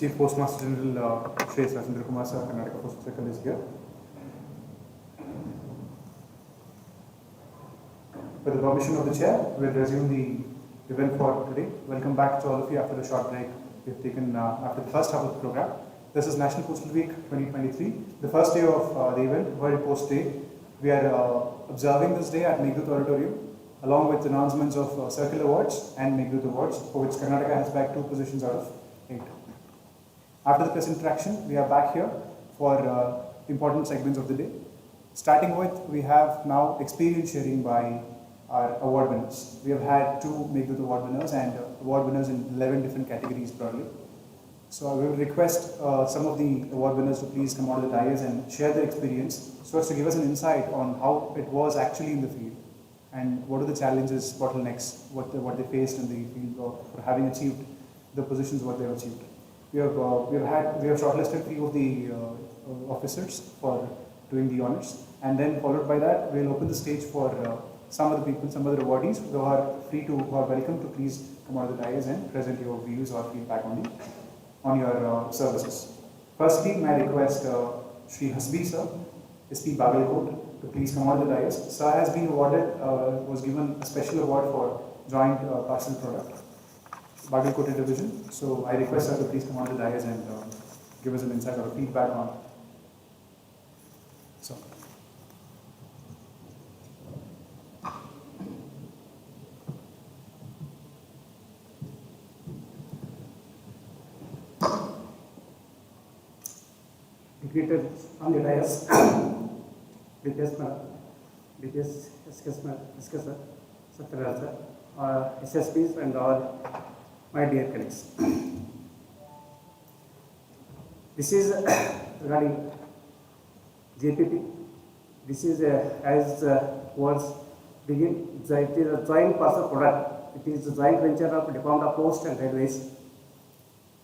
Chief Postmaster General Shri Rajendra Kumar Sir, Karnataka Postal Circle is here. With the permission of the Chair, we will resume the event for today. Welcome back to all of you after the short break we have taken after the first half of the program. This is National Postal Week 2023, the first day of the event, World Post Day. We are observing this day at Meghdut Auditorium, along with announcements of Circle Awards and Meghdut Awards, for which Karnataka has bagged 2 positions out of 8. After the press interaction, we are back here for important segments of the day. Starting with, we have now experience sharing by our award winners. We have had 2 Meghdut Award winners and award winners in 11 different categories broadly. So I will request some of the award winners to please come out of the dais and share their experience so as to give us an insight on how it was actually in the field and what are the challenges, bottlenecks, what they faced in the field for having achieved the positions what they have achieved. We have shortlisted 3 of the officers for doing the honors, and then followed by that we'll open the stage for some of the people, some of the awardees who are welcome to please come out of the dais and present your views or feedback on your services. Firstly, may I request Shri Hasbi Sir, SP Bagalkot, to please come out of the dais. Sir has been awarded, was given a special award for joint parcel product, Bagalkot division. So I request Sir to please come out of the dais and give us an insight or feedback on. So. Greeted on the dais, SSPs and all my dear colleagues. This is regarding JPP. This is as words begin, it is a joint parcel product. It is a joint venture of Department of Post and Railways.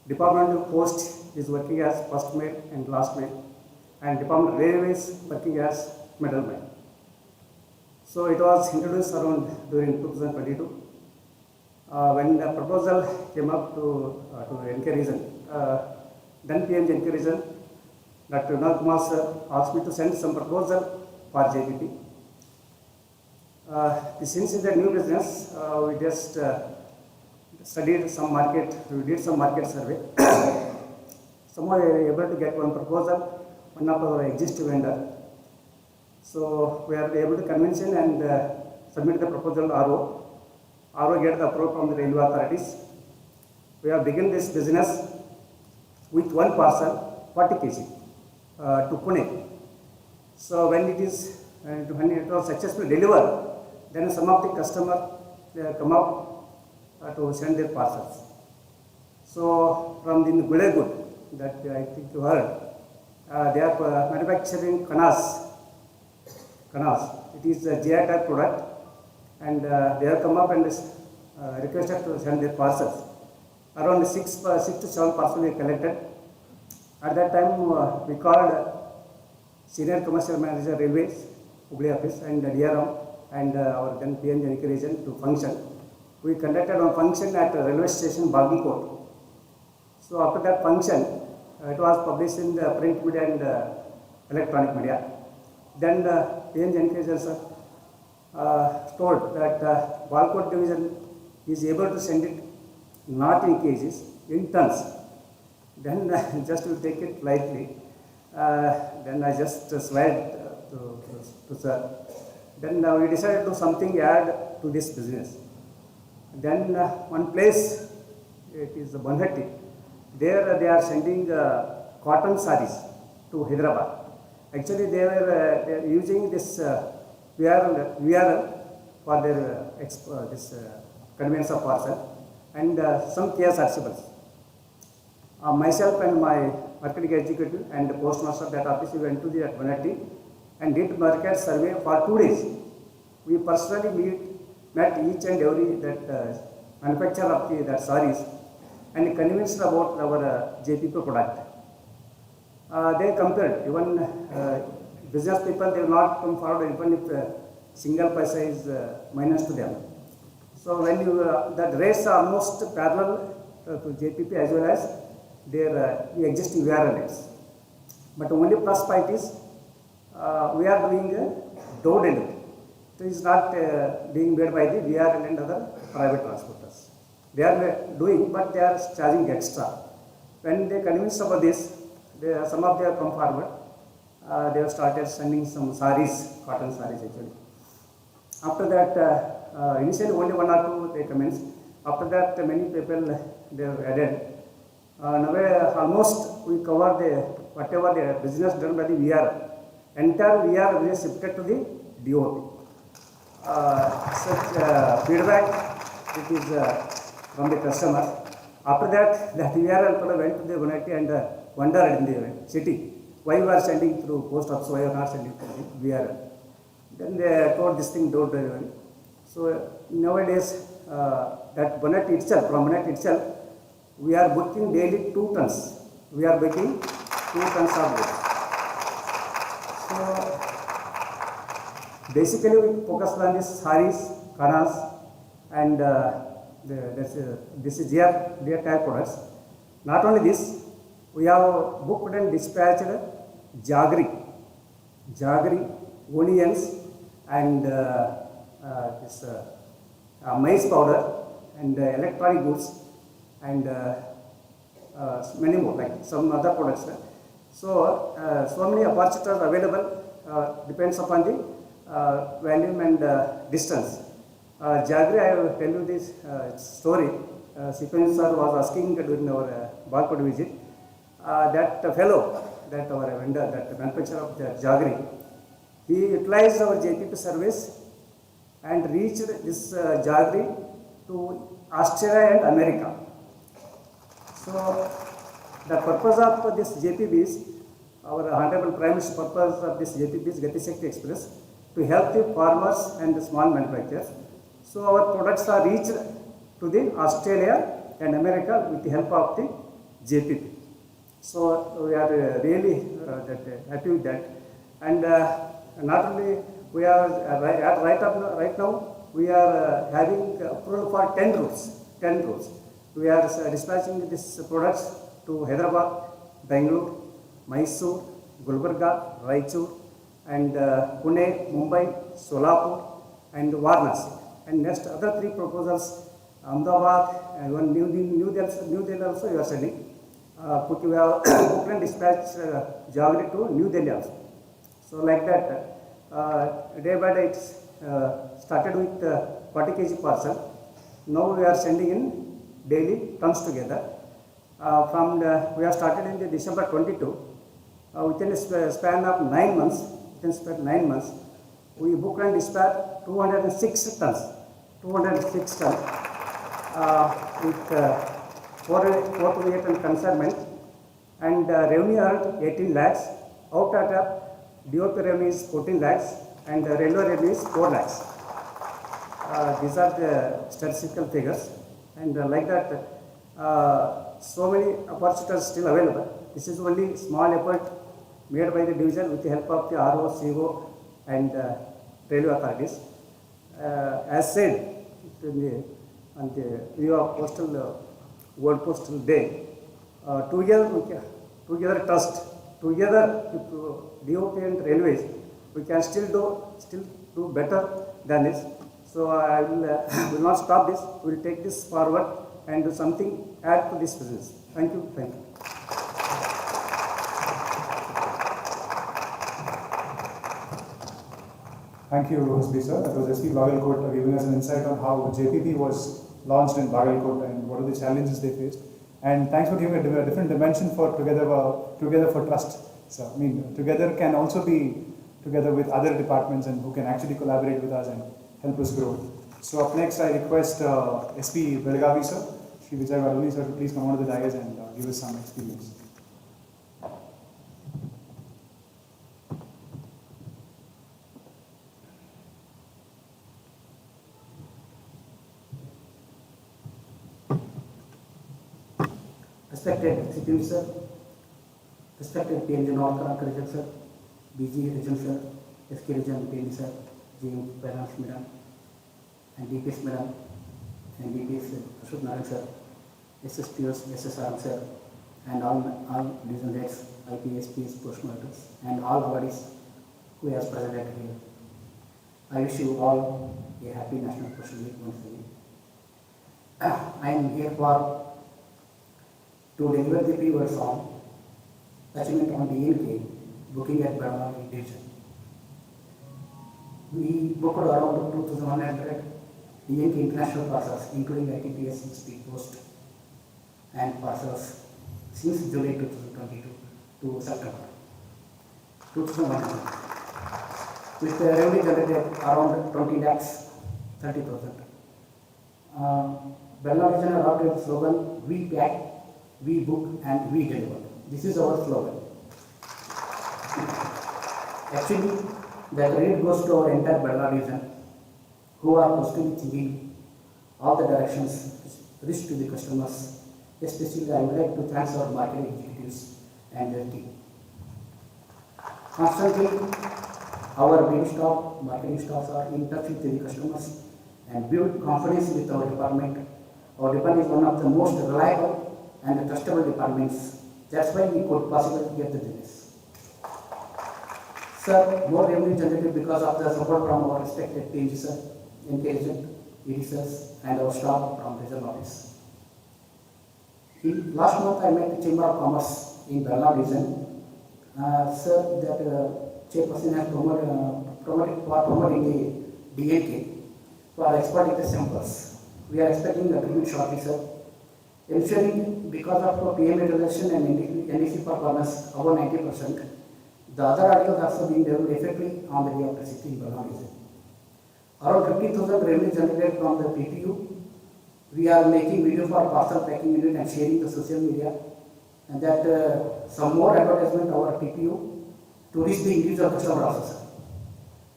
Department of Post is working as first man and last man, and Department of Railways working as middleman. So it was introduced around during 2022. When the proposal came up to encouragement, then PMG encouragement, Dr. Rajendra Kumar Sir asked me to send some proposal for JPP. Since it's a new business, we just studied some market, we did some market survey. Somehow we were able to get one proposal, one of our existing vendor. So we are able to convince him and submit the proposal to RO. RO get the approval from the railway authorities. We have begun this business with one parcel, 40 kg, to Pune. So when it was successfully delivered, then some of the customer come up to send their parcels. So from the Gulegood, that I think you heard, they are manufacturing canas. It is a GI type product, and they have come up and requested to send their parcels. Around 6 to 7 parcels we collected. At that time, we called Senior Commercial Manager Railways, Hubli office, and DRM, and our then PMG encouragement to function. We conducted one function at a railway station, Bagalkot. So after that function, it was published in the print media and electronic media. Then the PMG encouragement told that Bagalkot division is able to send it not in kgs, in tons. Then just to take it lightly, then I just swear to sir. Then we decided to do something add to this business. Then one place, it is Banhatti. There they are sending cotton sarees to Hyderabad. Actually they are using this VRL for their conveyance of parcel and some KS articles. Myself and my marketing executive and the postmaster of that office, we went to the Banhatti and did market survey for 2 days. We personally met each and every manufacturer of that sarees and convinced about our JPP product. They compared, even business people, they will not come forward even if single paisa is minus to them. So when you, the rates are almost parallel to JPP as well as their existing VRLs. But only plus point is we are doing door delivery. It is not being made by the VRL and other private transporters. They are doing, but they are charging extra. When they convinced about this, some of them come forward. They have started sending some saris, cotton saris actually. After that, initially only one or two they commenced. After that, many people they have added. Now almost we cover whatever the business done by the VR. Entire VR is shifted to the DOP. Such feedback it is from the customer. After that VR went to the Vanity and wondered in the city why we are sending through post office, why we are not sending through the VR. Then they told this thing door delivery. So nowadays that bonnet itself, from bonnet itself, we are booking daily 2 tons. We are booking 2 tons of goods. So basically we focus on this saris, kanas, and this is their type products. Not only this, we have booked and dispatched jaggery, onions, and this maize powder, and electronic goods, and many more, like some other products. So, so many opportunities are available, depends upon the volume and distance. Jaggery, I will tell you this story. CPMG sir was asking during our Balcott visit, that fellow, that our vendor, that manufacturer of the jaggery, he utilized our JPP service and reached this jaggery to Australia and America. So the purpose of this JPP is, our Honorable Prime Minister purpose of this JPP is Gati Shakti Express, to help the farmers and the small manufacturers. So our products are reached to the Australia and America with the help of the JPP. So we are really happy with that. And not only we are right now we are having approval for 10 routes. We are dispatching these products to Hyderabad, Bangalore, Mysore, Gulbarga, Raichur, and Pune, Mumbai, Solapur, and Varanasi. And next other 3 proposals, Ahmedabad and one New Delhi also we are sending. We have booked and dispatched jaggery to New Delhi also. So like that, day by day it's started with 40 kg parcel. Now we are sending in daily tons together. We have started in the December 22. Within a span of 9 months, we booked and dispatched 206 tons. With 4 weight and consignment, and revenue earned 18 lakhs. Out of that, DOP revenue is 14 lakhs and railway revenue is 4 lakhs. These are the statistical figures, and like that, so many opportunities still available. This is only small effort made by the division with the help of the RO, CO, and railway authorities. As said on the eve of World Postal Day, together with DOP and railways, we can still do better than this. So I will not stop this. We will take this forward and do something add to this business. Thank you. Thank you, Hospi sir. That was SP Bagalkot giving us an insight on how JPP was launched in Bagalkot and what are the challenges they faced. And thanks for giving a different dimension for Together for Trust. So, I mean, Together can also be together with other departments and who can actually collaborate with us and help us grow. So up next, I request SP Belgavi sir, Shri Vijay Varuni sir, to please come on to the dais and give us some experience. Respected CPMG sir, respected PMG Karnataka region sir, BG region sir, SK region PMG sir, GM Finance madam, and DPS madam, and DPS Ashok Narak sir, SSPOs, SSR sir, and all division heads, IPS, PS, postmasters, and all awardees who has presented here. I wish you all a happy National Postal Week once again. I am here to deliver the pre-words on achievement on DNK booking at Belgavi division. We booked around 2,100 DNK international parcels, including ITPS, speed post, and parcels since July 2022 to September 2021, with revenue generated around 20 lakhs 30,000. Belgavi region adopted the slogan, "We pack, we book, and we deliver." This is our slogan. Actually, the credit goes to our entire Belgavi region, who are constantly thinking all the directions reach to the customers. Especially, I would like to thank our marketing executives and their team. Constantly, our BD staff, marketing staffs are in touch with the customers and build confidence with our department. Our department is one of the most reliable and trustable departments. That's why we could possibly get the business. Sir, more revenue generated because of the support from our respected teams, sir, intelligent editors, and our staff from regional office. Last month, I met the Chamber of Commerce in Belgavi region. Sir, that chairperson has promoting the DNK for exporting the samples. We are expecting the agreement shortly, sir. Ensuring because of PM realization and NDC performance over 90%, the other articles also being developed effectively on the day of receipt in Belgavi region. Around 50,000 revenue generated from the PPU. We are making video for parcel packing unit and sharing the social media, and that some more advertisement our PPU to reach the individual customer also, sir.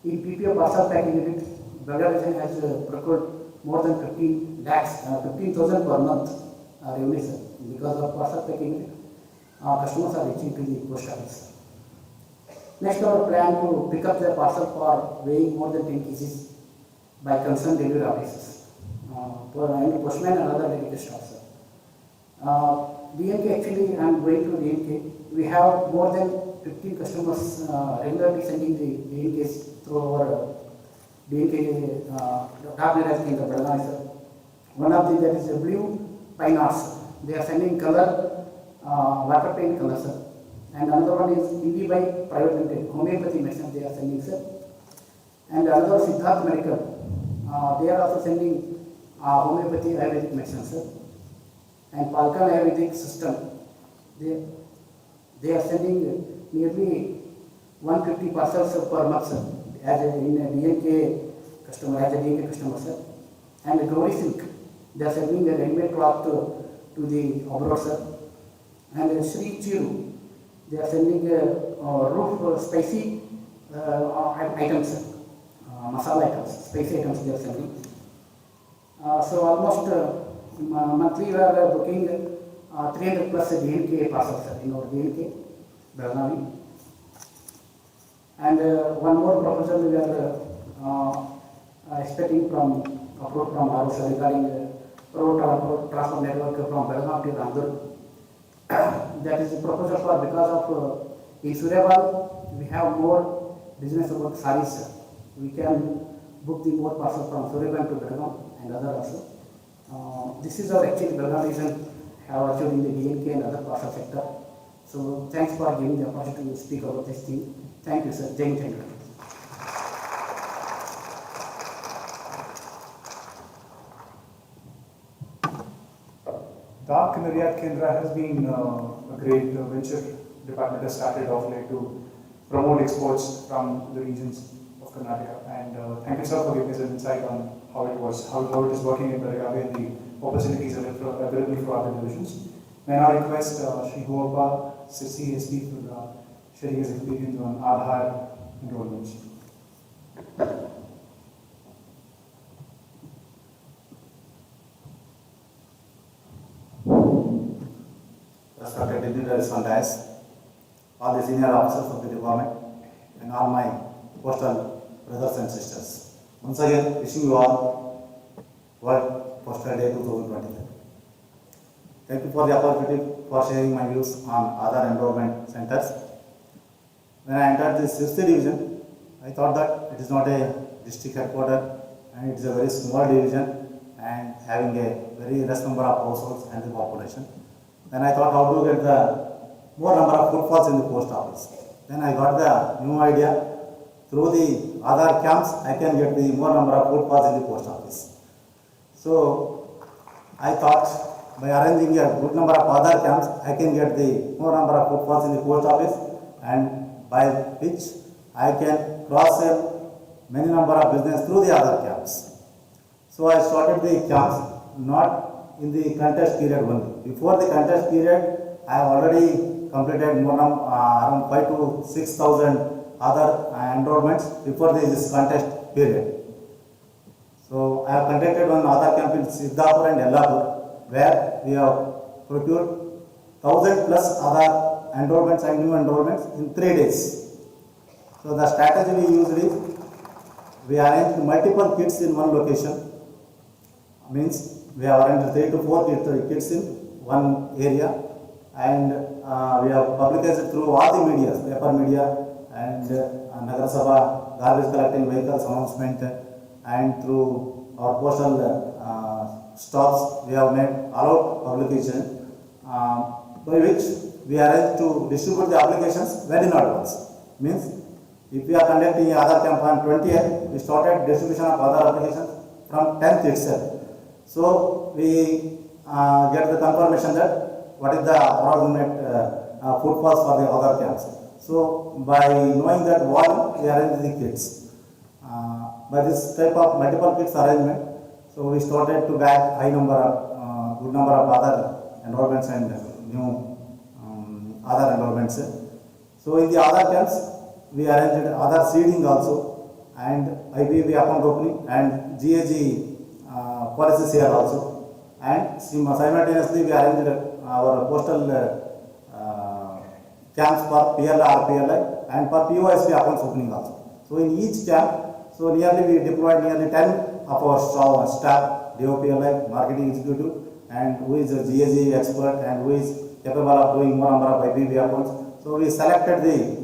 In PPU parcel packing unit, Belgavi region has procured more than 15,000 per month revenue, sir. Because of parcel packing unit, customers are reaching to the post office. Next, our plan to pick up the parcel for weighing more than 10 kgs by concerned delivery officers. And postman and other dedicated staff, sir. DNK, actually, I am going to DNK. We have more than 15 customers regularly sending the DNKs through our DNK partner in the Belgavi, sir. One of them, that is blue pine arts. They are sending color, water paint color, sir. And another one is Indi by private limited, homeopathy medicine they are sending, sir. And another Siddharth Medical, they are also sending homeopathy Ayurvedic medicine, sir. And Palkan Ayurvedic system, they are sending nearly 150 parcels per month, sir, as a DNK customer, sir. And Gauri Silk, they are sending a ready-made cloth to the abroad, sir. And Sri Chiru, they are sending roof spicy items, sir. Masala items, spicy items they are sending. So almost monthly we are booking 300 plus DNK parcels, sir, in our DNK, Belgavi. And one more proposal we are expecting from approach from RO, sir, regarding road transport network from Belgavi to Randur. That is a proposal for because of in Suryaval we have more business about sarees, sir. We can book the more parcels from Suryaval to Belgavi and other also. This is our actually Belgavi region have achieved in the DNK and other parcel sector. So thanks for giving the opportunity to speak about this thing. Thank you, sir. Jai Hind. Dak Niryat Kendra has been a great venture department has started off late to promote exports from the regions of Karnataka. And thank you, sir, for giving us an insight on how it is working in Belgavi and the opportunities available for other divisions. May I now request Shri Gopal, CSP, for sharing his experience on Aadhaar enrollments. Respected dignitaries on dais, all the senior officers of the department, and all my postal brothers and sisters. Once again, wishing you all World Postal Day 2023. Thank you for the opportunity for sharing my views on other enrollment centers. When I entered the 6th division, I thought that it is not a district headquarters and it is a very small division and having a very less number of households and the population. Then I thought how to get the more number of footfalls in the post office. Then I got the new idea, through the other camps I can get the more number of footfalls in the post office. So I thought by arranging a good number of other camps I can get the more number of footfalls in the post office, and by which I can cross-sell many number of business through the other camps. So I started the camps not in the contest period only. Before the contest period, I have already completed more than around 5 to 6,000 other enrollments before this contest period. So I have conducted one other camp in Siddhapur and Yellapur, where we have procured 1,000 plus other enrollments and new enrollments in 3 days. So the strategy we used is, we arranged multiple kids in one location. Means we have arranged 3 to 4 kids in one area, and we have published through all the media, paper media and Nagar Sabha garbage collecting vehicles announcement, and through our postal stops we have made allowed publication, by which we arrange to distribute the applications very in advance. Means if we are conducting other camp on 20th, we started distribution of other applications from 10th itself. So we get the confirmation that what is the approximate footfalls for the other camps. So by knowing that volume, we arrange the kits. By this type of multiple kits arrangement, so we started to bag high number of, good number of other enrollments and new other enrollments. So in the other camps, we arranged other seeding also, and IPV account opening and GAG policies here also, and simultaneously we arranged our postal camps for PLI, RPLI and for POSP accounts opening also. So in each camp, so nearly we deployed nearly 10 of our staff, DOPLI, marketing executive, and who is a GAG expert and who is capable of doing more number of IPV accounts. So we selected the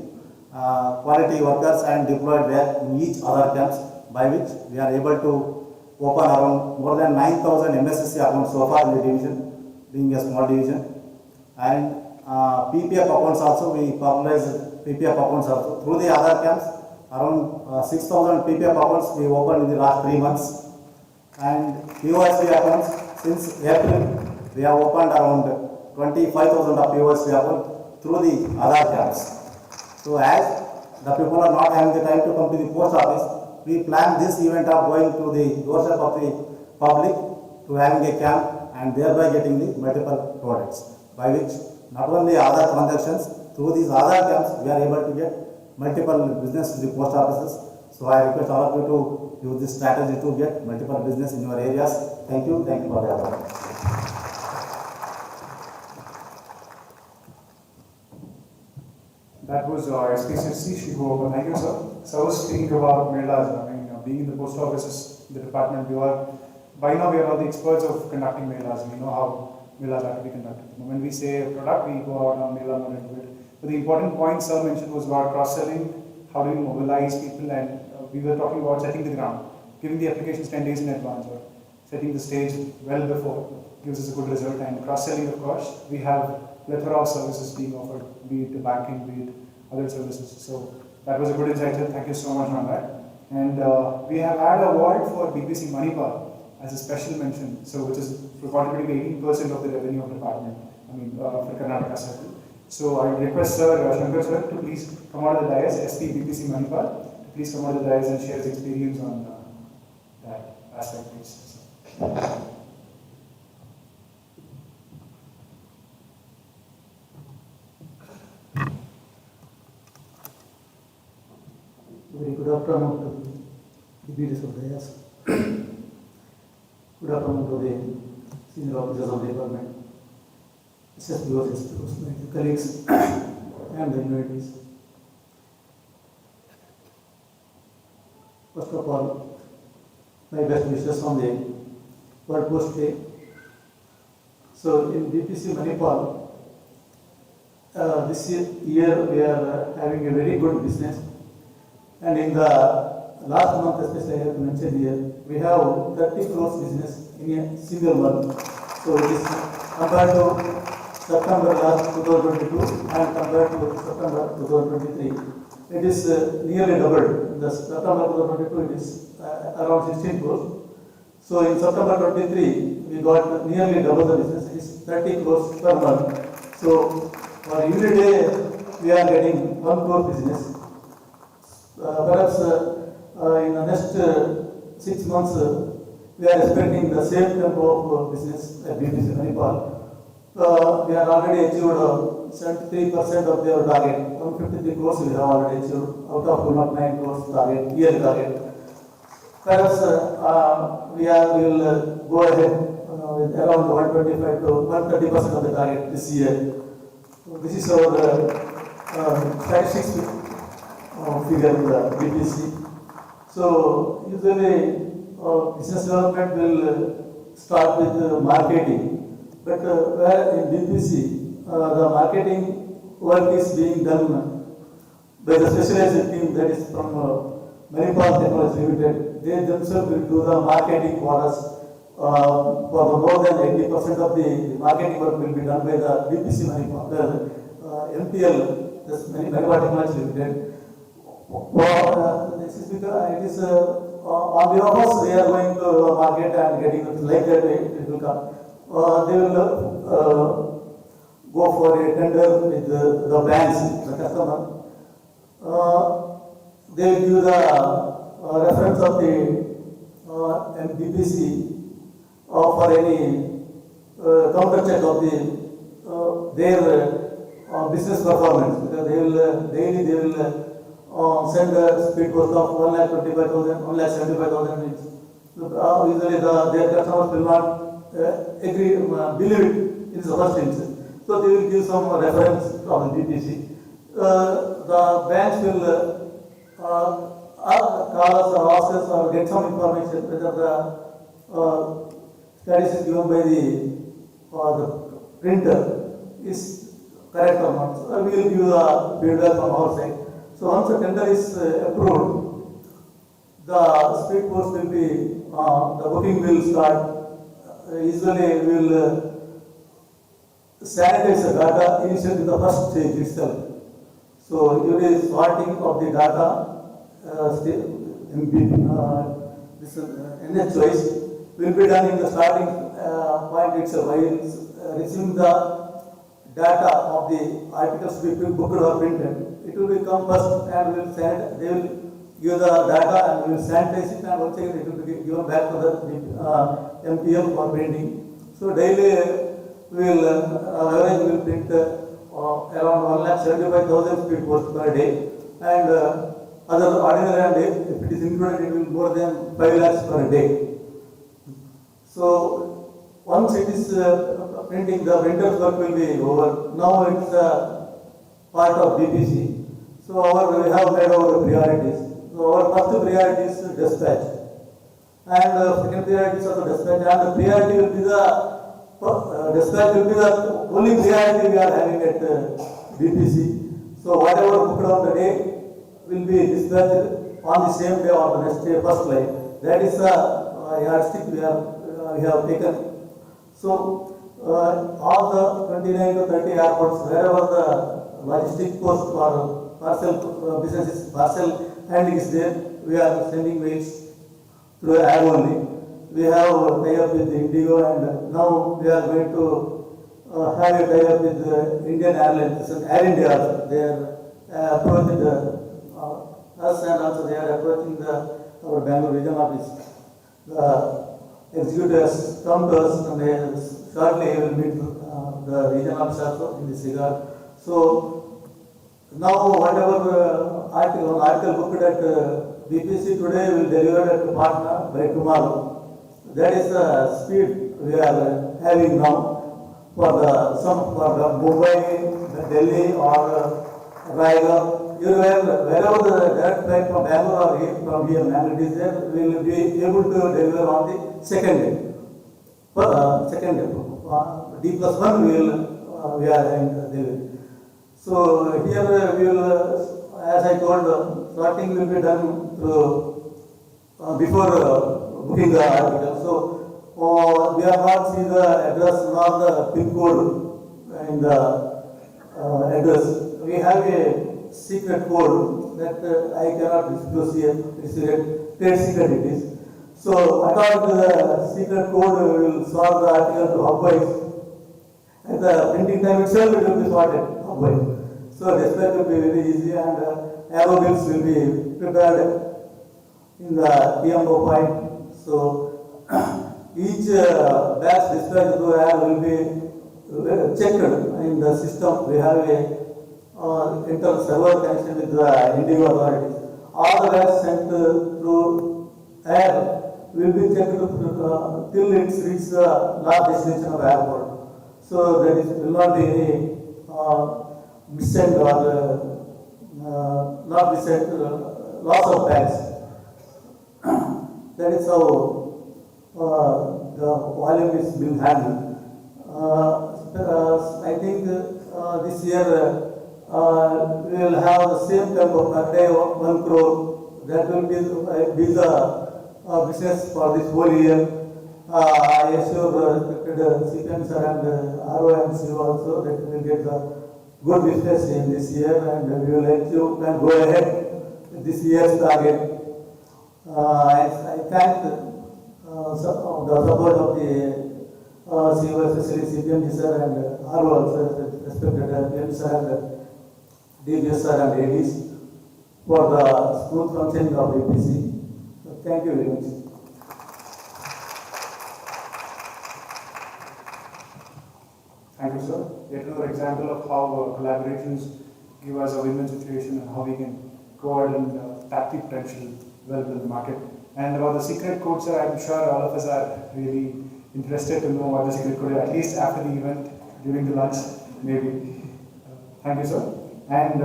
quality workers and deployed there in each other camps, by which we are able to open around more than 9,000 MSSC accounts so far in the division, being a small division. And PPF accounts also, we popularized PPF accounts also. Through the other camps, around 6,000 PPF accounts we opened in the last 3 months. And POSP accounts, since April, we have opened around 25,000 of POSP accounts through the other camps. So as the people are not having the time to come to the post office, we plan this event of going to the doorstep of the public to having a camp and thereby getting the multiple products, by which not only other transactions, through these other camps we are able to get multiple business to the post offices. So I request all of you to use this strategy to get multiple business in your areas. Thank you for the opportunity. That was SPCC Shivu. Thank you, sir. So I was speaking about Melas. I mean, being in the post offices, the department, by now we are all the experts of conducting Melas. We know how Melas are to be conducted. When we say a product, we go out on Mela more into it. But the important point sir mentioned was about cross-selling, how do we mobilize people, and we were talking about setting the ground, giving the applications 10 days in advance, or setting the stage well before gives us a good result. And cross-selling, of course, we have plethora of services being offered, be it banking, be it other services. So that was a good insight, sir. Thank you so much on that. And we have had an award for BBC Manipal as a special mention, so which is contributing 18% of the revenue of the department, for Karnataka circle. So I request Sir Shankar sir to please come out of the dais, SP BBC Manipal, to please come out of the dais and share his experience on that aspect, please. Very good afternoon to the leaders of the dais. Good afternoon to the senior officers of the department, SSPOs, SPOs, my colleagues, and the invitees. First of all, my best wishes on the World Post Day. So in BPC Manipal, this year we are having a very good business, and in the last month especially I have mentioned here, we have 30 crores business in a single month. So it is compared to September last 2022 and compared to September 2023, it is nearly doubled. In the September 2022 it is around 16 crores. So in September 23 we got nearly double the business, it is 30 crores per month. So for every day we are getting 1 crore business. Perhaps in the next 6 months we are expecting the same tempo of business at BPC Manipal. We are already achieved 73% of their target. 153 crores we have already achieved out of 209 crores target, yearly target. Perhaps we will go ahead with around 125 to 130% of the target this year. So this is our statistics figure in the BPC. So usually business development will start with marketing, but where in BPC the marketing work is being done by the specialized team that is from Manipal Technology Limited. They themselves will do the marketing for us. For the more than 80% of the marketing work will be done by the BPC Manipal, MTL, this Manipal Technology Limited. This is because it is on behalf of us, they are going to market and getting it like that it will come. They will go for a tender with the brands, the customer. They will give the reference of the BPC for any counter check of their business performance, because they will daily they will send a speed post of 1,25,000, 1,75,000. Usually their customers will not believe it in the first instance. So they will give some reference from the BPC. The banks will call us or ask us or get some information whether the status is given by the printer is correct or not. So we will give the feedback from our side. So once the tender is approved, the speed post will be, the booking will start. Usually we will sanitize the data initially in the first stage itself. So it is sorting of the data, this NH choice will be done in the starting point itself. While receiving the data of the articles to be booked or printed, it will come first and they will give the data and we will sanitize it, and once again it will be given back to the MPL for printing. So daily we will print around 1,75,000 speed posts per day, and other ordinary day, if it is included, it will be more than 5 lakhs per day. So once it is printing, the printer's work will be over. Now it's part of BPC. So we have made our priorities. So our first priority is dispatch, and second priority is also dispatch, and the priority will be the dispatch will be the only priority we are having at BPC. So whatever booked on the day will be dispatched on the same day or the next day, first line. That is the yardstick we have taken. So all the 29 to 30 airports, wherever the logistic post for parcel businesses, parcel handling is there, we are sending mails through air only. We have tie-up with Indigo, and now we are going to have a tie-up with Indian Airlines and Air India. They are approaching us, and also they are approaching our Bangalore region office. The executives come to us, and shortly we will meet the region office also in this regard. So now whatever article booked at BPC today will deliver at Patna by tomorrow. That is the speed we are having now for the Mumbai, Delhi or Raigarh. Wherever the direct flight from Bangalore or from here, Bangalore is there, we will be able to deliver on the second day. D+1 we are having there. So here we will, as I told, sorting will be done through before booking the article. So we are not seeing the address nor the pin code in the address. We have a secret code that I cannot disclose here. It's a trade secret it is. So according to the secret code, we will sort the article to hubwise. At the printing time itself, it will be sorted hubwise. So dispatch will be very easy, and arrow bills will be prepared in the PMO point. So each batch dispatch to air will be checked in the system. We have a internal server connection with the Indigo authorities. All the batches sent through air will be checked till it reaches the last destination of airport. So there will not be any missent or not missent loss of bags. That is how the volume is being handled. I think this year we will have the same tempo per day, 1 crore. That will be the business for this whole year. I assure respected CPM sir and ROMC also that we will get the good business in this year, and we will let you can go ahead with this year's target. I thank the support of the CEO, especially CPMG sir and RO also, respected PM sir and DBS sir and ADs for the smooth functioning of APC. So thank you very much. Thank you, sir. Yet another example of how collaborations give us a win-win situation and how we can go ahead and tap the potential well in the market. And about the secret code, sir, I'm sure all of us are really interested to know what the secret code is, at least after the event, during the lunch, maybe. Thank you, sir. And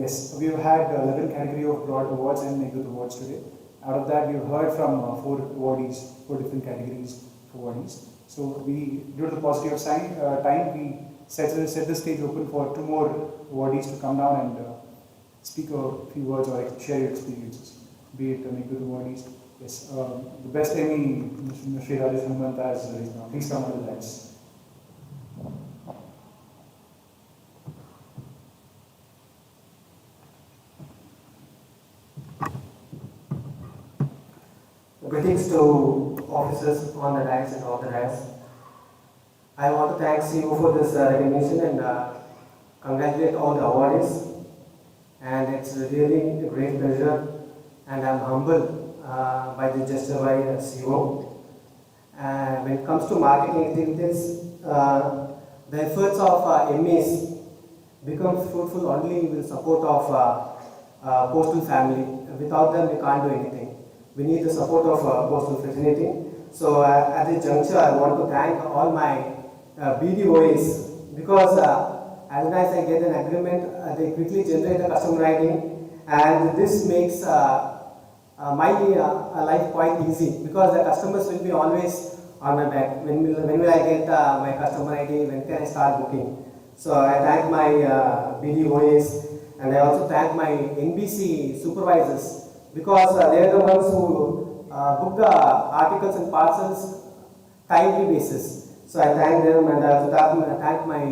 yes, we've had 11 category of broad awards and Negrut awards today. Out of that, we've heard from 4 awardees, 4 different categories of awardees. So we, due to the paucity of time, we set the stage open for 2 more awardees to come down and speak a few words or share your experiences, be it Negrut awardees. Yes, the best Emmy, Mr. Rajesh Hanumanta, is right now. Please come on the lights. Greetings to officers on the dais and off the dais. I want to thank CEO for this recognition and congratulate all the awardees. And it's really a great pleasure, and I'm humbled by the gesture by CEO. When it comes to marketing activities, the efforts of MEs become fruitful only with support of postal family. Without them, we can't do anything. We need the support of postal fraternity. So at this juncture, I want to thank all my BDOAs because as soon as I get an agreement, they quickly generate a customer ID, and this makes my life quite easy because the customers will be always on my back. When will I get my customer ID? When can I start booking? So I thank my BDOAs, and I also thank my NBC supervisors because they are the ones who book the articles and parcels timely basis. So I thank them, and I also thank my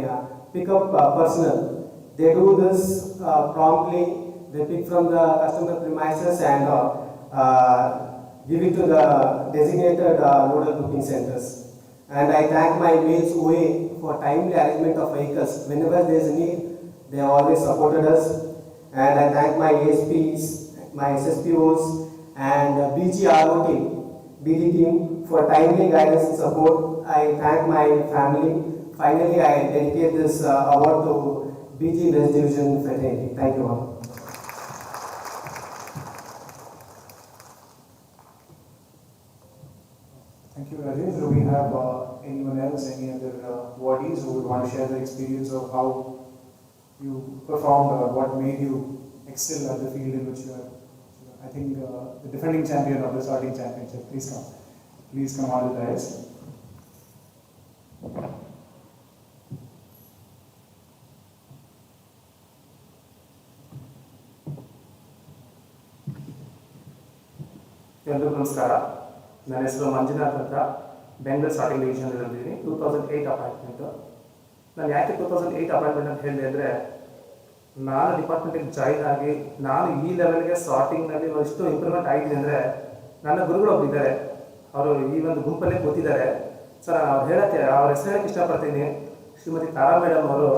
pickup personnel. They do this promptly. They pick from the customer premises and give it to the designated nodal booking centers. And I thank my Wales OA for timely arrangement of vehicles. Whenever there is a need, they have always supported us. And I thank my ASPs, my SSPOs, and BGRO team, BD team for timely guidance and support. I thank my family. Finally, I dedicate this award to BG West Division Fraternity. Thank you all. Thank you, Rajesh. Do we have anyone else, any other awardees who would want to share the experience of how you performed or what made you excel at the field in which you are? I think the defending champion of the sorting championship. Please come. Please come on the dais. ಎಲ್ರಿಗೂ ನಮಸ್ಕಾರ. ನನ್ನ ಹೆಸರು ಮಂಜುನಾಥ್ ಅಂತ, Bengaluru sorting ಡಿವಿಷನಲ್ಲಿದ್ದೀನಿ. 2008 appointment. ನಾನು ಯಾಕೆ 2008 appointment ಅಂತ ಹೇಳಿದೆ ಅಂದರೆ, ನಾನು ಡಿಪಾರ್ಟ್ಮೆಂಟಿಗೆ ಜಾಯಿನ್ ಆಗಿ ನಾನು ಈ ಲೆವೆಲ್ಗೆ ಸಾರ್ಟಿಂಗ್ನಲ್ಲಿ ಎಷ್ಟು ಇಂಪ್ರೂವ್ಮೆಂಟ್ ಆಗಿದೆ ಅಂದರೆ, ನನ್ನ ಗುರುಗಳು ಒಬ್ಬರಿದ್ದಾರೆ, ಅವರು ಈ ಒಂದು ಗುಂಪಲ್ಲೇ ಕೂತಿದ್ದಾರೆ. ಸರ್, ಅವ್ರು ಹೇಳೋಕ್ಕೆ ಅವ್ರ ಹೆಸರು ಹೇಳೋಕ್ಕೆ ಇಷ್ಟಪಡ್ತೀನಿ. ಶ್ರೀಮತಿ ತಾರಾ ಮೇಡಮ್ ಅವರು.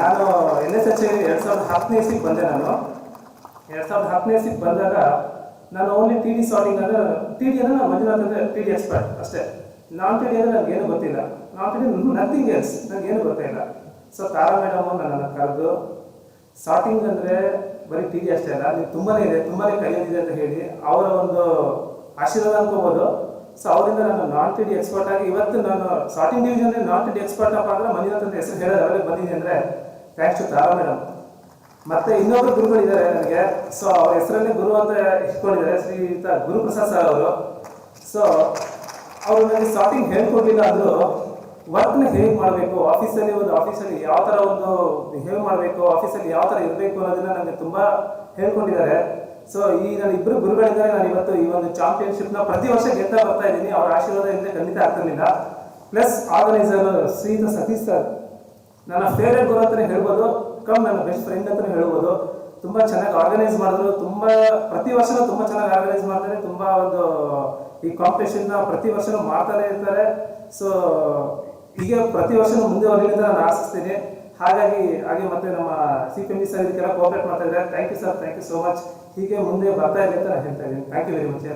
ನಾನು NSH 2010ನೇ ಇಸ್ವಿಗೆ ಬಂದೆ. ನಾನು 2010ನೇ ಇಸ್ವಿಗೆ ಬಂದಾಗ ನಾನು ಓನ್ಲಿ TD ಸಾರ್ಟಿಂಗ್ ಅಂದರೆ TD ಅಂದರೆ ನಾನು ಮಂಜುನಾಥ್ ಅಂದರೆ TD ಎಕ್ಸ್ಪರ್ಟ್ ಅಷ್ಟೇ. ನಾನ್ TD ಅಂದರೆ ನನಗೇನು ಗೊತ್ತಿಲ್ಲ. ನಾನ್ TD ನಥಿಂಗ್ ಎಲ್ಸ್, ನನಗೇನು ಗೊತ್ತಿಲ್ಲ. ಸೊ ತಾರಾ ಮೇಡಮು ನನ್ನನ್ನು ಕರೆದು, ಸಾರ್ಟಿಂಗ್ ಅಂದರೆ ಬರೀ TD ಅಷ್ಟೇ ಅಲ್ಲ, ನೀವು ತುಂಬಾ ಇದೆ, ತುಂಬಾ ಕಲಿಯೋದಿದೆ ಅಂತ ಹೇಳಿ ಅವರ ಒಂದು ಆಶೀರ್ವಾದ ಅನ್ಕೋಬೋದು. ಸೊ ಅವರಿಂದ ನಾನು ನಾನ್ TD ಎಕ್ಸ್ಪರ್ಟ್ ಆಗಿ ಇವತ್ತು ನಾನು ಸಾರ್ಟಿಂಗ್ ಡಿವಿಷನ್ ನಾನ್ TD ಎಕ್ಸ್ಪರ್ಟ್ ಅಪ್ಪ ಅಂದರೆ ಮಂಜುನಾಥ್ ಅಂತ ಹೆಸರು ಹೇಳೋ ಲೆವೆಲ್ಗೆ ಬಂದಿದೆ ಅಂದರೆ ಥ್ಯಾಂಕ್ಸ್ ಟು ತಾರಾ ಮೇಡಮ್. ಮತ್ತೆ ಇನ್ನೊಬ್ಬರು ಗುರುಗಳಿದ್ದಾರೆ ನನಗೆ. ಸೊ ಅವ್ರ ಹೆಸರಲ್ಲೇ ಗುರು ಅಂತ ಇಟ್ಕೊಂಡಿದ್ದಾರೆ, ಶ್ರೀಯುತ ಗುರುಪ್ರಸಾದ್ ಸರ್ ಅವರು. ಸೊ ಅವರು ನನಗೆ ಸಾರ್ಟಿಂಗ್ ಹೇಳ್ಕೊಡ್ಲಿಲ್ಲ ಅಂದರೂ ವರ್ಕ್ನ ಹೇಗೆ ಮಾಡಬೇಕು, ಆಫೀಸಲ್ಲಿ ಯಾವ ಥರ ಒಂದು ಬಿಹೇವ್ ಮಾಡಬೇಕು, ಆಫೀಸಲ್ಲಿ ಯಾವ ಥರ ಇರಬೇಕು ಅನ್ನೋದನ್ನ ನನಗೆ ತುಂಬ ಹೇಳ್ಕೊಂಡಿದ್ದಾರೆ. ಸೊ ಈ ನನ್ನ ಇಬ್ಬರು ಗುರುಗಳಿಂದ ನಾನು ಇವತ್ತು ಈ ಒಂದು ಚಾಂಪಿಯನ್ಶಿಪ್ನ ಪ್ರತಿ ವರ್ಷ ಗೆಲ್ತಾ ಬರ್ತಾ ಇದ್ದೀನಿ. ಅವರ ಆಶೀರ್ವಾದ ಇಲ್ಲದೆ ಖಂಡಿತ ಆಗ್ತಿರ್ಲಿಲ್ಲ. ಪ್ಲಸ್ ಆರ್ಗನೈಸರ್ ಶ್ರೀಯುತ ಸತೀಶ್ ಸರ್ ನನ್ನ ಫೇವ್ರೇಟ್ ಗುರು ಅಂತಲೇ ಹೇಳ್ಬೋದು, ನನ್ನ ಬೆಸ್ಟ್ ಫ್ರೆಂಡ್ ಅಂತಲೇ ಹೇಳ್ಬೋದು. ತುಂಬ ಚೆನ್ನಾಗಿ ಆರ್ಗನೈಸ್ ಮಾಡಿದ್ರು. ಪ್ರತಿ ವರ್ಷನೂ ತುಂಬ ಚೆನ್ನಾಗಿ ಆರ್ಗನೈಸ್ ಮಾಡ್ತಾರೆ. ತುಂಬ ಒಂದು ಈ ಕಾಂಪಿಟೇಷನ್ನ ಪ್ರತಿ ವರ್ಷನೂ ಮಾಡ್ತಾನೆ ಇರ್ತಾರೆ. ಸೊ ಹೀಗೆ ಪ್ರತಿ ವರ್ಷನೂ ಮುಂದೆ ಹೋಗಲಿ ಅಂತ ನಾನು ಆಶಿಸ್ತೀನಿ. ಹಾಗೆ ಮತ್ತೆ ನಮ್ಮ CPMG ಸರ್ ಇದಕ್ಕೆಲ್ಲ ಕೋಆಪರೇಟ್ ಮಾಡ್ತಾ ಇದ್ದಾರೆ. Thank you sir, thank you so much. ಹೀಗೆ ಮುಂದೆ ಬರ್ತಾ ಇರಲಿ ಅಂತ ನಾನು ಹೇಳ್ತಾ ಇದ್ದೀನಿ. Thank you very much.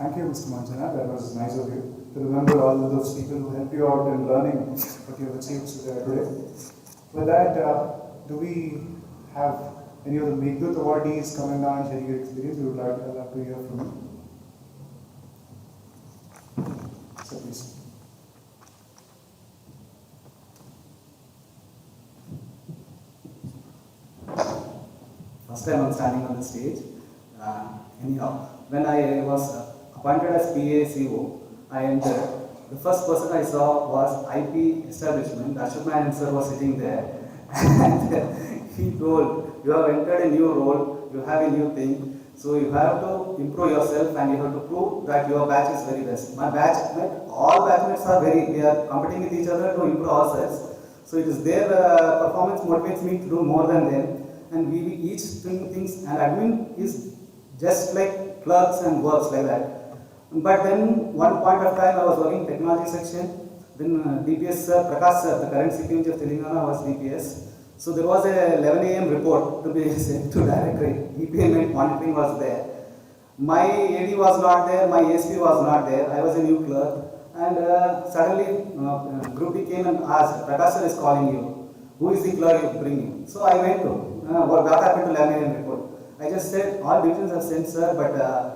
Thank you, Mr. Manjana. That was nice of you to remember all those people who helped you out in learning what you have achieved today. With that, do we have any of the Meghdut awardees coming down and sharing your experience? We would love to hear from you. So please. First time I'm standing on the stage. Anyhow, when I was appointed as PACO, I entered. The first person I saw was IP establishment. Ashokman sir was sitting there, and he told, "You have entered a new role. You have a new thing. So you have to improve yourself, and you have to prove that your batch is very best." My batchmate, all batchmates are we are competing with each other to improve ourselves. So it is their performance motivates me to do more than them, and we each doing things. And admin is just like clerks and works like that. But then one point of time I was working technology section. Then DPS sir, Prakash sir, the current CPMG of Telangana, was DPS. So there was a 11 AM report to be sent to directorate. e-payment monitoring was there. My AD was not there, my ASP was not there. I was a new clerk, and suddenly group D came and asked, "Prakash sir is calling you. Who is the clerk you bringing?" So I went to what got happened to 11 AM report. I just said, "All divisions have sent, sir, but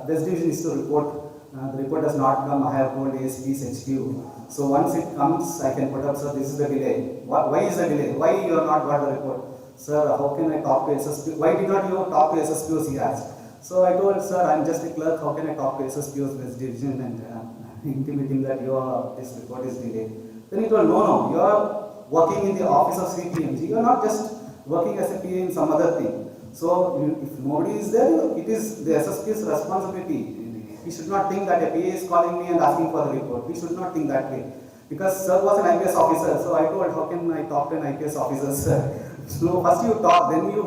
this division is to report. The report has not come. I have told ASP's HQ. So once it comes, I can put up, sir, this is the delay." Why is the delay? Why you have not got the report? "Sir, how can I talk to SSP? Why did not you talk to SSPOs?" he asked. So I told, "Sir, I am just a clerk. How can I talk to SSPOs this division and intimating that this report is delayed?" Then he told, no, you are working in the office of CPMG. You are not just working as a PA in some other thing. So if nobody is there, it is the SSP's responsibility. We should not think that a PA is calling me and asking for the report. We should not think that way. Because sir was an IPS officer, so I told, how can I talk to an IPS officer, sir? So first you talk, then you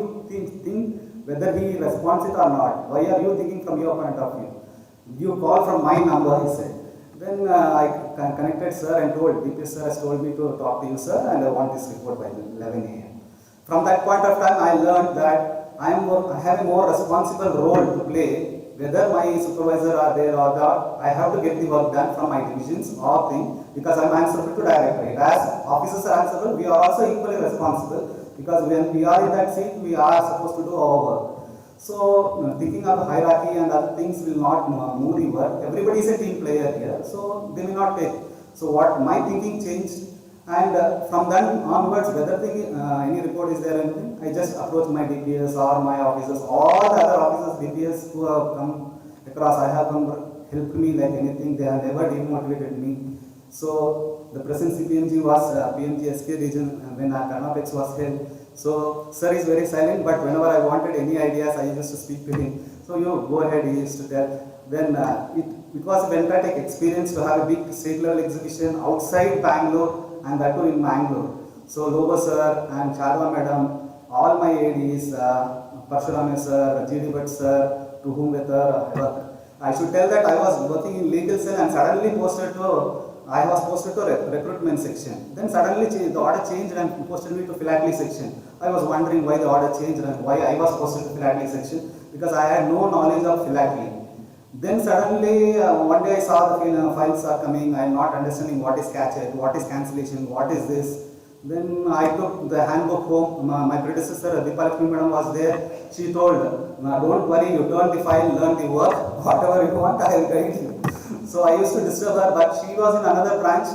think whether he responds it or not. Why are you thinking from your point of view? You call from my number, he said. Then I connected sir and told, DPS sir has told me to talk to you, sir, and I want this report by 11 AM. From that point of time, I learned that I have a more responsible role to play. Whether my supervisor are there or not, I have to get the work done from my divisions or thing, because I am answerable to directorate. As officers are answerable, we are also equally responsible, because when we are in that seat, we are supposed to do our work. So thinking of hierarchy and other things will not move the work. Everybody is a team player here, so they will not take. So what my thinking changed, and from then onwards, whether any report is there or anything, I just approach my DPS or my officers, all the other officers, DPS who have come across, I have come helped me like anything. They have never demotivated me. So the present CPMG was PMG SK region when Karnataka was held. So sir is very silent, but whenever I wanted any ideas, I used to speak to him. So you go ahead, he used to tell. Then it was a fantastic experience to have a big state level exhibition outside Bangalore and that too in Bangalore. So Lobo sir and Charva madam, all my ADs, Parshuram sir, GD Bhatt sir, to whom with I should tell that I was working in legal cell and suddenly I was posted to recruitment section. Then suddenly the order changed and posted me to philately section. I was wondering why the order changed and why I was posted to philately section, because I had no knowledge of philately. Then suddenly one day I saw the files are coming. I am not understanding what is catchet, what is cancellation, what is this. Then I took the handbook home. My predecessor Deepalakshmi madam was there. She told, don't worry, you turn the file, learn the work, whatever you want, I will guide you. So I used to disturb her, but she was in another branch,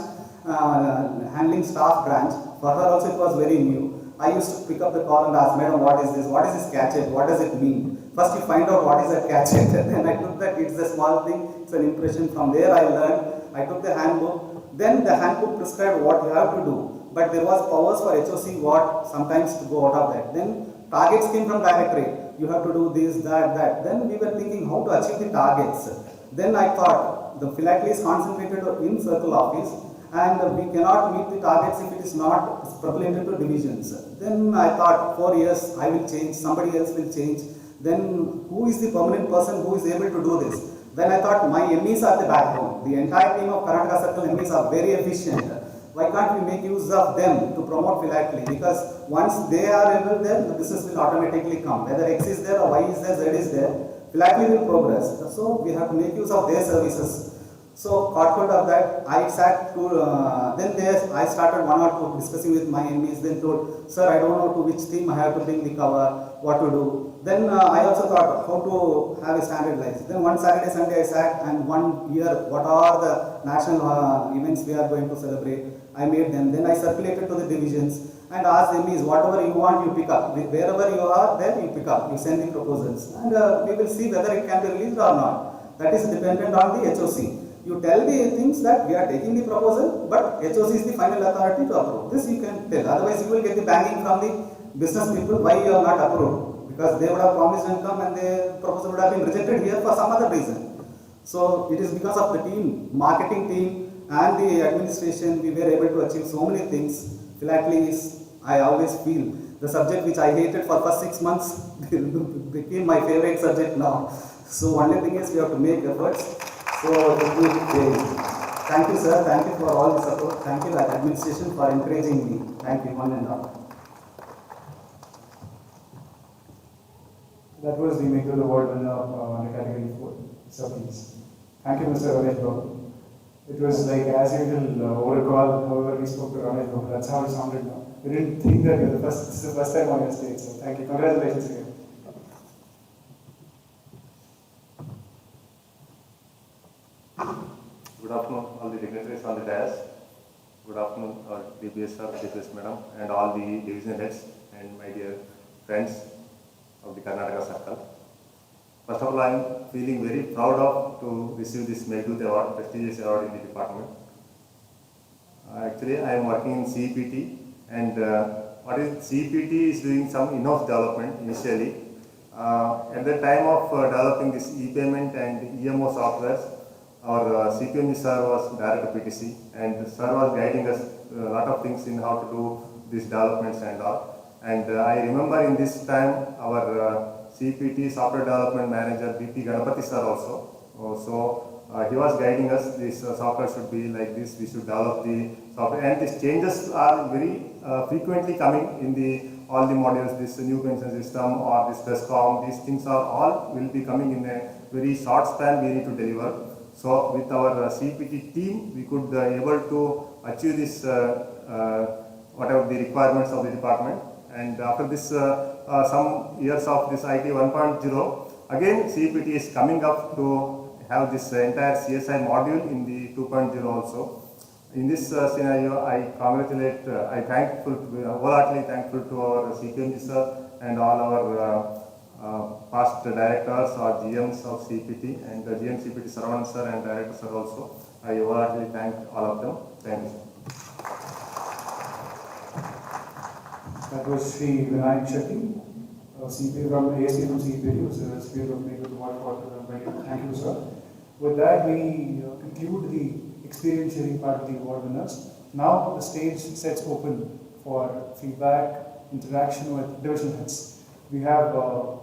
handling staff branch. For her also it was very new. I used to pick up the call and ask, madam, what is this? What is this catchet? What does it mean? First you find out what is a catchet. Then I took that, it's a small thing, it's an impression. From there I learned. I took the handbook. Then the handbook prescribed what you have to do. But there was powers for HOC what sometimes to go out of that. Then targets came from directorate. You have to do this, that. Then we were thinking how to achieve the targets. Then I thought the philately is concentrated in circle office and we cannot meet the targets if it is not split into divisions. Then I thought 4 years I will change, somebody else will change. Then who is the permanent person who is able to do this? Then I thought my MEs are the backbone. The entire team of Karnataka Circle MEs are very efficient. Why can't we make use of them to promote philately? Because once they are able there, the business will automatically come. Whether X is there or Y is there, Z is there, philately will progress. So we have to make use of their services. So output of that, I sat to, I started 1 or 2 discussing with my MEs, then told, sir, I don't know to which team I have to bring the cover, what to do. Then I also thought how to have a standardized. Then one Saturday, Sunday I sat and 1 year, what are the national events we are going to celebrate. I made them. Then I circulated to the divisions and asked MEs, whatever you want, you pick up. Wherever you are, there you pick up. You send the proposals. And we will see whether it can be released or not. That is dependent on the HOC. You tell the things that we are taking the proposal, but HOC is the final authority to approve. This you can tell. Otherwise, you will get the banging from the business people why you are not approved. Because they would have promised income and the proposal would have been rejected here for some other reason. So it is because of the team, marketing team, and the administration, we were able to achieve so many things. Philately is, I always feel, the subject which I hated for first 6 months became my favorite subject now. So only thing is we have to make efforts. So thank you sir, thank you for all the support. Thank you administration for encouraging me. Thank you one and all. That was the Maker of the World winner on the category 4. So please. Thank you, Mr. Ramesh Babu. It was like as usual over a call, however we spoke to Ramesh Babu. That's how it sounded now. We didn't think that this is the first time on your stage. So thank you. Congratulations again. Good afternoon, all the dignitaries on the dais. Good afternoon, DBS sir, DBS madam, and all the division heads and my dear friends of the Karnataka Circle. First of all, I am feeling very proud of to receive this Meghdut Award, prestigious award in the department. Actually, I am working in CPT, and what is CPT is doing some in-house development initially. At the time of developing this e-payment and EMO softwares, our CPMG sir was director PTC, and sir was guiding us a lot of things in how to do these developments and all. And I remember in this time our CPT software development manager BP Ganapati sir also. He was guiding us. This software should be like this. We should develop the software, and these changes are very frequently coming in all the modules. This new pension system or this BESCOM, these things are all will be coming in a very short span. We need to deliver. So with our CPT team, we could able to achieve this whatever the requirements of the department. And after this some years of this IT 1.0, again CPT is coming up to have this entire CSI module in the 2.0 also. In this scenario, I congratulate, wholeheartedly thankful to our CPMG sir and all our past directors or GMs of CPT and GM CPT Saravanan sir and director sir also. I wholeheartedly thank all of them. Thank you, sir. That was Sri Vinayak Shetty, CPA from ASC from CPA, who was a recipient of Make the World for. Thank you, sir. With that, we conclude the experience sharing part of the award winners. Now the stage sets open for feedback, interaction with division heads. We have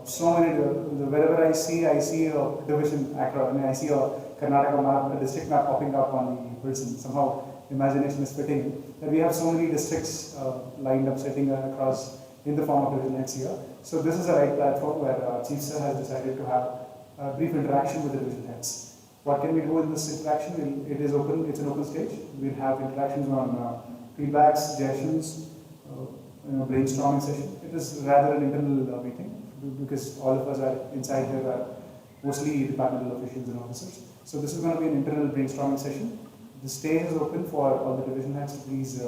so many, wherever I see a division actor, I see a Karnataka map, a district map popping up on the person. Somehow imagination is fitting that we have so many districts lined up sitting across in the form of division heads here. So this is the right platform where Chief Sir has decided to have a brief interaction with the division heads. What can we do in this interaction? It is open, it's an open stage. We'll have interactions on feedbacks, suggestions, brainstorming session. It is rather an internal meeting because all of us are inside here are mostly departmental officials and officers. So this is going to be an internal brainstorming session. The stage is open for all the division heads to please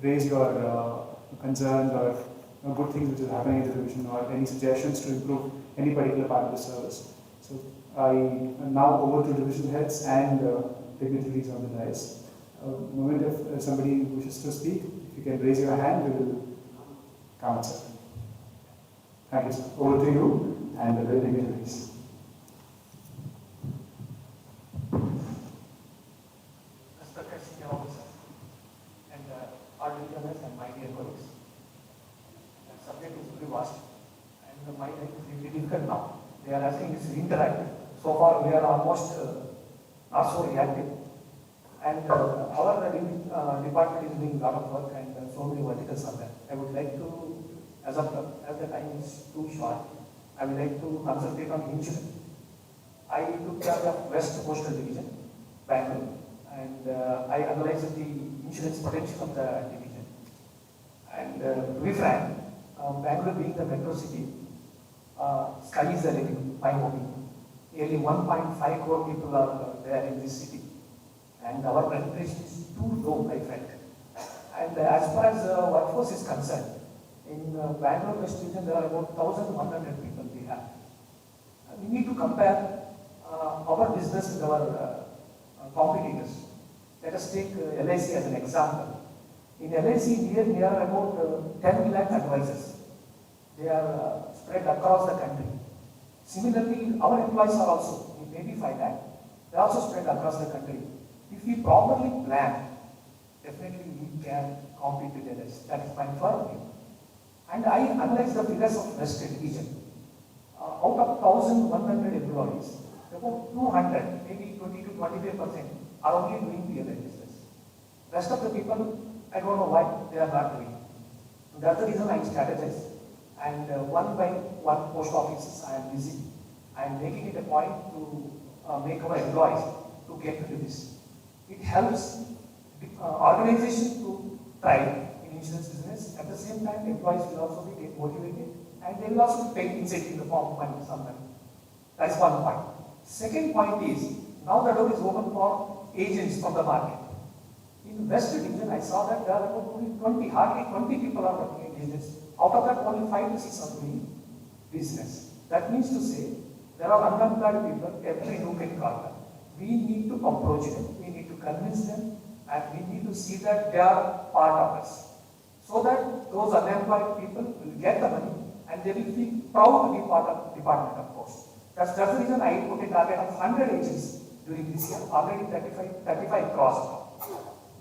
raise your concerns or good things which are happening in the division or any suggestions to improve any particular part of the service. So I now over to division heads and dignitaries on the dais. Moment if somebody wishes to speak, if you can raise your hand, we will come and sir. Thank you, sir. Over to you and the dignitaries. Respected senior officers and all listeners and my dear colleagues. The subject is very vast and my life is really difficult now. They are asking us to interact. So far we are almost not so reactive. And our department is doing a lot of work and so many verticals are there. I would like to, as the time is too short, I would like to concentrate on insurance. I took care of West Coastal Division, Bangalore, and I analyzed the insurance potential of the division. And to be frank, Bangalore being the metro city, sky is the limit, my opinion. Nearly 1.5 crore people are there in this city. And our penetration is too low, I felt. And as far as workforce is concerned, in Bangalore West Region, there are about 1,100 people we have. We need to compare our business with our competitors. Let us take LIC as an example. In LIC, we are about 10 lakh advisors. They are spread across the country. Similarly, our employees are also, maybe 5 lakh. They are also spread across the country. If we properly plan, definitely we can compete with others. That is my firm view. And I analyze the figures of West Region. Out of 1,100 employees, about 200, maybe 20 to 25% are only doing PLI business. Rest of the people, I don't know why they are not doing. That's the reason I strategize. And one by one post offices I am busy. I am making it a point to make our employees to get into this. It helps organization to thrive in insurance business. At the same time, employees will also be get motivated and they will also pay incentive in the form of money somewhere. That's one point. Second point is, now the door is open for agents from the market. In West Region, I saw that there are about only hardly 20 people are working in agents. Out of that, only 5 to 6 are doing business. That means to say, there are unemployed people every nook and corner. We need to approach them, we need to convince them, and we need to see that they are part of us. So that those unemployed people will get the money and they will feel proud to be part of Department of Post. That's the reason I put a target of 100 agents during this year, already 35 crossed.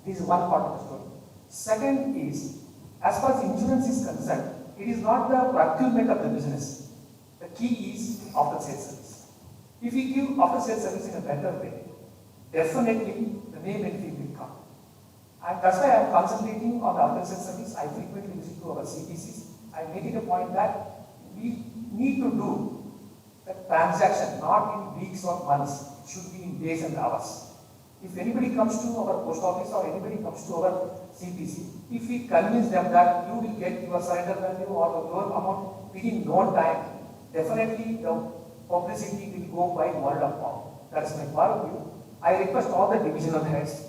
This is one part of the story. Second is, as far as insurance is concerned, it is not the procurement of the business. The key is after sales service. If we give after sales service in a better way, definitely the name and fee will come. And that's why I am concentrating on the after sales service. I frequently visit to our CPCs. I make it a point that we need to do the transaction not in weeks or months, should be in days and hours. If anybody comes to our post office or anybody comes to our CPC, if we convince them that you will get your surrender value or your amount within no time, definitely the publicity will go by word of mouth. That is my firm view. I request all the divisional heads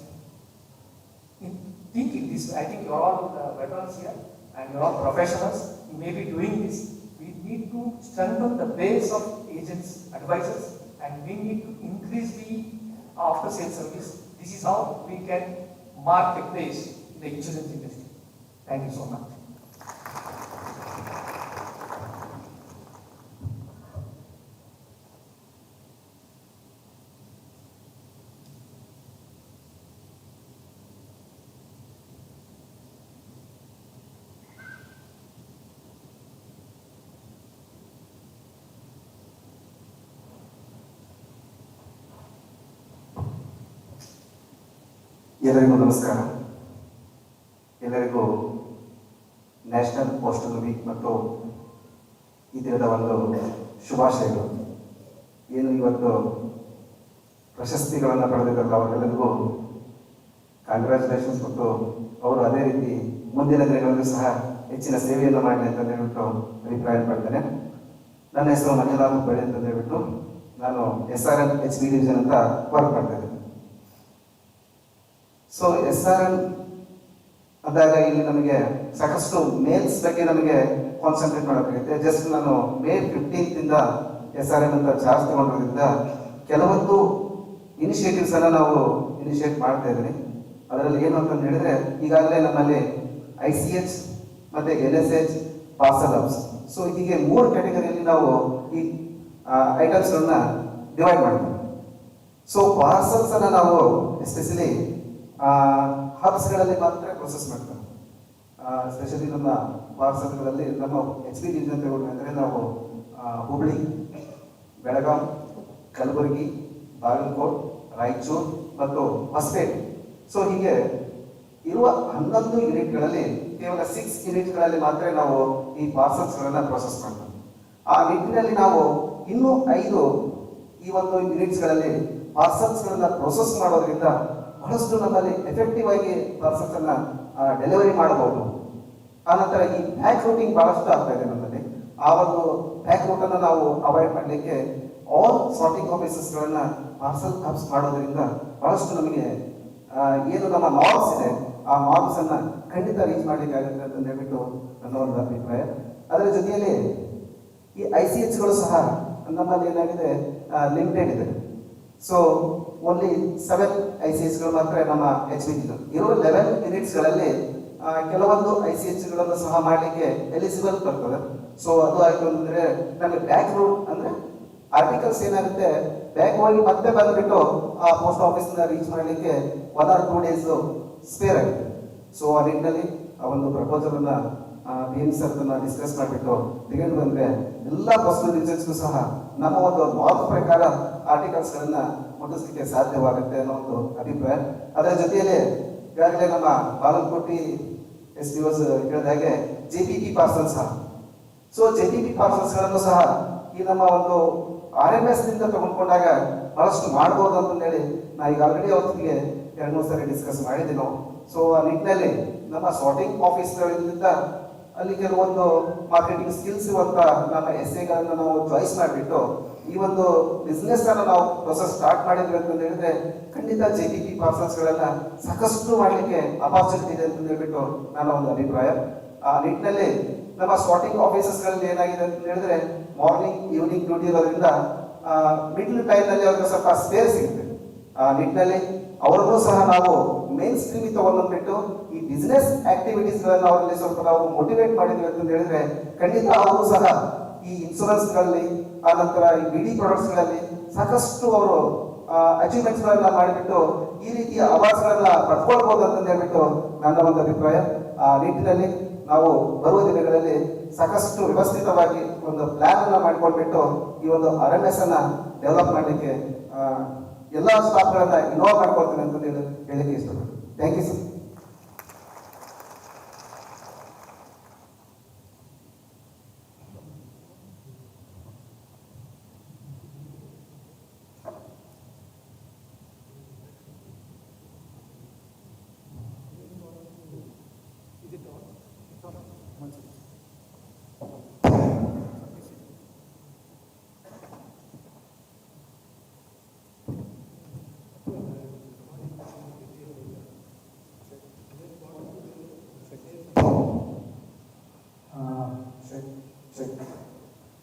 think in this. I think you are all veterans here and you are all professionals. You may be doing this. We need to strengthen the base of agents, advisors, and we need to increase the after sales service. This is how we can mark a place in the insurance industry. Thank you so much. ಎಲ್ಲರಿಗೂ ನಮಸ್ಕಾರ. ಎಲ್ಲರಿಗೂ national postal weak ಮತ್ತು ಈ ದಿನದ ಒಂದು ಶುಭಾಶಯಗಳು. ಏನು ಇವತ್ತು ಪ್ರಶಸ್ತಿಗಳನ್ನು ಪಡೆದಿದ್ದಲ್ಲ ಅವರೆಲ್ಲರಿಗೂ ಕಂಗ್ರ್ಯಾಚುಲೇಷನ್ಸ್ ಮತ್ತು ಅವರು ಅದೇ ರೀತಿ ಮುಂದಿನ ದಿನಗಳಲ್ಲೂ ಸಹ ಹೆಚ್ಚಿನ ಸೇವೆಯನ್ನು ಮಾಡಲಿ ಅಂತ ಹೇಳ್ಬಿಟ್ಟು ಅಭಿಪ್ರಾಯ ಪಡ್ತೇನೆ. ನನ್ನ ಹೆಸರು ಮಂಜುನಾಥ್ ಬೆಳೆ ಅಂತ ಹೇಳ್ಬಿಟ್ಟು ನಾನು SRM HB ಡಿವಿಷನ್ ಅಂತ ವರ್ಕ್ ಮಾಡ್ತಾ ಇದ್ದೇನೆ. ಸೊ SRM ಅಂದಾಗ ಇಲ್ಲಿ ನಮಗೆ ಸಾಕಷ್ಟು ಮೇಲ್ಸ್ ಬಗ್ಗೆ ನಮಗೆ ಕಾನ್ಸಂಟ್ರೇಟ್ ಮಾಡೋಕ್ಕಾಗುತ್ತೆ. ಜಸ್ಟ್ ನಾನು May 15th ಇಂದ SRM ಅಂತ ಚಾರ್ಜ್ ತಗೊಂಡಿರೋದ್ರಿಂದ ಕೆಲವೊಂದು ಇನಿಷಿಯೇಟಿವ್ಸ್ ಅನ್ನ ನಾವು ಇನಿಷಿಯೇಟ್ ಮಾಡ್ತಾ ಇದ್ದೀನಿ. ಅದರಲ್ಲಿ ಏನು ಅಂತ ಹೇಳಿದ್ರೆ ಈಗಾಗಲೇ ನಮ್ಮಲ್ಲಿ ICH ಮತ್ತೆ LSH ಪಾರ್ಸಲ್ ಹಬ್ಸ್, ಸೊ ಹೀಗೆ 3 ಕ್ಯಾಟಗರಿಯಲ್ಲಿ ನಾವು ಈ ಐಟಮ್ಸ್ಗಳನ್ನ ಡಿವೈಡ್ ಮಾಡ್ತೀವಿ. ಸೊ ಪಾರ್ಸಲ್ಸ್ ಅನ್ನ ನಾವು ಎಸ್ಪೆಷಲಿ ಹಬ್ಸ್ಗಳಲ್ಲಿ ಮಾತ್ರ ಪ್ರೊಸೆಸ್ ಮಾಡ್ತಾರೆ. ಎಸ್ಪೆಷಲಿ ನಮ್ಮ ಪಾರ್ಸಲ್ಗಳಲ್ಲಿ ನಮ್ಮ HB ಡಿವಿಷನ್ ತಗೊಂಡ್ರೆ ನಾವು ಹುಬ್ಳಿ, ಬೆಳಗಾಂ, ಕಲಬುರಗಿ, ಬಾಗಲಕೋಟ್, ರಾಯಚೂರು ಮತ್ತು ಹೊಸಪೇಟೆ, ಸೊ ಹೀಗೆ ಇರುವ 11 ಯೂನಿಟ್ಗಳಲ್ಲಿ ಕೇವಲ 6 ಯೂನಿಟ್ಗಳಲ್ಲಿ ಮಾತ್ರ ನಾವು ಈ ಪಾರ್ಸಲ್ಸ್ಗಳನ್ನ ಪ್ರೊಸೆಸ್ ಮಾಡ್ತೀವಿ. ಆ ನಿಟ್ಟಿನಲ್ಲಿ ನಾವು ಇನ್ನೂ 5 ಈ ಒಂದು ಯೂನಿಟ್ಸ್ಗಳಲ್ಲಿ ಪಾರ್ಸಲ್ಸ್ಗಳನ್ನ ಪ್ರೊಸೆಸ್ ಮಾಡೋದ್ರಿಂದ ಬಹಳಷ್ಟು ನಮ್ಮಲ್ಲಿ ಎಫೆಕ್ಟಿವ್ ಆಗಿ ಪಾರ್ಸಲ್ಸ್ ಅನ್ನ ಡೆಲಿವರಿ ಮಾಡಬಹುದು. ಆನಂತರ ಈ ಬ್ಯಾಕ್ ರೂಟಿಂಗ್ ಬಹಳಷ್ಟು ಆಗ್ತಾ ಇದೆ ನಮ್ಮಲ್ಲಿ. ಆ ಒಂದು ಬ್ಯಾಕ್ ರೂಟ್ ಅನ್ನು ನಾವು ಅವಾಯ್ಡ್ ಮಾಡಲಿಕ್ಕೆ ಆಲ್ ಸಾರ್ಟಿಂಗ್ ಆಫೀಸಸ್ಗಳನ್ನ ಪಾರ್ಸಲ್ ಹಬ್ಸ್ ಮಾಡೋದ್ರಿಂದ ಬಹಳಷ್ಟು ನಮಗೆ ಏನು ನಮ್ಮ ನಾರ್ಮ್ಸ್ ಇದೆ ಆ ನಾರ್ಮ್ಸ್ ಅನ್ನ ಖಂಡಿತ ರೀಚ್ ಮಾಡ್ಲಿಕ್ಕೆ ಆಗುತ್ತೆ ಅಂತ ಹೇಳ್ಬಿಟ್ಟು ನನ್ನ ಒಂದು ಅಭಿಪ್ರಾಯ. ಅದರ ಜೊತೆಯಲ್ಲಿ ಈ ICHಗಳು ಸಹ ನಮ್ಮಲ್ಲಿ ಏನಾಗಿದೆ ಲಿಮಿಟೆಡ್ ಇದೆ. ಸೊ ಓನ್ಲಿ 7 ICHಗಳು ಮಾತ್ರ ನಮ್ಮ HB ಇರೋ 11 ಯೂನಿಟ್ಸ್ಗಳಲ್ಲಿ ಕೆಲವೊಂದು ICHಗಳನ್ನು ಸಹ ಮಾಡಲಿಕ್ಕೆ ಎಲಿಜಿಬಲ್ ಬರ್ತದೆ. ಸೊ ಅದು ಆಯ್ತು ಅಂತಂದ್ರೆ ನಮಗೆ ಬ್ಯಾಕ್ ರೂಟ್ ಅಂದ್ರೆ ಆರ್ಟಿಕಲ್ಸ್ ಏನಾಗುತ್ತೆ ಬ್ಯಾಕ್ ಹೋಗಿ ಮತ್ತೆ ಬಂದ್ಬಿಟ್ಟು ಆ ಪೋಸ್ಟ್ ಆಫೀಸ್ ರೀಚ್ ಮಾಡಲಿಕ್ಕೆ 1 or 2 days ಸ್ಪೇರ್ ಆಗಿದೆ. ಸೊ ಆ ನಿಟ್ಟಿನಲ್ಲಿ ಆ ಒಂದು ಪ್ರಪೋಸಲ್ ಅನ್ನ PM ಸರ್ ಡಿಸ್ಕಸ್ ಮಾಡಿಬಿಟ್ಟು ತೆಗೆದು ಬಂದ್ರೆ ಎಲ್ಲ ಪೋಸ್ಟಲ್ ಡಿವಿಷನ್ಸ್ಗೂ ಸಹ ನಮ್ಮ ಒಂದು ನಾರ್ಮ್ ಪ್ರಕಾರ ಆರ್ಟಿಕಲ್ಸ್ ಗಳನ್ನ ಮುಟ್ಟಿಸ್ಲಿಕ್ಕೆ ಸಾಧ್ಯವಾಗುತ್ತೆ ಅನ್ನೋ ಒಂದು ಅಭಿಪ್ರಾಯ. ಅದರ ಜೊತೆಯಲ್ಲಿ ಈಗಾಗಲೇ ನಮ್ಮ ಬಾಗಲಕೋಟೆ SDOs ಹೇಳಿದ ಹಾಗೆ JPP ಪಾರ್ಸಲ್ಸ್ ಸಹ, ಸೊ JPP ಪಾರ್ಸಲ್ಸ್ ಗಳನ್ನು ಸಹ ಈ ನಮ್ಮ ಒಂದು RMS ನಿಂದ ತಗೊಂಡ್ಕೊಂಡಾಗ ಬಹಳಷ್ಟು ಮಾಡ್ಬೋದು ಅಂತ ಹೇಳಿ ನಾ ಈಗ ಆಲ್ರೆಡಿ ಅವತ್ತಿಗೆ 2-3 ಸರಿ ಡಿಸ್ಕಸ್ ಮಾಡಿದ್ದೀವಿ ನಾವು. ಸೊ ಆ ನಿಟ್ಟಿನಲ್ಲಿ ನಮ್ಮ ಸಾರ್ಟಿಂಗ್ ಆಫೀಸ್ಗಳಿಂದ ಅಲ್ಲಿ ಕೆಲವೊಂದು ಮಾರ್ಕೆಟಿಂಗ್ ಸ್ಕಿಲ್ಸ್ ಇರುವಂತ ನಮ್ಮ SAಗಳನ್ನ ನಾವು ಚಾಯ್ಸ್ ಮಾಡಿಬಿಟ್ಟು ಈ ಒಂದು ಬಿಸ್ನೆಸ್ ಅನ್ನ ನಾವು ಪ್ರೊಸೆಸ್ ಸ್ಟಾರ್ಟ್ ಮಾಡಿದ್ವಿ ಅಂತ ಹೇಳಿದ್ರೆ ಖಂಡಿತ JPP ಪಾರ್ಸಲ್ಸ್ಗಳನ್ನ ಸಾಕಷ್ಟು ಮಾಡಲಿಕ್ಕೆ ಅಪಾರ್ಚುನಿಟಿ ಇದೆ ಅಂತ ಹೇಳ್ಬಿಟ್ಟು ನನ್ನ ಒಂದು ಅಭಿಪ್ರಾಯ. ಆ ನಿಟ್ಟಿನಲ್ಲಿ ನಮ್ಮ ಸಾರ್ಟಿಂಗ್ ಆಫೀಸಸ್ಗಳಲ್ಲಿ ಏನಾಗಿದೆ ಅಂತ ಹೇಳಿದ್ರೆ ಮಾರ್ನಿಂಗ್ ಈವ್ನಿಂಗ್ ಡ್ಯೂಟಿ ಇರೋದ್ರಿಂದ ಮಿಡ್ಲ್ ಟೈಮ್ ನಲ್ಲಿ ಅವ್ರಿಗೆ ಸ್ವಲ್ಪ ಸ್ಪೇರ್ ಸಿಗುತ್ತೆ. ಆ ನಿಟ್ಟಿನಲ್ಲಿ ಅವರನ್ನು ಸಹ ನಾವು ಮೇನ್ ಸ್ಟ್ರೀಮ್ ತಗೊಂಡ್ಬಿಟ್ಟು ಈ ಬಿಸ್ನೆಸ್ ಆಕ್ಟಿವಿಟೀಸ್ ಗಳನ್ನ ಅವರಲ್ಲಿ ಸ್ವಲ್ಪ ನಾವು ಮೋಟಿವೇಟ್ ಮಾಡಿದ್ವಿ ಅಂತ ಹೇಳಿದ್ರೆ ಖಂಡಿತ ಅವರು ಸಹ ಈ ಇನ್ಶೂರೆನ್ಸ್ ಗಳಲ್ಲಿ ಆ ನಂತರ ಈ BD ಪ್ರಾಡಕ್ಟ್ಸ್ ಗಳಲ್ಲಿ ಸಾಕಷ್ಟು ಅವರು ಅಚೀವ್ಮೆಂಟ್ಸ್ ಗಳನ್ನ ಮಾಡಿಬಿಟ್ಟು ಈ ರೀತಿಯ ಅವಾರ್ಡ್ಸ್ ಗಳನ್ನ ಪಡ್ಕೊಳ್ಬಹುದು ಅಂತ ಹೇಳ್ಬಿಟ್ಟು ನನ್ನ ಒಂದು ಅಭಿಪ್ರಾಯ. ಆ ನಿಟ್ಟಿನಲ್ಲಿ ನಾವು ಬರುವ ದಿನಗಳಲ್ಲಿ ಸಾಕಷ್ಟು ವ್ಯವಸ್ಥಿತವಾಗಿ ಒಂದು ಪ್ಲಾನ್ ಅನ್ನ ಮಾಡ್ಕೊಂಡ್ಬಿಟ್ಟು ಈ ಒಂದು RMS ಅನ್ನ ಡೆವಲಪ್ ಮಾಡಲಿಕ್ಕೆ ಎಲ್ಲ ಸ್ಟಾಫ್ಗಳನ್ನ ಇನ್ವಾಲ್ವ್ ಮಾಡ್ಕೊಳ್ತೀನಿ ಅಂತ ಹೇಳಿಕ್ಕೆ ಇಷ್ಟಪಡ್ತೀನಿ. Thank you sir.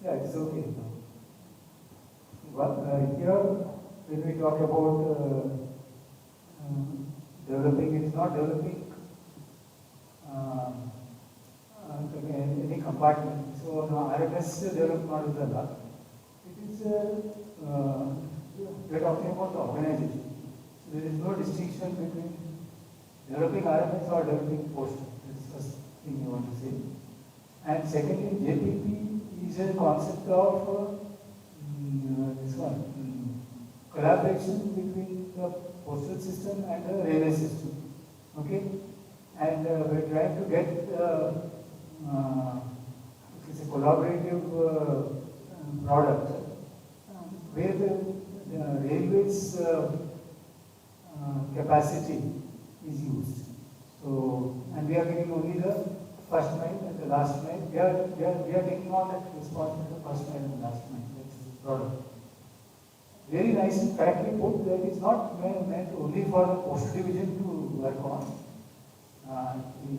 Yeah, it's okay. But here, when we talk about developing, it's not developing any compartment. So now RMS develop model, it is we are talking about the organization. So there is no distinction between developing RMS or developing post. This is the first thing you want to say. And secondly, JPP is a concept of this one, collaboration between the postal system and the railway system. Okay, and we're trying to get it's a collaborative product where the railways capacity is used. So, and we are getting only the first mile and the last mile. We are taking on that responsibility for first mile and last mile. That's the product. Very nice and correctly put that it's not meant only for the postal division to work on.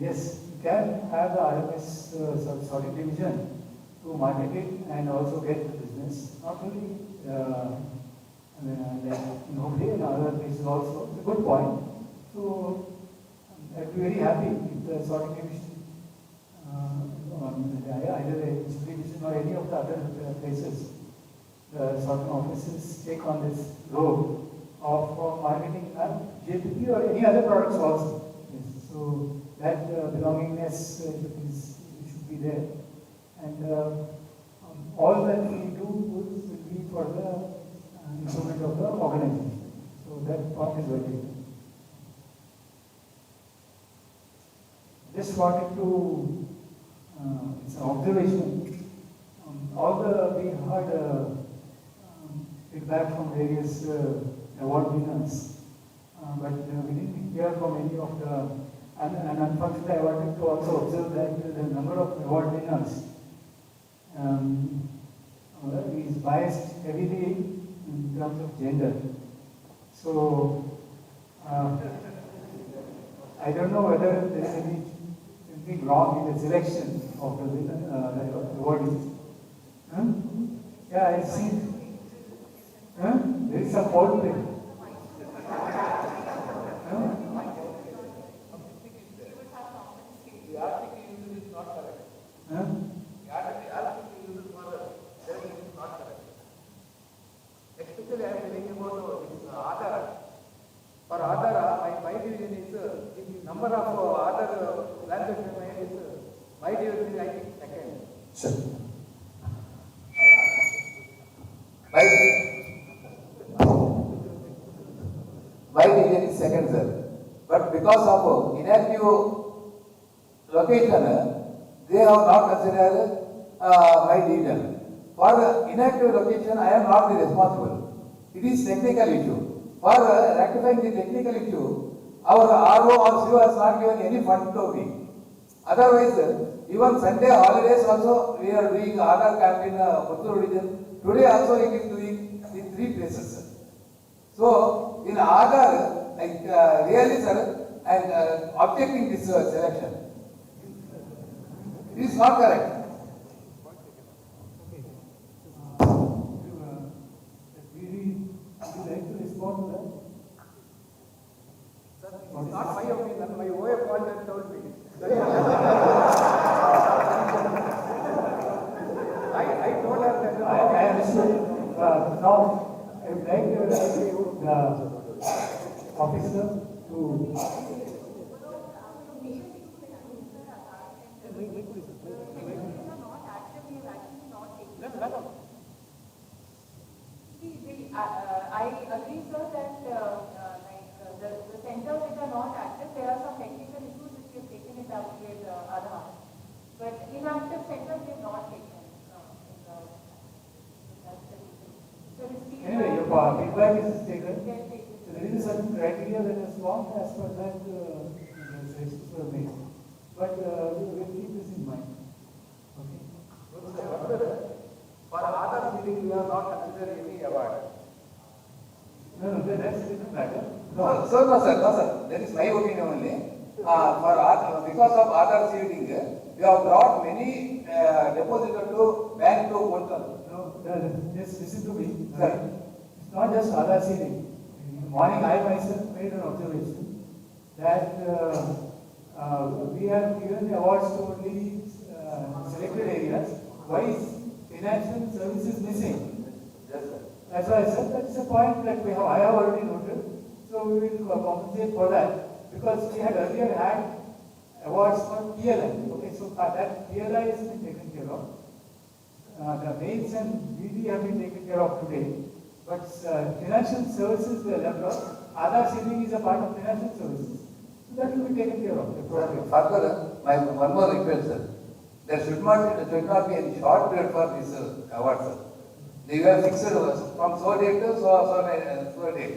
Yes, you can have the RMS sorting division to market it and also get the business. Not only like in Hubli and other places also. It's a good point. So I'd be very happy if the sorting division, either the division or any of the other places, the sorting offices take on this role of marketing JPP or any other products also. Yes. So that belongingness should be there. And all that we do will be for the improvement of the organization. So that part is very good. Just wanted to, it's an observation. We heard feedback from various award winners, but we didn't hear from any of the, and unfortunately I wanted to also observe that the number of award winners is biased heavily in terms of gender. So, I don't know whether there is anything wrong in the selection of the awardees. Yeah, I see. There is some fault there. The article used is not correct. The article used for selection is not correct. Especially I am telling about this Aadhar. For Aadhar, my division is the number of Aadhar language is my division is I think second. Sure. My division is second, sir. But because of inactive location, they have not considered my division. For inactive location, I am not the responsible. It is technical issue. For rectifying the technical issue, our RO or CO has not given any fund to me. Otherwise, even Sunday holidays also, we are doing Aadhar camp in Puttur region. Today also it is doing in 3 places. So, in Aadhar, really sir, I am objecting this selection. It is not correct. Would you like to respond to that? Sir, it is not my opinion, my OF partner told me. I told her that. I understood. Now, I would like the officer to. I agree, sir, that the centers which are not active, there are some technical issues which we have taken it up with Aadhar. But inactive centers we have not taken. Anyway, your feedback is taken. So there is a certain criteria that is wrong as per that the selections were made. But we will keep this in mind. Okay. For Aadhar meeting, we have not considered any award. No, that's a different matter. No, sir. That is my opinion only. Because of Aadhar seeding, we have brought many depositors to bank to Kolkata. No, just listen to me. Sir, it's not just Aadhar seeding. In the morning, I myself made an observation that we have given awards to only selected areas. Why is financial services missing? Yes, sir. That's why I said that's a point that I have already noted. So we will compensate for that because we had earlier had awards for PLI. Okay, so that PLI has been taken care of. The mails and BD have been taken care of today. but financial services left off. Aadhaar saving is a part of financial services. So that will be taken care of. Further, my one more request, sir. There should not be any short period for this award, sir. They were fixed from so date to so date,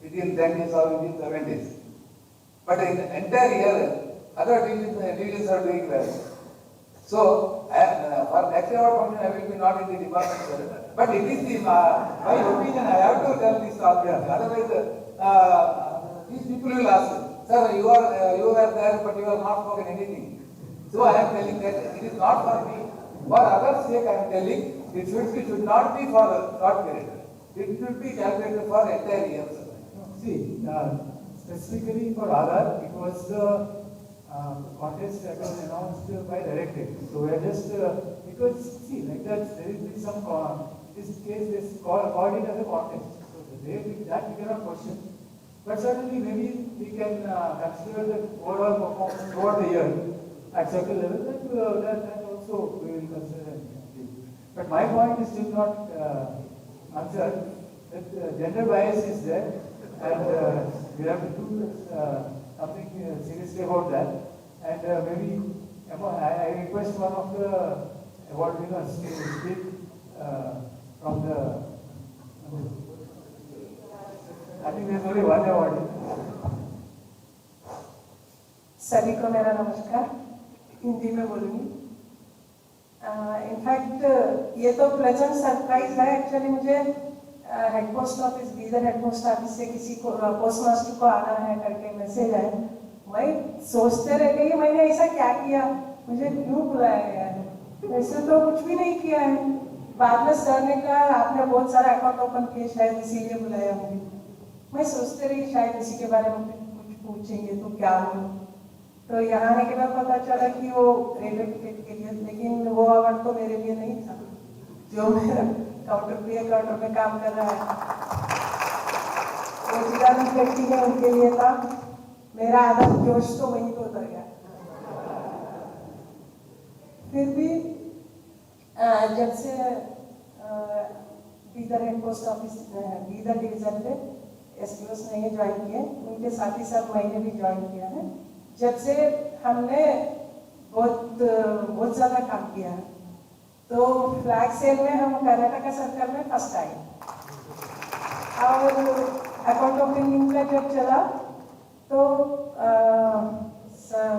within 10 days or within 7 days. But in the entire year, other divisions are doing well. So, for next award function, I will be not in the department, sir. But it is the, my opinion, I have to tell this all. Otherwise, these people will ask, sir, you were there, but you have not spoken anything. So I am telling that it is not for me. For others' sake, I am telling it should not be for a short period. It should be calculated for entire year, sir. See, specifically for Aadhaar, it was the contest that was announced by directive. So we are just, because see, like that, there is some, this case, this called it as a contest. So that we cannot question. But certainly maybe we can consider the overall performance throughout the year at certain level, that also we will consider. But my point is still not answered, that gender bias is there, and we have to do something seriously about that. And maybe I request one of the award winners to speak from the, I think there's only one award. सभी को मेरा नमस्कार, हिंदी में बोलूँगी। In fact ये तो pleasant surprise है। Actually मुझे head post office, Bidar head post office से किसी को पोस्ट मास्टर को आना है करके मैसेज आए। मैं सोचते रह गई मैंने ऐसा क्या किया, मुझे क्यों बुलाया गया है। वैसे तो कुछ भी नहीं किया है। बाद में सर ने कहा आपने बहुत सारा अकाउंट ओपन किए, शायद इसीलिए बुलाया मुझे। मैं सोचते रही शायद इसी के बारे में कुछ पूछेंगे तो क्या बोलूं। तो यहाँ आने के बाद पता चला कि वो रेलवे टिकट के लिए, लेकिन वो अवार्ड तो मेरे लिए नहीं था, जो मेरा काउंटर में काम कर रहा है वो जिला व्यक्ति है उनके लिए था। मेरा आधा जोश तो वहीं पे उतर गया। फिर भी जब से Bidar head post office Bidar division पे एसपीओस ने ज्वाइन किए, उनके साथ ही साथ मैंने भी ज्वाइन किया है। जब से हमने बहुत ज़्यादा काम किया है। तो फ्लैग सेल में हम कर्नाटक सर्कल में फर्स्ट आए, और अकाउंट ओपनिंग का जब चला तो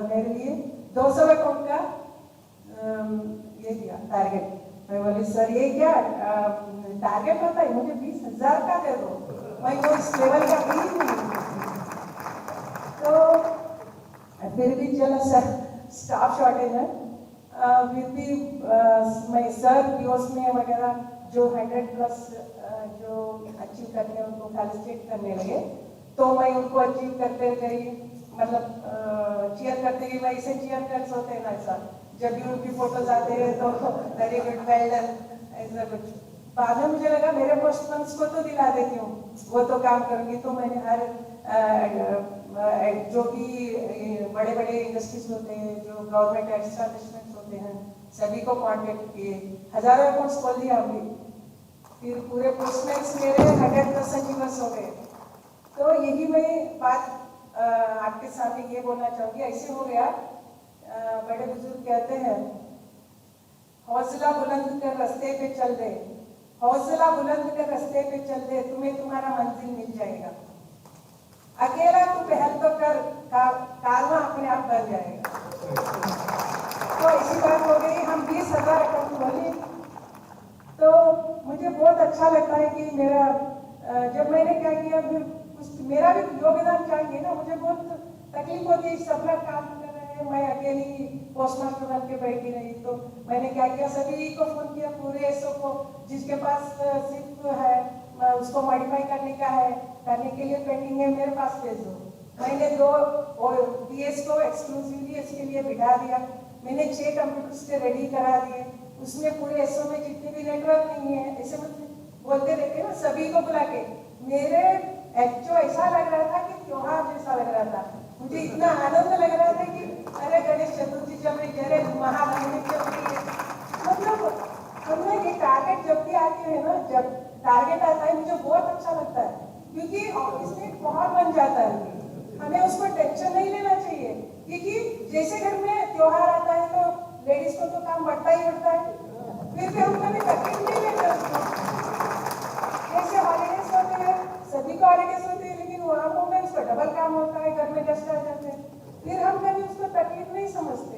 मेरे लिए 200 अकाउंट का ये दिया टारगेट। मैं बोली सर ये क्या टारगेट होता है, मुझे 20,000 का दे दो, मैं वो इस लेवल का भी नहीं। तो फिर भी चला सर स्टाफ शॉर्टेज है, फिर भी मैं सर पीओस में वगैरह जो 100+ जो अचीव करते हैं उनको फेलिसिटेट करने लगे। तो मैं उनको अचीव करते गई, मतलब चीयर करते गई। वैसे चीयर कर्स होते हैं ना, ऐसा जब भी उनकी फोटोज आते हैं तो वेरी गुड, वेल डन, ऐसा कुछ। बाद में मुझे लगा मेरे पोस्टमैन्स को तो दिला देती हूँ, वो तो काम करूँगी। तो मैंने हर जो भी बड़े बड़े इंडस्ट्रीज होते हैं, जो गवर्नमेंट एस्टैब्लिशमेंट्स होते हैं, सभी को कांटेक्ट किए, हजारों अकाउंट्स खोल दिया हमने। फिर पूरे पोस्टमैन्स मेरे 100+ अचीवर्स हो गए। तो यही मैं बात आपके सामने ये बोलना चाहूँगी। ऐसे हो गया, बड़े बुजुर्ग कहते हैं हौसला बुलंद कर रास्ते पे चल दे, हौसला बुलंद कर रास्ते पे चल दे, तुम्हें तुम्हारा मंजिल मिल जाएगा। अकेला तू पहल तो कर, कारवां अपने आप बन जाएगा। तो ऐसी बात हो गई, हम 20,000 अकाउंट खोले। तो मुझे बहुत अच्छा लगता है कि मेरा जब मैंने क्या किया, कुछ मेरा भी योगदान चाहिए ना। मुझे बहुत तकलीफ होती है, सब लोग काम कर रहे हैं, मैं अकेली पोस्ट मास्टर बन के बैठी रही। तो मैंने क्या किया, सभी को फोन किया, पूरे एसओ को, जिसके पास सिर्फ है उसको मॉडिफाई करने का है, करने के लिए पेंडिंग है, मेरे पास भेज दो। मैंने 2 पीएस को एक्सक्लूसिवली इसके लिए बिठा दिया। मैंने 6 कंप्यूटर्स से रेडी करा दिए। उसमें पूरे एसओ में जितने भी नेटवर्क नहीं है, ऐसे मतलब बोलते रहते ना, सभी को बुला के मेरे जो ऐसा लग रहा था कि त्योहार जैसा लग रहा था। मुझे इतना आनंद लग रहा था कि अरे गणेश चतुर्थी चल रही है, अरे महानवमी चल रही है। मतलब हमने ये टारगेट जब भी आती है ना, जब टारगेट आता है मुझे बहुत अच्छा लगता है, क्योंकि ऑफिस में एक माहौल बन जाता है। हमें उसको टेंशन नहीं लेना चाहिए, क्योंकि जैसे घर में त्योहार आता है तो लेडीज को तो काम बढ़ता ही बढ़ता है, फिर भी हम कभी तकलीफ नहीं लेते उसको। जैसे हॉलीडेज होते हैं, सभी को हॉलीडेज होते हैं, लेकिन वहाँ वुमेन्स को डबल काम होता है, घर में गेस्ट आ जाते हैं, फिर हम कभी उसको तकलीफ नहीं समझते।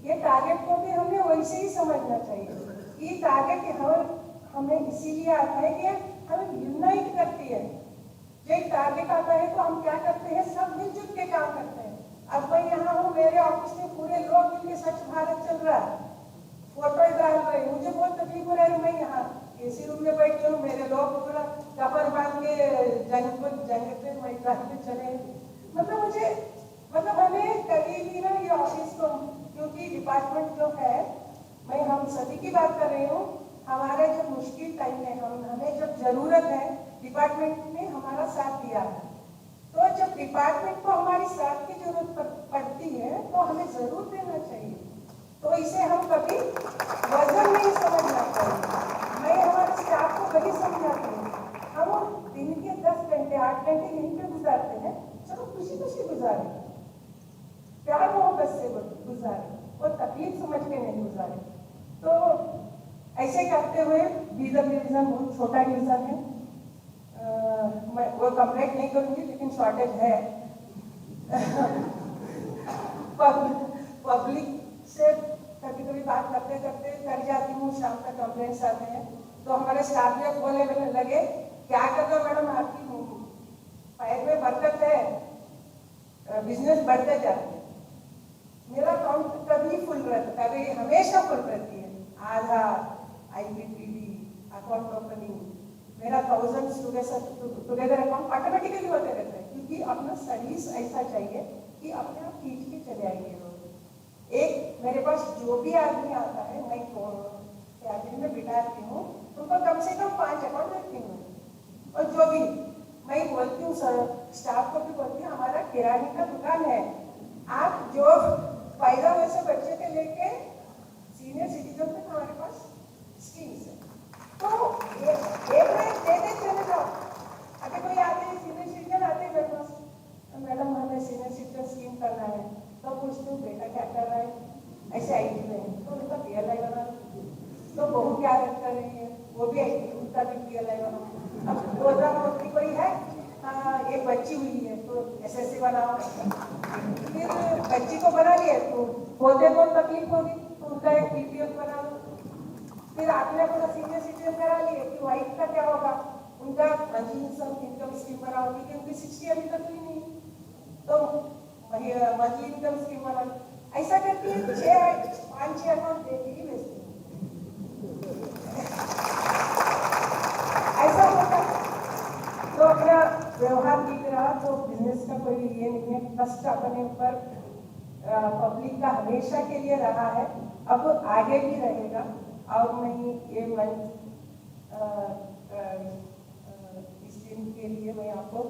ये टारगेट को भी हमें वैसे ही समझना चाहिए। ये टारगेट हमें इसीलिए आता है कि हमें यूनाइट करती है। जब टारगेट आता है तो हम क्या करते हैं, सब मिलजुल के काम करते हैं। अब मैं यहाँ हूँ, मेरे ऑफिस में पूरे लोग मिलकर स्वच्छ भारत चल रहा है, फोटो डाल रहे हैं, मुझे बहुत तकलीफ हो रहा है। मैं यहाँ एसी रूम में बैठी हूँ, मेरे लोग पूरा कपड़ बांध के जंग पे मैदान पे चले। मतलब हमें कभी भी ना ये ऑफिस को, क्योंकि डिपार्टमेंट जो है, मैं हम सभी की बात कर रही हूँ, हमारे जब मुश्किल टाइम है, हमें जब जरूरत है, डिपार्टमेंट ने हमारा साथ दिया है। तो जब डिपार्टमेंट को हमारी साथ की जरूरत पड़ती है तो हमें जरूर देना चाहिए। तो इसे हम कभी वजन नहीं समझना चाहिए। मैं हमारे स्टाफ को वही समझाती हूँ, हम दिन के 10 घंटे 8 घंटे यहीं पे गुजारते हैं, चलो खुशी खुशी गुजारे, प्यार मोहब्बत से गुजारे, और तकलीफ समझ के नहीं गुजारे। तो ऐसे करते हुए बीदर डिवीजन बहुत छोटा डिवीजन है, मैं वो कंप्लेंट नहीं करूंगी, लेकिन शॉर्टेज है। पब्लिक से कभी कभी बात करते करते कर जाती हूँ, शाम तक कंप्लेंट्स आते हैं, तो हमारे स्टाफ भी बोले लगे, क्या कर दो मैडम, आपकी पैर में बरकत है, बिजनेस बढ़ते जाते हैं। मेरा अकाउंट कभी फुल रहता, कभी हमेशा फुल रहती है, आधार, IPPD, अकाउंट ओपनिंग, मेरा 1000 टुगेदर अकाउंट ऑटोमेटिकली होते रहते हैं, क्योंकि अपना सर्विस ऐसा चाहिए कि अपने आप खींच के चले आएंगे लोग। एक मेरे पास जो भी आदमी आता है, मैं कैबिन में बिठाती हूँ, उनको कम से कम 5 अकाउंट रखती हूँ। और जो भी मैं बोलती हूँ स्टाफ को भी बोलती हूँ, हमारा किराने का दुकान है, आप जो 15 वर्ष बच्चे से लेके सीनियर सिटीजन तक हमारे पास स्कीम्स है, तो एक देते चले जाओ। अगर कोई आते हैं सीनियर सिटीजन आते हैं मेरे पास, मैडम हमें सीनियर सिटीजन स्कीम करना है, तो पूछते हूँ बेटा क्या कर रहा है, ऐसे IT में, तो उनका PLI बना, तो बहू क्या कर रही है, वो भी IT, उनका भी PLI बना। अब प्रोग्राम कोई है, एक बच्ची हुई है तो SSC बनाओ, फिर बच्ची को बना लिया तो होते तो तकलीफ होगी, तो उनका एक PPF बना लो। फिर आपने अपना सीनियर सिटीजन करा लिए, कि वाइफ का क्या होगा, उनका मंथली इनकम स्कीम बनाओ, क्योंकि उनकी 60 अभी तक हुई नहीं, तो मंथली इनकम स्कीम बना लो। ऐसा करके 5-6 अकाउंट देके ही भेजती हूँ। ऐसा होता है तो अपना व्यवहार ठीक रहा, तो बिजनेस का कोई ये नहीं है, कष्ट अपने ऊपर पब्लिक का हमेशा के लिए रहा है, अब आगे भी रहेगा। और मैं ये मंथ इस दिन के लिए मैं आपको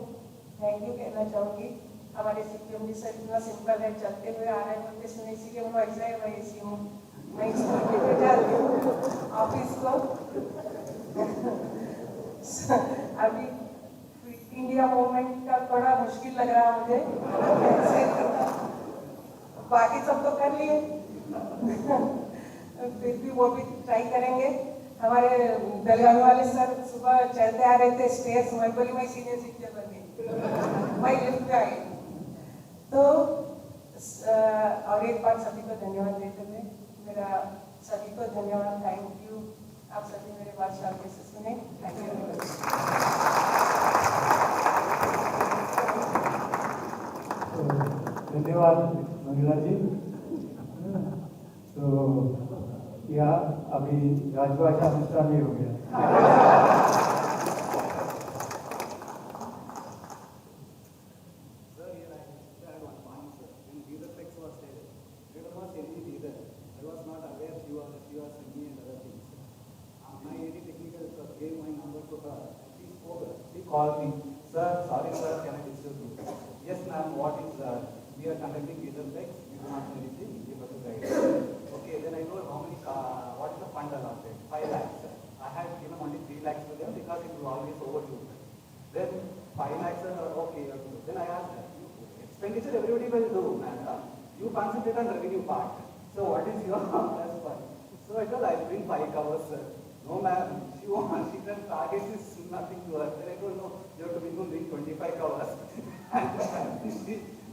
थैंक यू कहना चाहूँगी। हमारे CPMG सर इतना सिंपल है, चलते हुए आ रहे हैं, बोलते सुने, इसीलिए मैं ऐसा है, मैं ऐसी हूँ, मैं स्कूल लेकर जाती हूँ ऑफिस को। अभी क्विट इंडिया मूवमेंट का थोड़ा मुश्किल लग रहा है मुझे, बाकी सब तो कर लिए, फिर भी वो भी ट्राई करेंगे। हमारे दलगावी वाले सर सुबह चलते आ रहे थे स्टेज, मैं बोली मैं सीनियर सिटीजन बन गई, मैं लिफ्ट पे आई। तो और एक बार सभी को धन्यवाद देते हुए, मेरा सभी को धन्यवाद, थैंक यू। आप सभी मेरे बात शांति से सुने, थैंक यू। धन्यवाद मंगला जी। तो यह अभी राजभाषा अनुष्ठान भी हो गया। Call me, sir, sorry sir, can I disturb you? Yes ma'am, what is we are conducting user checks, we do not know anything, give us a guide. Okay, then I told how many, what is the fund allotted? 5 lakhs. I had given only 3 Then 5 lakhs are okay. Then I asked her, expenditure everybody will do, man. You concentrate on revenue part. So what is your plus point? So I told, I bring 5 covers, sir. No, ma'am. She said target is nothing to her. Then I told, no, you have to bring 25 covers.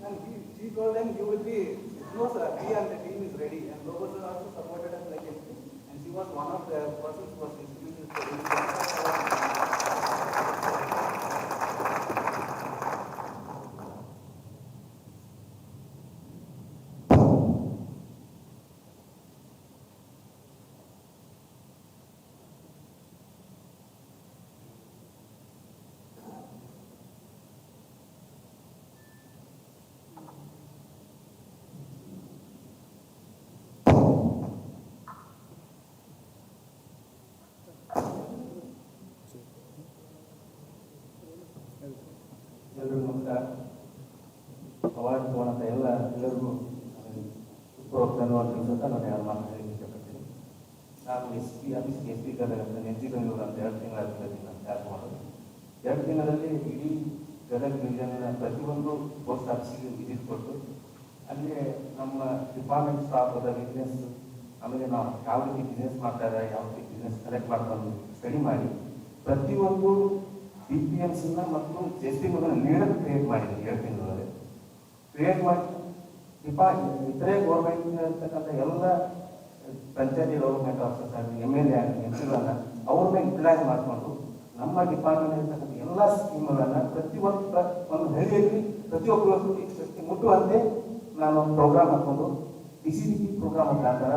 and she told them, you will be, no, sir, we and the team is ready. And Lobo sir also supported us like anything. And she was one of the persons who was instrumental for doing ಎಲ್ಲರಿಗೂ ನಮಸ್ಕಾರ. Award ತೊಗೊಂಡಂಥ ಎಲ್ಲರಿಗೂ ಉಪರೋಕ್ತ ಧನ್ಯವಾದ ತಿಳಿಸುತ್ತಾ ನಾನು ಎರಡು ಮಾತು ಹೇಳಲಿಕ್ಕೆ ಇಷ್ಟಪಡ್ತೀನಿ. ನಾನು ಆಫೀಸ್ಗೆ SP ಗದಗ ನೆಂಜಿ ಬೆಂಗಳೂರು ಅಂತ 2 ತಿಂಗಳ ನಾನು ಸ್ಟಾರ್ಟ್ ಮಾಡೋದು. 2 ದಿನದಲ್ಲಿ ಇಡೀ ಗದಗ ಡಿವಿಷನ್ನ ಪ್ರತಿಯೊಂದು ಪೋಸ್ಟ್ ಆಫೀಸಿಗೆ ವಿಸಿಟ್ ಕೊಟ್ಟು ಅಲ್ಲಿ ನಮ್ಮ ಡಿಪಾರ್ಟ್ಮೆಂಟ್ ಸ್ಟಾಫ್ ಅದ ಬಿಸ್ನೆಸ್, ಆಮೇಲೆ ನಾವು ಯಾವ ರೀತಿ ಬಿಸ್ನೆಸ್ ಮಾಡ್ತಾ ಇದ್ದಾರೆ, ಯಾವ ರೀತಿ ಬಿಸ್ನೆಸ್ ಕಲೆಕ್ಟ್ ಮಾಡ್ಕೊಂಡು ಸ್ಟಡಿ ಮಾಡಿ ಪ್ರತಿಯೊಂದು BPMCನ ಮತ್ತು JSP ಲೀಡರ್ ಕ್ರಿಯೇಟ್ ಮಾಡಿದ್ದೀನಿ 2 ತಿಂಗಳಲ್ಲಿ. ಕ್ರಿಯೇಟ್ ಮಾಡಿ ಇತರೆ ಗೌರ್ಮೆಂಟ್ ಇರ್ತಕ್ಕಂಥ ಎಲ್ಲ ಪಂಚಾಯತಿ ಡೆವಲಪ್ಮೆಂಟ್ ಆಫೀಸರ್ಸ್ MLA MP ಅವ್ರನ್ನ ಯುಟಿಲೈಸ್ ಮಾಡಿಕೊಂಡು ನಮ್ಮ ಡಿಪಾರ್ಟ್ಮೆಂಟ್ ಇರ್ತಕ್ಕಂಥ ಎಲ್ಲ ಸ್ಕೀಮ್ಗಳನ್ನು ಒಂದು ಹಳ್ಳಿಯಲ್ಲಿ ಪ್ರತಿಯೊಬ್ಬರು ಮುಟ್ಟುವಂತೆ ನಾನು ಪ್ರೋಗ್ರಾಮ್ ಹಾಕ್ಬೋದು. DCDP ಪ್ರೋಗ್ರಾಮ್ ಮುಖಾಂತರ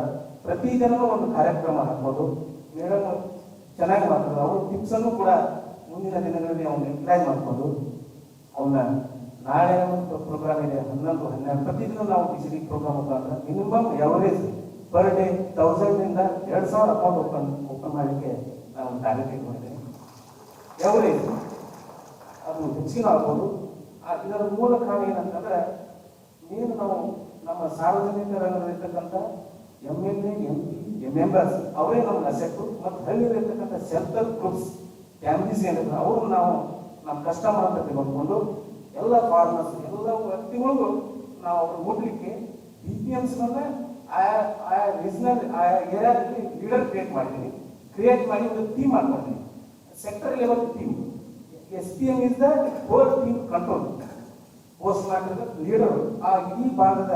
ಪ್ರತಿ ದಿನವೂ ಒಂದು ಕಾರ್ಯಕ್ರಮ ಹಾಕ್ಬೋದು. ಮೇಡಮ್ ಚೆನ್ನಾಗಿ ಮಾಡ್ತಾರೆ. ಅವರು ಟಿಪ್ಸನ್ನು ಕೂಡ ಮುಂದಿನ ದಿನಗಳಲ್ಲಿ ಅವನ್ನ ಯುಟಿಲೈಸ್ ಮಾಡ್ಬೋದು. ಅವನ್ನ ನಾಳೆ ಒಂದು ಪ್ರೋಗ್ರಾಮ್ ಇದೆ 11, 12 ಪ್ರತಿದಿನ ನಾವು DCDP ಪ್ರೋಗ್ರಾಮ್ ಮುಖಾಂತರ minimum average per day 1000 2000 account open ಮಾಡಲಿಕ್ಕೆ ನಾನು ಟಾರ್ಗೆಟ್ ಇಟ್ಕೊಂಡಿದ್ದೇನೆ. ಎವರೇಜ್ ಅದು ಹೆಚ್ಚಿನ ಆಗ್ಬೋದು. ಇದರ ಮೂಲ ಕಾರಣ ಏನಂತಂದ್ರೆ ಮೇನ್ ನಾವು ನಮ್ಮ ಸಾರ್ವಜನಿಕ ರಂಗದಲ್ಲಿರ್ತಕ್ಕಂಥ MLA MP ಮೆಂಬರ್ಸ್ ಅವರೇ ನಮ್ಮ ಅಸೆಟ್ಟು ಮತ್ತು ಹಳ್ಳಿಯಲ್ಲಿರ್ತಕ್ಕಂಥ ಸೆಲ್ಫ್ ಹೆಲ್ಪ್ ಗ್ರೂಪ್ಸ್ ಫ್ಯಾಮಿಲೀಸ್ ಏನಿದ್ರು ಅವರು ನಾವು ನಮ್ಮ ಕಸ್ಟಮರ್ ಅಂತ ತೆಗೆದುಕೊಂಡು ಎಲ್ಲ ಫಾರ್ಮರ್ಸ್ ಎಲ್ಲ ವ್ಯಕ್ತಿಗಳಿಗೂ ನಾವು ಅವ್ರು ಮುಟ್ಲಿಕ್ಕೆ BPMCಗಳನ್ನ ಆಯಾ ರೀಜನಲ್ ಆಯಾ ಏರಿಯಾದಲ್ಲಿ ಲೀಡರ್ ಕ್ರಿಯೇಟ್ ಮಾಡಿದ್ದೀನಿ. ಕ್ರಿಯೇಟ್ ಮಾಡಿ ಒಂದು ಟೀಮ್ ಮಾಡ್ಕೊಂಡಿದ್ದೀನಿ. Sector level team. SPM is the whole team control. Post master leader ಆ ಈ ಭಾಗದ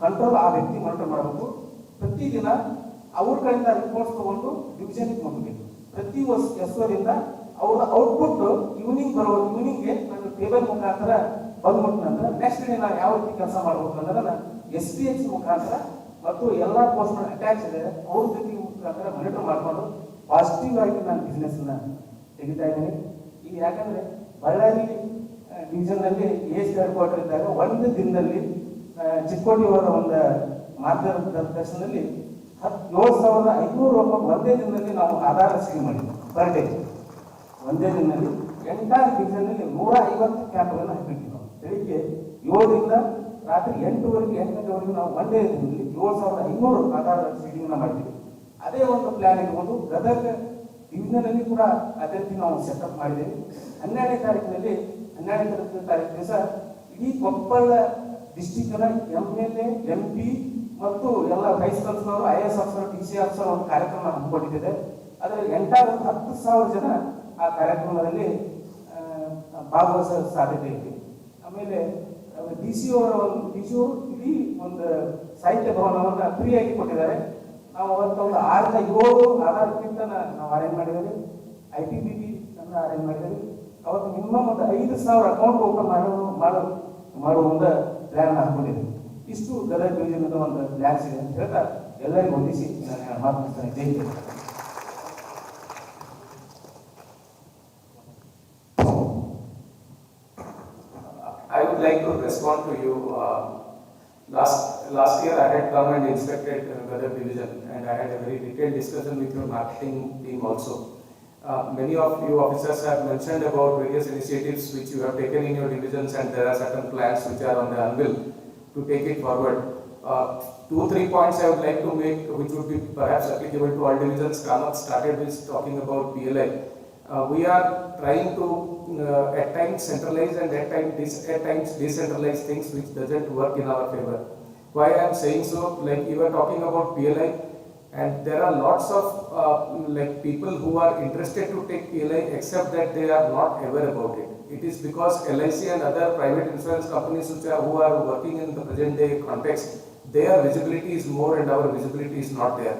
ಕಂಟ್ರೋಲ್ ಆ ವ್ಯಕ್ತಿ ಮಾನಿಟರ್ ಮಾಡಬೇಕು. ಪ್ರತಿದಿನ ಅವ್ರ ಕಡೆಯಿಂದ ರಿಪೋರ್ಟ್ಸ್ ತಗೊಂಡು ಡಿವಿಷನ್ಗೆ ಮುಟ್ಟಬೇಕು. ಪ್ರತಿ ವರ್ಷದಿಂದ ಅವ್ರ ಔಟ್ಪುಟ್ ಈವ್ನಿಂಗ್ಗೆ ನಾನು ಟೇಬಲ್ ಮುಖಾಂತರ ಬಂದ್ಬಿಟ್ಟ ನಂತರ ನೆಕ್ಸ್ಟ್ ಡೇ ನಾನು ಯಾವ ರೀತಿ ಕೆಲಸ ಮಾಡ್ಬೇಕು ಅಂದ್ರೆ ನಾನು SPH ಮುಖಾಂತರ ಮತ್ತು ಎಲ್ಲ ಪೋಸ್ಟ್ ಅಟ್ಯಾಚ್ ಇದೆ ಅವ್ರ ಜೊತೆ ಮುಖಾಂತರ ಮಾನಿಟರ್ ಮಾಡಿಕೊಂಡು ಪಾಸಿಟಿವ್ ಆಗಿ ನಾನು ಬಿಸ್ನೆಸ್ನ ತೆಗಿತಾ ಇದ್ದೀನಿ. ಈಗ ಯಾಕಂದ್ರೆ ಬಳ್ಳಾರಿ ಡಿವಿಷನ್ನಲ್ಲಿ ಏಜ್ ಹೆಡ್ ಕ್ವಾರ್ಟರ್ ಇದ್ದಾಗ ಒಂದು ದಿನದಲ್ಲಿ ಚಿಕ್ಕೋಟಿ ಅವರ ಒಂದು ಮಾರ್ಗದರ್ಶನದಲ್ಲಿ 7,500 ರೂಪಾಯಿ ಒಂದೇ ದಿನದಲ್ಲಿ ನಾವು ಆಧಾರ ಸ್ಕೀಮ್ ಮಾಡಿದ್ವಿ ಪರ್ ಡೇ. ಒಂದೇ ದಿನದಲ್ಲಿ ಎಂಟೈರ್ ಡಿವಿಷನ್ನಲ್ಲಿ 150 ಕ್ಯಾಂಪ್ಗಳನ್ನು ಹಾಕಿರ್ತೀವಿ ನಾವು. ಬೆಳಿಗ್ಗೆ 7ರಿಂದ ರಾತ್ರಿ 8 ಗಂಟೆವರೆಗೂ ನಾವು ಒಂದೇ ದಿನದಲ್ಲಿ 7,500 ಆಧಾರ ಸೀಡಿಂಗ್ನ ಮಾಡ್ತೀವಿ. ಅದೇ ಒಂದು ಪ್ಲಾನ್ ಇರ್ಬೋದು. ಗದಗ ಡಿವಿಷನಲ್ಲಿ ಕೂಡ ಅದೇ ರೀತಿ ನಾವು ಸೆಟಪ್ ಮಾಡಿದ್ದೇವೆ. 12ನೇ ತಾರೀಕಿನಲ್ಲಿ 12ನೇ ತಾರೀಕು ದಿವಸ ಇಡೀ ಕೊಪ್ಪಳ ಡಿಸ್ಟಿಕ್ನ MLA MP ಮತ್ತು ಎಲ್ಲ vice councillor IAS officer TC officer ಒಂದು ಕಾರ್ಯಕ್ರಮ ಹಮ್ಮಿಕೊಂಡಿದೆ. ಅದರಲ್ಲಿ ಎಂಟೈರ್ 10,000 ಜನ ಆ ಕಾರ್ಯಕ್ರಮದಲ್ಲಿ ಭಾಗವಹಿಸೋ ಸಾಧ್ಯತೆ ಇದೆ. ಆಮೇಲೆ DC ಅವರು ಇಡೀ ಒಂದು ಸಾಹಿತ್ಯ ಭವನವನ್ನು ಫ್ರೀಯಾಗಿ ಕೊಟ್ಟಿದ್ದಾರೆ. ನಾವು ಅವತ್ತು ಒಂದು 6ರಿಂದ 7 ಆಧಾರ್ ಕಿಟ್ ನಾವು ಅರೇಂಜ್ ಮಾಡಿದ್ದೇವೆ. IPPB ಅನ್ನು ಅರೇಂಜ್ ಮಾಡಿದ್ದೇವೆ. ಅವತ್ತು ಮಿನಿಮಮ್ ಒಂದು 5,000 ಅಕೌಂಟ್ ಓಪನ್ ಮಾಡುವ ಒಂದು ಪ್ಲಾನ್ ಹಾಕೊಂಡಿದ್ದೀವಿ. ಇಷ್ಟು ಗದಗ ಡಿವಿಷನ್ ಒಂದು ಪ್ಲಾನ್ಸ್ ಇದೆ ಅಂತ ಹೇಳ್ತಾ ಎಲ್ಲರಿಗೂ ಹೊಂದಿಸಿ ನಾನು ಮಾತನಾಡ್ತಾನೆ. ಜೈ Hind. I would like to respond to you. Last year I had come and inspected Gadag division, and I had a very detailed discussion with your marketing team also. Many of you officers have mentioned about various initiatives which you have taken in your divisions, and there are certain plans which are on the anvil to take it forward. 2-3 points I would like to make, which would be perhaps applicable to all divisions. Kamath started with talking about PLI. We are trying to at times centralize and at times decentralize things, which doesn't work in our favor. Why I am saying so? Like you were talking about PLI, and there are lots of like people who are interested to take PLI, except that they are not aware about it. It is because LIC and other private insurance companies who are working in the present day context, their visibility is more and our visibility is not there.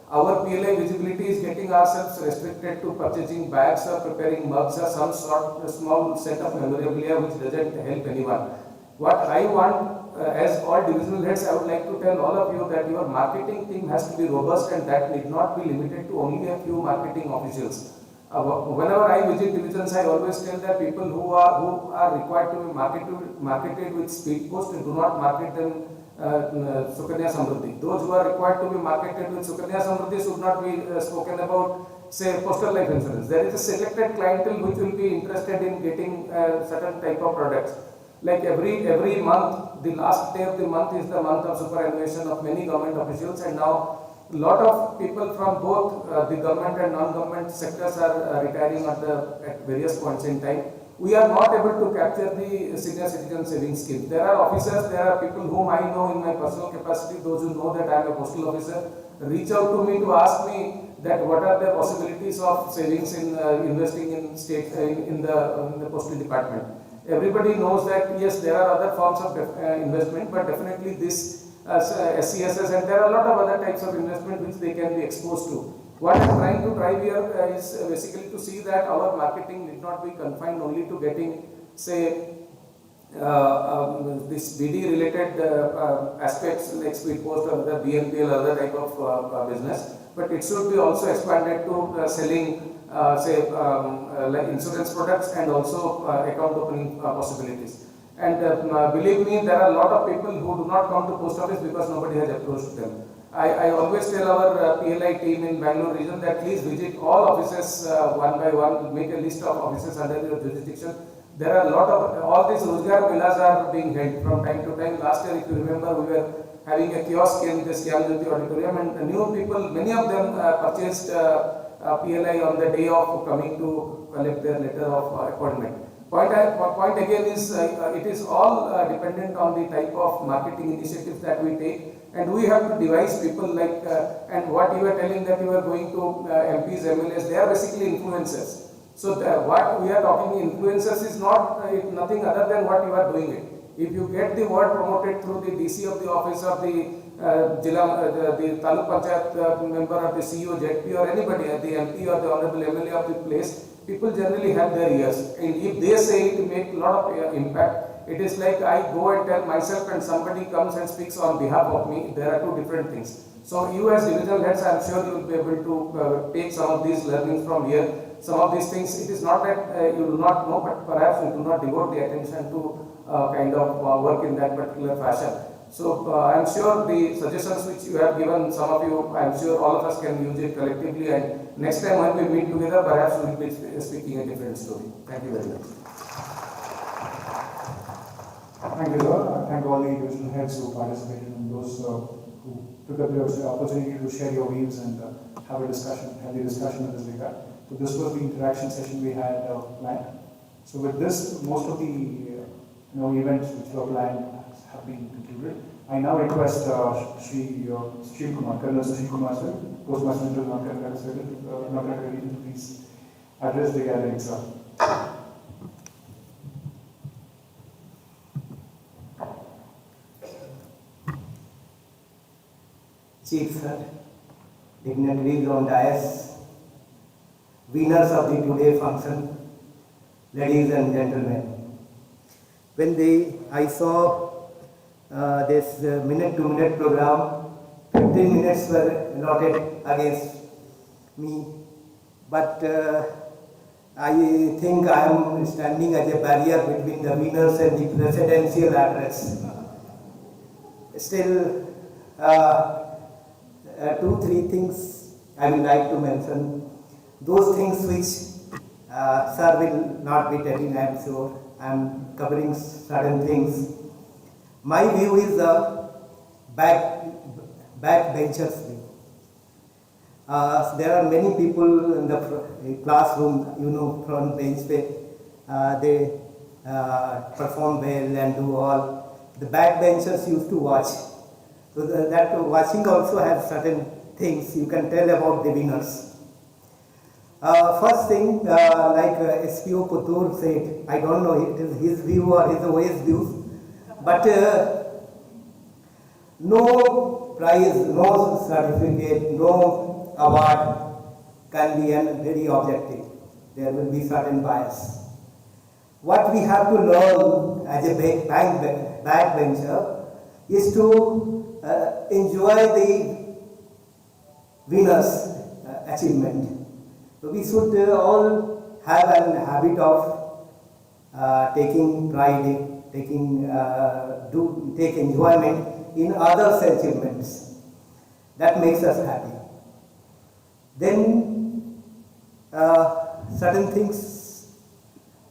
Our PLI visibility is getting ourselves restricted to purchasing bags or preparing mugs or some sort of small set of memorabilia which doesn't help anyone. What I want as all divisional heads, I would like to tell all of you that your marketing team has to be robust, and that need not be limited to only a few marketing officials. Whenever I visit divisions, I always tell that people who are required to be marketed with speed post, do not market them Sukanya Samruddhi. Those who are required to be marketed with Sukanya Samruddhi should not be spoken about, say, postal life insurance. There is a selected clientele which will be interested in getting certain type of products. Like every month, the last day of the month is the month of superannuation of many government officials, and now a lot of people from both the government and non-government sectors are retiring at various points in time. We are not able to capture the senior citizen savings scheme. There are officers, there are people whom I know in my personal capacity, those who know that I am a postal officer, reach out to me to ask me that what are the possibilities of savings in investing in state in the postal department. Everybody knows that yes, there are other forms of investment, but definitely this SCSS, and there are a lot of other types of investment which they can be exposed to. What I am trying to drive here is basically to see that our marketing need not be confined only to getting, say, this BD related aspects like speed post or the BNPL or other type of business, but it should be also expanded to selling, say, like insurance products and also account opening possibilities. And believe me, there are a lot of people who do not come to post office because nobody has approached them. I always tell our PLI team in Bangalore region that please visit all offices one by one, make a list of offices under your jurisdiction. There are a lot of, all these Rozgar Melas are being held from time to time. Last year, if you remember, we were having a kiosk in this Kyamjyoti auditorium, and new people, many of them purchased PLI on the day of coming to collect their letter of appointment. Point again is, it is all dependent on the type of marketing initiatives that we take, and we have to devise people like, and what you were telling that you are going to MPs, MLAs, they are basically influencers. So what we are talking influencers is not nothing other than what you are doing it. If you get the word promoted through the DC of the office of the the Taluk Panchayat member or the CEO, ZP or anybody, the MP or the honorable MLA of the place, people generally have their ears, and if they say it, make a lot of impact. It is like I go and tell myself and somebody comes and speaks on behalf of me. There are two different things. So you as divisional heads, I am sure you will be able to take some of these learnings from here. Some of these things, it is not that you do not know, but perhaps you do not devote the attention to kind of work in that particular fashion. So I am sure the suggestions which you have given, some of you, I am sure all of us can use it collectively, and next time when we meet together, perhaps we will be speaking a different story. Thank you very much. Thank you, sir. Thank all the divisional heads who participated and those who took up the opportunity to share your views and have a discussion, healthy discussion in this regard. So this was the interaction session we had planned. So with this, most of the events which were planned have been concluded. I now request Shri Kumar, Colonel Sushil Kumar, sir, Postmaster General, Karnataka Region, to please address the gathering, sir. Chief sir, dignitaries on dais, winners of the today function, ladies and gentlemen. When I saw this minute-to-minute program, 15 minutes were allotted against me, but I think I am standing as a barrier between the winners and the presidential address. Still, 2-3 things I would like to mention. Those things which sir will not be telling, I am sure. I am covering certain things. My view is the backbenchers view. There are many people in the classroom, front bench, they perform well and do all. The backbenchers used to watch. So that watching also has certain things you can tell about the winners. First thing, like SPO Putur said, I don't know it is his view or his OA's views, but no prize, no certificate, no award can be very objective. There will be certain bias. What we have to learn as a backbencher is to enjoy the winner's achievement. So we should all have a habit of taking pride, take enjoyment in others' achievements. That makes us happy. Then certain things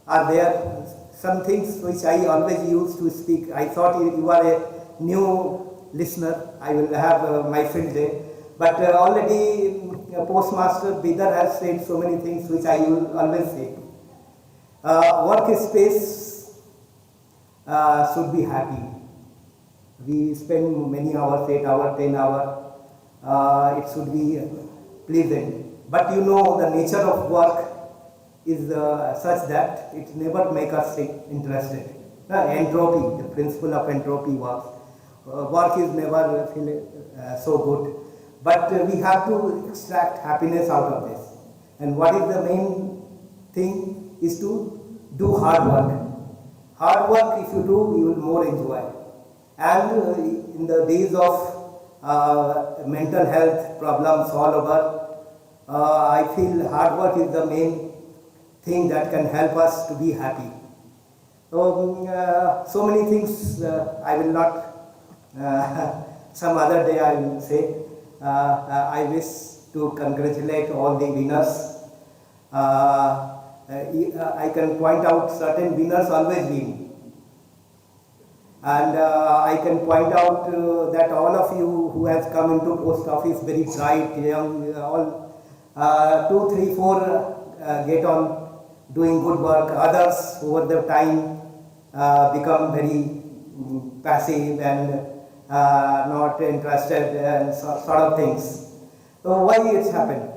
are there, some things which I always used to speak. I thought you are a new listener, I will have my field day. But already Postmaster Bidar has said so many things which I will always say. Work space should be happy. We spend many hours, 8 hours, 10 hours. It should be pleasant. But the nature of work is such that it never makes us interested. Entropy, the principle of entropy works. Work is never so good. But we have to extract happiness out of this. And what is the main thing is to do hard work. Hard work, if you do, you will more enjoy. And in the days of mental health problems all over, I feel hard work is the main thing that can help us to be happy. So many things I will not, some other day I will say. I wish to congratulate all the winners. I can point out certain winners always win. And I can point out that all of you who has come into post office very bright, young, all 2, 3, 4 get on doing good work. Others over the time become very passive and not interested and sort of things. So why it's happened?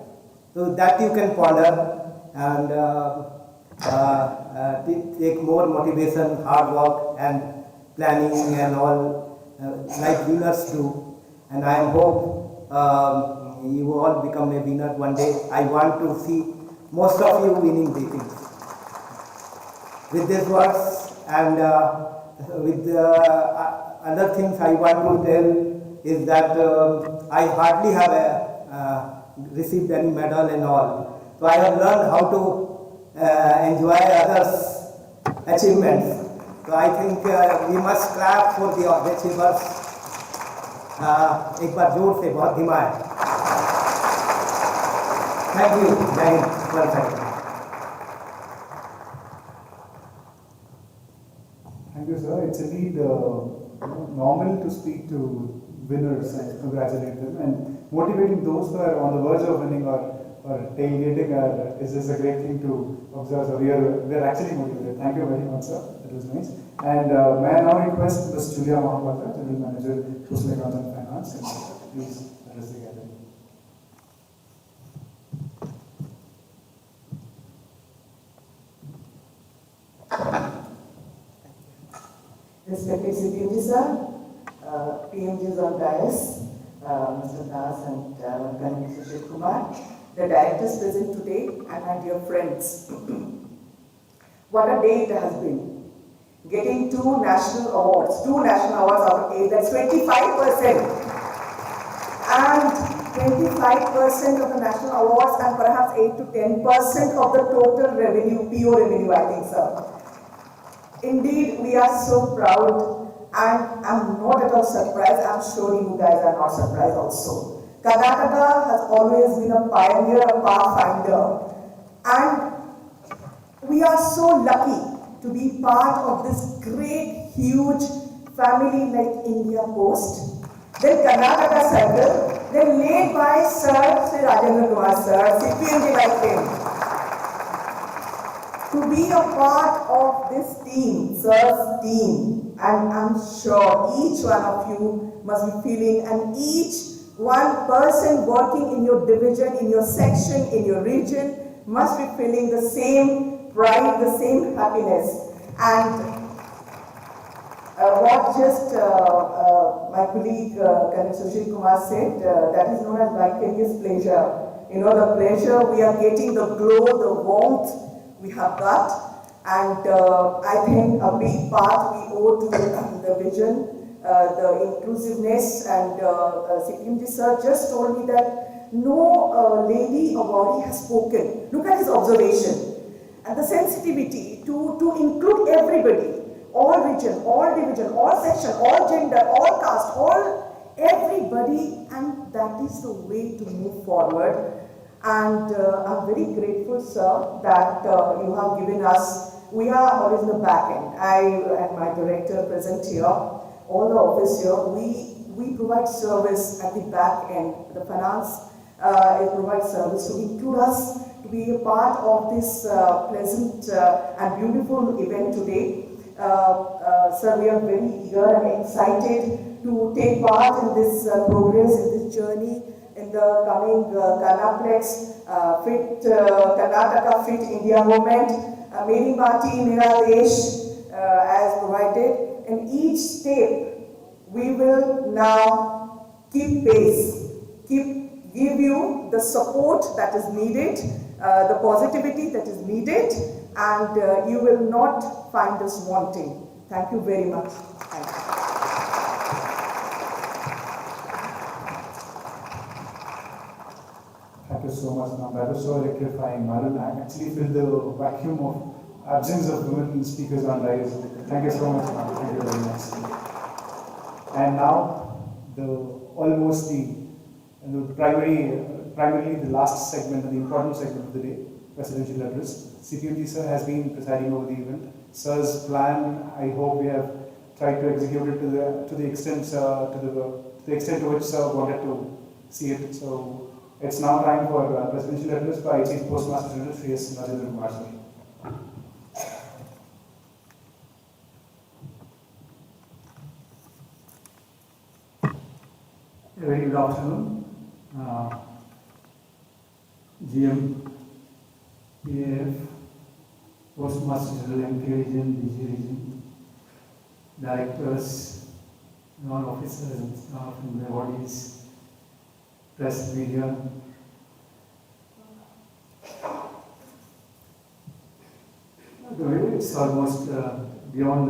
So that you can ponder and take more motivation, hard work and planning and all like winners do. And I hope you all become a winner one day. I want to see most of you winning the things. With these words and with other things I want to tell is that I hardly have received any medal and all. So I have learned how to enjoy others' achievements. So I think we must clap for the achievers. एक बार जोर से बहुत धीमा है. Thank you. Thank you, sir. It's indeed normal to speak to winners and congratulate them, and motivating those who are on the verge of winning or tailgating is just a great thing to observe. So we are actually motivated. Thank you very much, sir. That was nice. And may I now request Ms. Julia Mahapatra, General Manager, Social Accounts and Finance, and please address the gathering. Respected CPMG sir, PMGs on dais, Mr. Das and Mr. Shiv Kumar, the directors present today, and my dear friends. What a day it has been. Getting two national awards out of 8, that's 25%. And 25% of the national awards and perhaps 8 to 10% of the total revenue, PO revenue, I think, sir. Indeed, we are so proud, and I'm not at all surprised. I'm sure you guys are not surprised also. Karnataka has always been a pioneer, a pathfinder, and we are so lucky to be part of this great, huge family like India Post. Then Karnataka Cycle, They're led by Sir Sri Rajendra Kumar Sir, CPMG like him. To be a part of this team, Sir's team, and I'm sure each one of you must be feeling, and each one person working in your division, in your section, in your region, must be feeling the same pride, the same happiness. And what just my colleague Sushil Kumar said, that is known as vicarious pleasure. You know, the pleasure, we are getting the glow, the warmth we have got. And I think a big part we owe to the vision, the inclusiveness, and CPMG sir just told me that no lady awardee has spoken. Look at his observation. And the sensitivity to include everybody. All region, all division, all section, all gender, all caste, all everybody, and that is the way to move forward. And I'm very grateful, sir, that you have given us. We are always in the back end. I and my director present here, all the office here. We provide service at the back end. The finance it provides service to include us to be a part of this pleasant and beautiful event today. Sir, we are very eager and excited to take part in this progress, in this journey, in the coming Karnaplex, Fit Karnataka Fit India movement, Meri Mati Mera Desh as provided. In each step, we will now keep pace, give you the support that is needed, the positivity that is needed, and you will not find us wanting. Thank you very much. Thank you. Thank you so much, ma'am. That was so electrifying. Marun, I actually feel the vacuum of absence of women speakers on rise. Thank you so much, ma'am. Thank you very much. And now, primarily the last segment, the important segment of the day, presidential address. CPMG sir has been presiding over the event. Sir's plan, I hope we have tried to execute it to the extent to which sir wanted to see it. So it's now time for presidential address by Chief Postmaster General Sri S. Rajendra Kumar sir. A very good afternoon. GM, PAF, Postmaster General, MP region, DG region, directors, non-officers and staff and their bodies, press media. It's almost beyond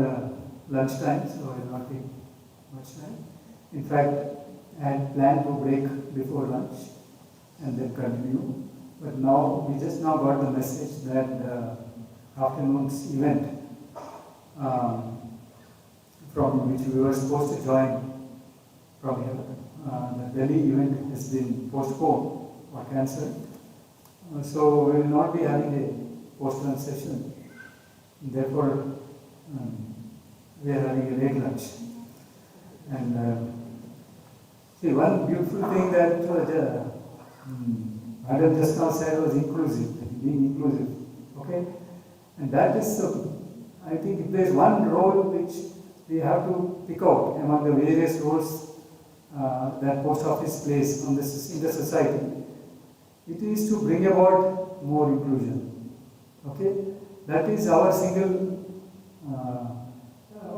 lunchtime, so it will not take much time. In fact, I had planned to break before lunch and then continue. But now, we just now got the message that the afternoon's event from which we were supposed to join from here, the Delhi event has been postponed or cancelled. So we will not be having a post-lunch session. Therefore, we are having a late lunch. And see, one beautiful thing that Madam just now said was inclusive, being inclusive. Okay? And that is, I think, if there is one role which we have to pick out among the various roles that post office plays in the society, it is to bring about more inclusion. Okay? That is our single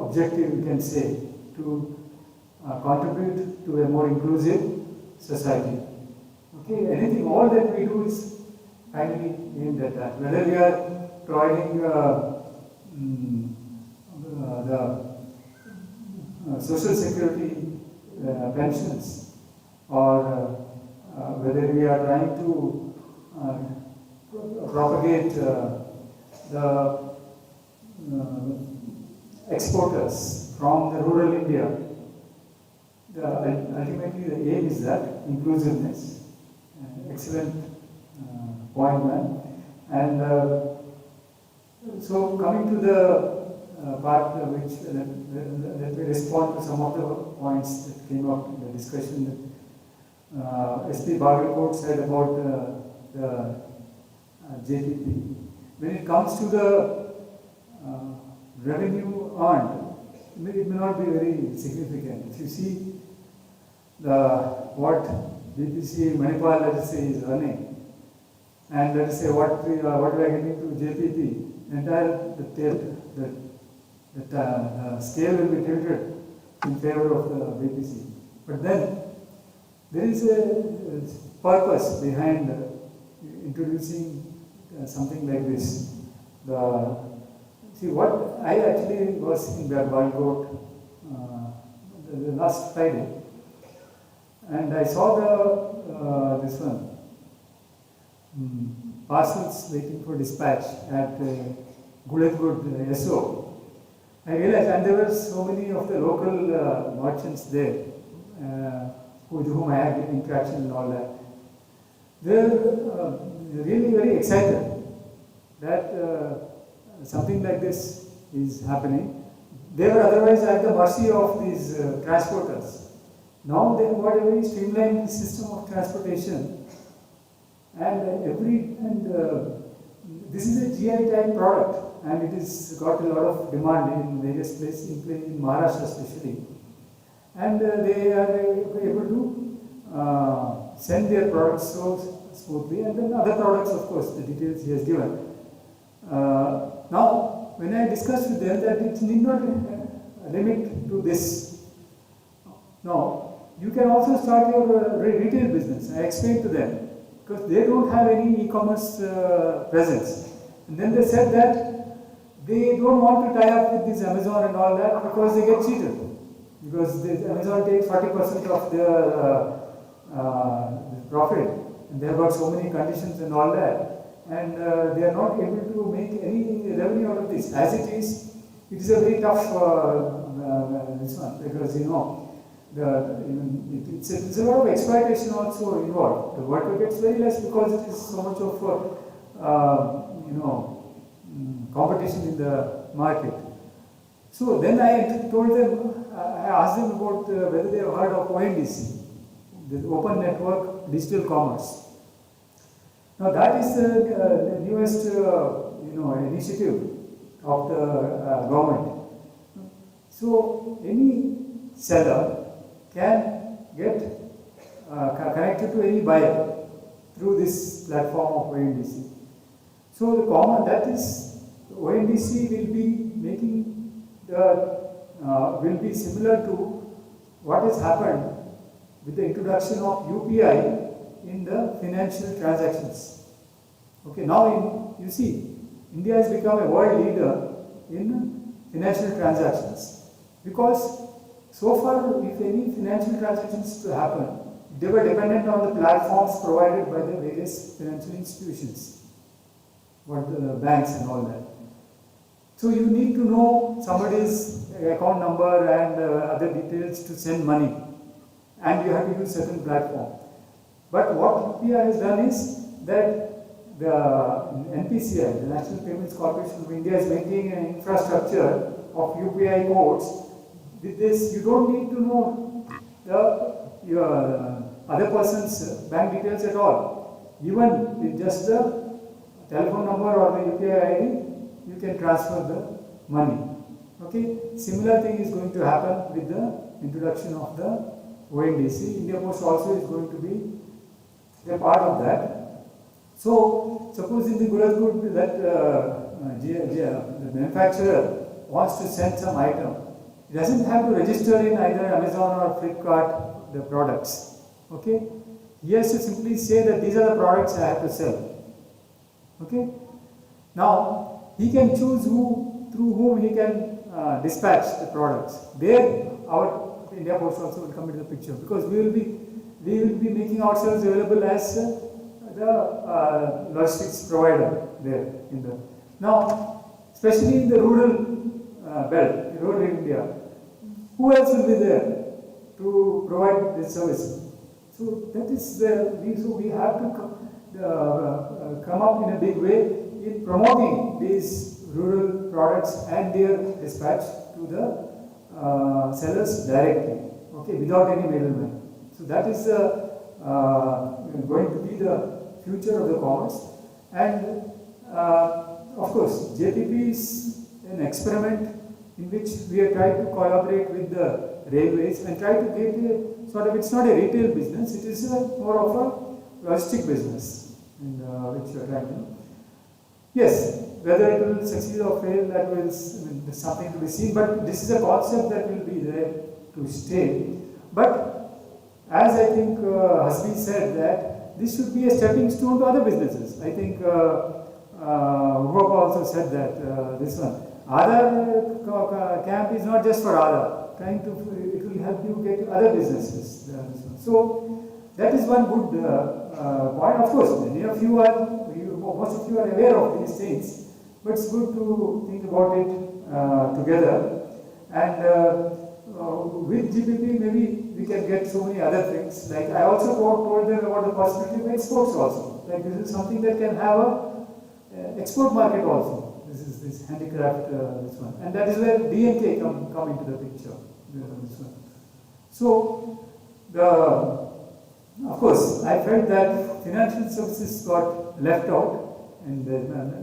objective, we can say, to contribute to a more inclusive society. Okay, anything, all that we do is finally aimed at that. Whether we are providing the social security pensions, or whether we are trying to propagate the exporters from the rural India. Ultimately, the aim is that inclusiveness. Excellent point, man. And so, coming to the part which let me respond to some of the points that came up in the discussion. SP Bagalkot said about the JPP. When it comes to the revenue earned, it may not be very significant. If you see what BPC Manipal, let us say, is earning, and let us say what we are getting to JPP, entire the scale will be tilted in favor of the BPC. But then there is a purpose behind introducing something like this. See, what I actually was in Balgot the last Friday, and I saw this one, parcels waiting for dispatch at Guletgud SO. I realized, and there were so many of the local merchants there with whom I had interaction and all that. They were really very excited that something like this is happening. They were otherwise at the mercy of these transporters. Now they have got a very streamlined system of transportation, and this is a GI type product, and it has got a lot of demand in various places, in Maharashtra especially. And they are able to send their products so smoothly, and then other products, of course, the details he has given. Now, when I discussed with them that it need not limit to this. Now, you can also start your retail business. I explained to them, because they don't have any e-commerce presence. And then they said that they don't want to tie up with this Amazon and all that because they get cheated. Because Amazon takes 40% of their profit, and they have got so many conditions and all that, and they are not able to make any revenue out of this. As it is a very tough this one, because it's a lot of exploitation also involved. The worker gets very less because it is so much of competition in the market. So then I told them, I asked them about whether they have heard of ONDC, the Open Network Digital Commerce. Now that is the newest initiative of the government. So any seller can get connected to any buyer through this platform of ONDC. So the ONDC will be making will be similar to what has happened with the introduction of UPI in the financial transactions. Okay, now you see, India has become a world leader in financial transactions, because so far, if any financial transactions to happen, they were dependent on the platforms provided by the various financial institutions, the banks and all that. So you need to know somebody's account number and other details to send money, and you have to use certain platform. But what UPI has done is that the NPCI, the National Payments Corporation of India, is making an infrastructure of UPI codes. With this, you don't need to know your other person's bank details at all. Even with just the telephone number or the UPI ID, you can transfer the money. Okay, similar thing is going to happen with the introduction of the ONDC. India Post also is going to be a part of that. So, suppose in the Gulatgud that the manufacturer wants to send some item, he doesn't have to register in either Amazon or Flipkart the products. Okay, he has to simply say that these are the products I have to sell. Okay, now he can choose through whom he can dispatch the products. There, our India Post also will come into the picture, because we will be making ourselves available as the logistics provider there in the. Now, especially in the rural belt, rural India, who else will be there to provide this service? So that is so we have to come up in a big way in promoting these rural products and their dispatch to the sellers directly, okay, without any middleman. So that is the going to be the future of the commerce. And of course, JPP is an experiment in which we have tried to collaborate with the railways and try to get a sort of, it's not a retail business, it is more of a logistic business, and, which we are trying to do. Yes, whether it will succeed or fail, that will, there's something to be seen, but this is a concept that will be there to stay. But as I think Hasbi said, that this should be a stepping stone to other businesses. I think Ugapa also said that this one. Aadhaar camp is not just for Aadhaar, it will help you get other businesses. So that is one good point. Of course, many of you are, most of you are aware of these things, but it's good to think about it together. And with GPP, maybe we can get so many other things. Like I also told them about the possibility of exports also. Like this is something that can have a export market also. This is this handicraft, this one, and that is where DNK come into the picture. This one. So of course, I felt that financial services got left out, and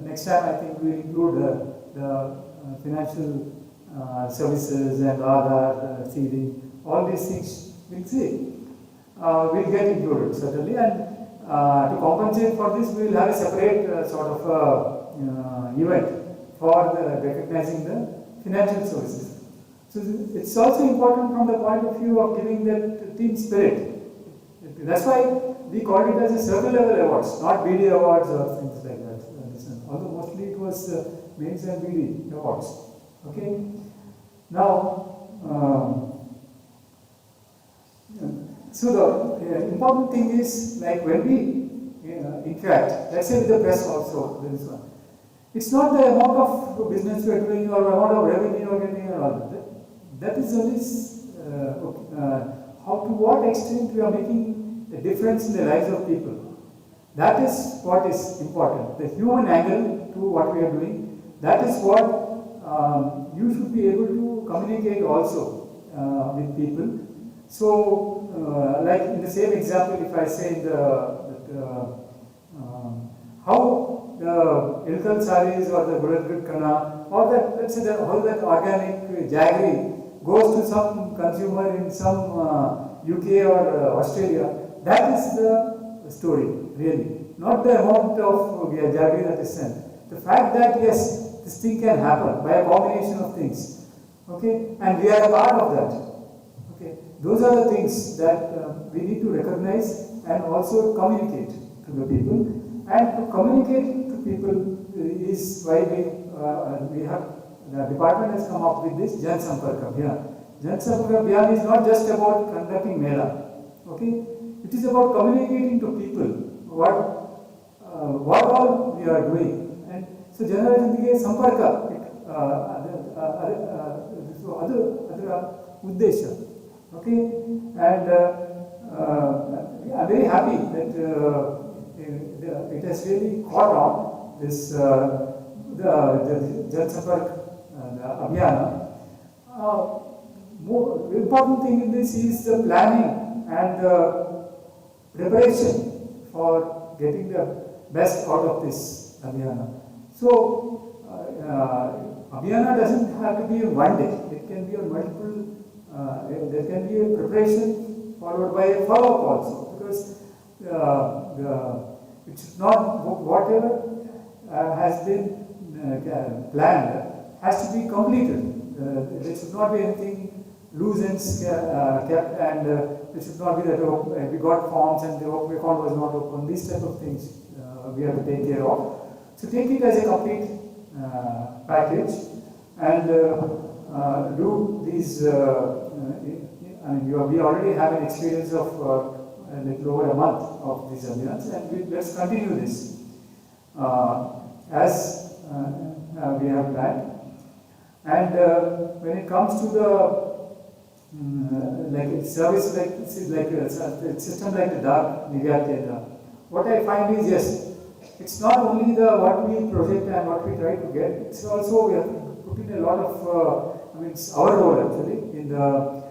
next time I think we include the financial services and Aadhaar, CD, all these things we'll see. Will get included certainly, and to compensate for this, we will have a separate sort of event for recognizing the financial services. So it's also important from the point of view of giving that team spirit. That's why we called it as a circle level awards, not BD awards or things like that. Although mostly it was mains and BD awards. Okay. Now, so the important thing is, like when we interact, let's say with the press also, this one. It's not the amount of business we are doing or amount of revenue we are getting or all that. That is only how to what extent we are making a difference in the lives of people. That is what is important. The human angle to what we are doing, that is what you should be able to communicate also with people. So, like in the same example, if I say how the Ilkal saris or the Bulatgud Kana or that, let's say how that organic jaggery goes to some consumer in some UK or Australia, that is the story really, not the amount of jaggery that is sent. The fact that yes, this thing can happen by a combination of things, okay, and we are a part of that, okay. Those are the things that we need to recognize and also communicate to the people. And to communicate to people is why we have, the department has come up with this Jan Samparka Abhiyan. Jan Samparka Abhiyan is not just about conducting Mela, okay? It is about communicating to people what all we are doing. And so Janara Jindagi Samparka, so other uddesha, okay? And I am very happy that it has really caught on this the Jan Sampark Abhiyan. More important thing in this is the planning and the preparation for getting the best out of this Abhiyan. So Abhiyan doesn't have to be one day. It can be on multiple. There can be a preparation followed by a follow-up also, because it should not, whatever has been planned has to be completed. There should not be anything loose ends kept, and there should not be that we got forms and the account was not open. These type of things we have to take care of. So take it as a complete package and do these. We already have an experience of a little over a month of these Abhiyans, and let's continue this as we have planned. And when it comes to the like service, like a system like the DAG, Nivyat Kendra, what I find is yes, it's not only the what we project and what we try to get, it's also we have put in a lot of, it's our role actually in the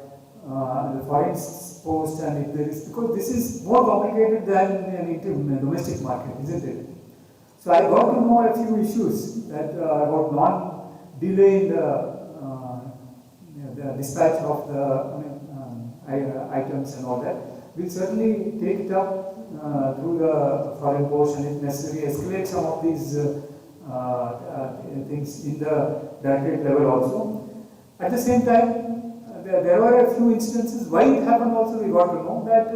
the foreign post, and if there is, because this is more complicated than in domestic market, isn't it? So I got to know a few issues that about non-delay in the dispatch of the items and all that. We'll certainly take it up through the foreign post, and if necessary escalate some of these things in the directorate level also. At the same time, there were a few instances. Why it happened also we got to know that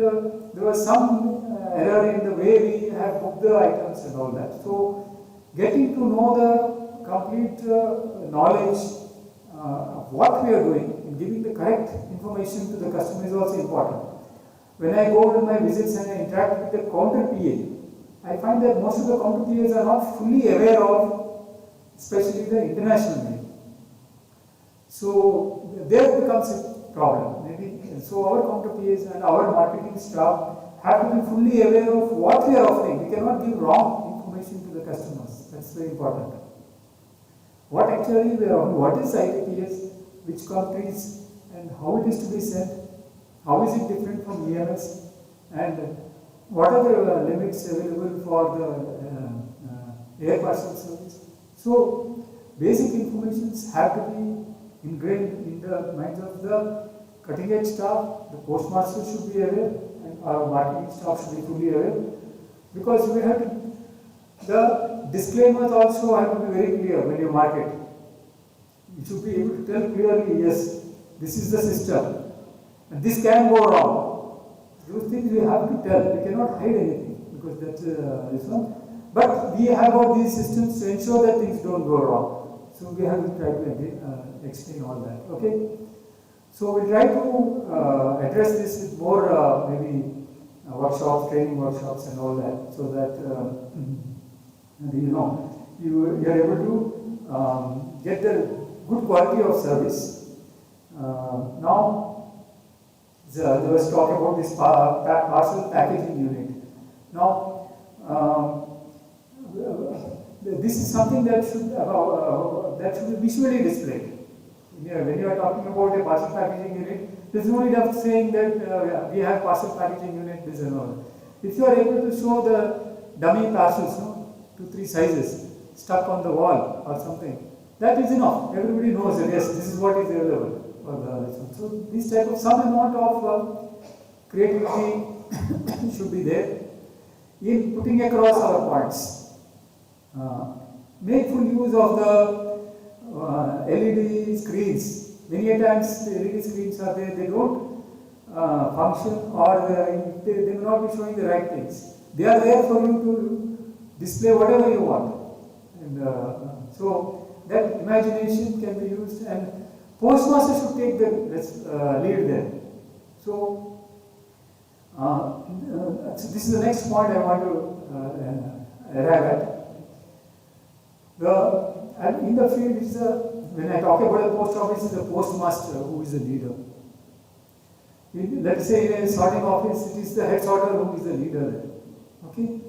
there was some error in the way we have booked the items and all that. So getting to know the complete knowledge of what we are doing and giving the correct information to the customer is also important. When I go to my visits and I interact with the counter PA, I find that most of the counter PAs are not fully aware of, especially the international name. So there becomes a problem. Maybe so our counter PAs and our marketing staff have to be fully aware of what we are offering. We cannot give wrong information to the customers. That's very important. What actually we are offering, what is ITPS, which countries, and how it is to be sent, how is it different from EMS, and what are the limits available for the air parcel service. So basic informations have to be ingrained in the minds of the cutting edge staff. The postmaster should be aware, and our marketing staff should be fully aware, because we have to, the disclaimers also have to be very clear when you market. You should be able to tell clearly, yes, this is the system, and this can go wrong. Those things we have to tell. We cannot hide anything, because that's this one. But we have all these systems to ensure that things don't go wrong. So we have to try to explain all that. Okay. So we'll try to address this with more maybe workshops, training workshops, and all that, so that you are able to get the good quality of service. Now, there was talk about this parcel packaging unit. Now, this is something that should be visually displayed. When you are talking about a parcel packaging unit, there's no need of saying that we have parcel packaging unit this and all. If you are able to show the dummy parcels, 2-3 sizes stuck on the wall or something, that is enough. Everybody knows that yes, this is what is available for the this one. So this type of some amount of creativity should be there in putting across our points. Make full use of the LED screens. Many a times the LED screens are there, they don't function, or they may not be showing the right things. They are there for you to display whatever you want. And so that imagination can be used, and postmaster should take the lead there. So this is the next point I want to arrive at. And in the field, when I talk about the post office, is the postmaster who is the leader. Let's say in a sorting office, it is the head sorter who is the leader there. Okay,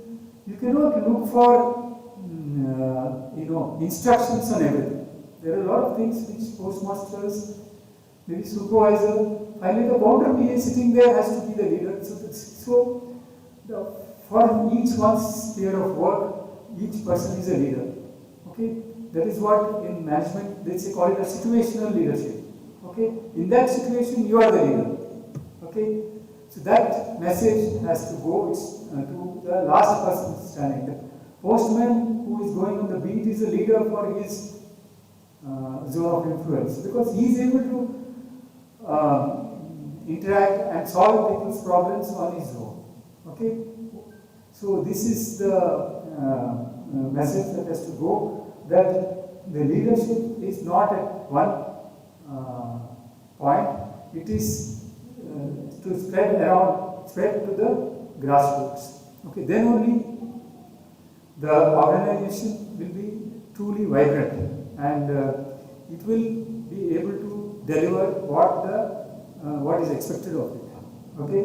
you cannot look for instructions on everything. There are a lot of things which postmasters, maybe supervisor, finally the counter PA sitting there has to be the leader. So for each one's sphere of work, each person is a leader. Okay, that is what in management they call it a situational leadership. Okay, in that situation you are the leader. Okay, so that message has to go to the last person standing. The postman who is going on the beat is a leader for his zone of influence, because he is able to interact and solve people's problems on his own. Okay, so this is the message that has to go, that the leadership is not at one point, it is to spread to the grassroots. Okay, then only the organization will be truly vibrant, and it will be able to deliver what is expected of it. Okay.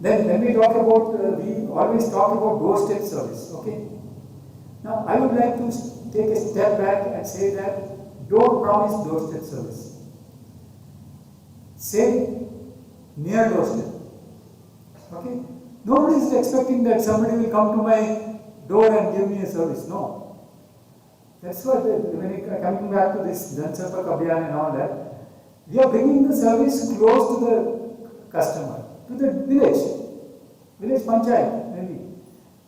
Then when we talk about, we always talk about doorstep service. Okay. Now I would like to take a step back and say that don't promise doorstep service. say near doorstep. Okay? Nobody is expecting that somebody will come to my door and give me a service. No. That's why when coming back to this Jansampark Abhiyan and all that, we are bringing the service close to the customer, to the village panchayat maybe.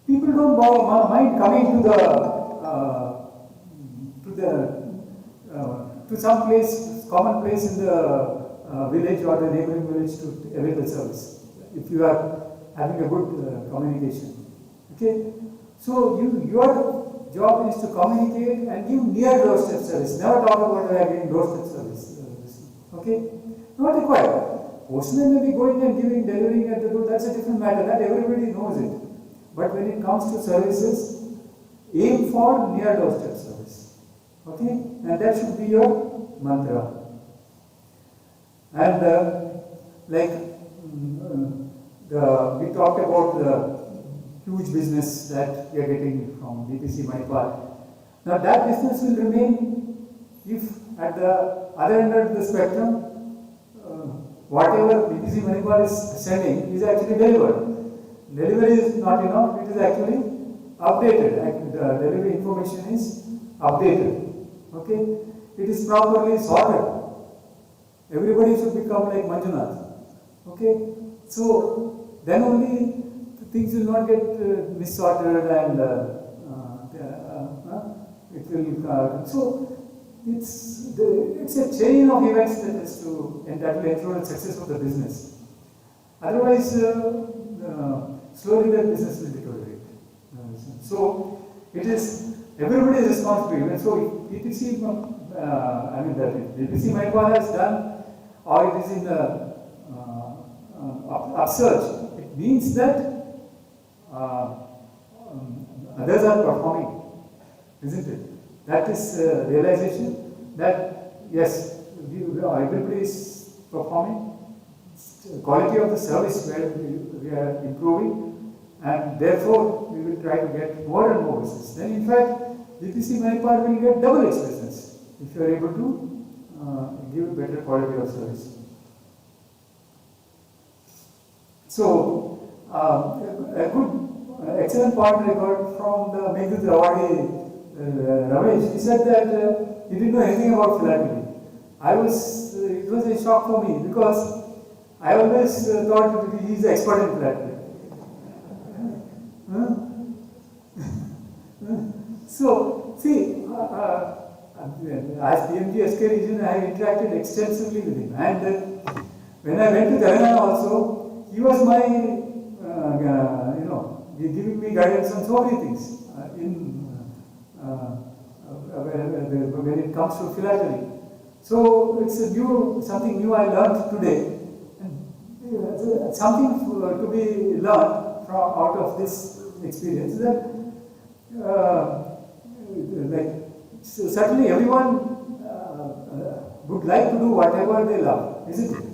People don't mind coming to some place, common place in the village or the neighboring village to avail the service, if you are having a good communication. Okay? So your job is to communicate and give near doorstep service. Never talk about giving doorstep service. Okay? Not required. Postman may be going and delivering at the door, that's a different matter. That everybody knows it. But when it comes to services, aim for near doorstep service. Okay? And that should be your mantra. And we talked about the huge business that we are getting from DPC Manipal. Now that business will remain if at the other end of the spectrum, whatever DPC Manipal is sending is actually delivered. Delivery is not enough, it is actually updated. The delivery information is updated. Okay? It is properly sorted. Everybody should become like Manjunath. Okay? So then only things will not get missorted and it will. So it's a chain of events that will ensure the success of the business. Otherwise, slowly the business will deteriorate. So it is everybody's responsibility. So DPC, the DPC Manipal has done, or it is in the upsurge. It means that others are performing, isn't it? That is realization that yes, everybody is performing. Quality of the service we are improving, and therefore we will try to get more and more business. Then in fact, DPC Manipal will get double its business if you are able to give better quality of service. So a good, excellent point I got from the Meghdut Rawadi Ramesh. He said that he didn't know anything about philately. It was a shock for me because I always thought that he is the expert in philately. So, see, as PMG SK region, I have interacted extensively with him. And when I went to Telangana also, he was my, giving me guidance on so many things when it comes to philately. So it's something new I learned today, and something to be learned out of this experience. That certainly everyone would like to do whatever they love, isn't it?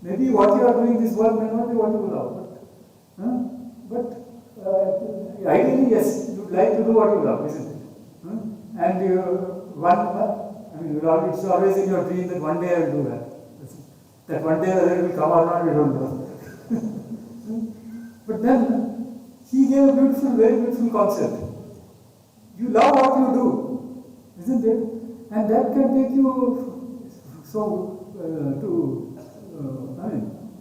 Maybe what you are doing this work may not be what you love, but ideally yes, you would like to do what you love, isn't it? And it's always in your dream that one day I will do that. That one day whether it will come or not, we don't know. But then he gave a very beautiful concept. You love what you do, isn't it? And that can take you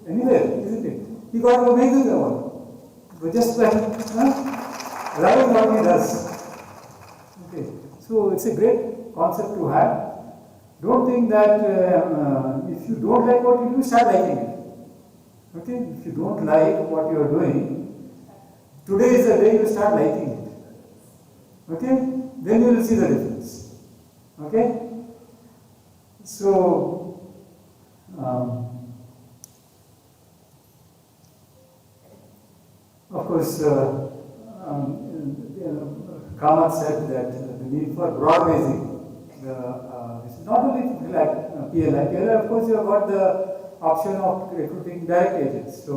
anywhere, isn't it? He got to make this one. But just like loving what he does. Okay. So it's a great concept to have. Don't think that if you don't like what you do, start liking it. Okay? If you don't like what you are doing, today is the day you start liking it. Okay? Then you will see the difference. Okay? So, of course, Kamath said that the need for broad basing. This is not only like PLI. PLI, of course, you have got the option of recruiting direct agents. So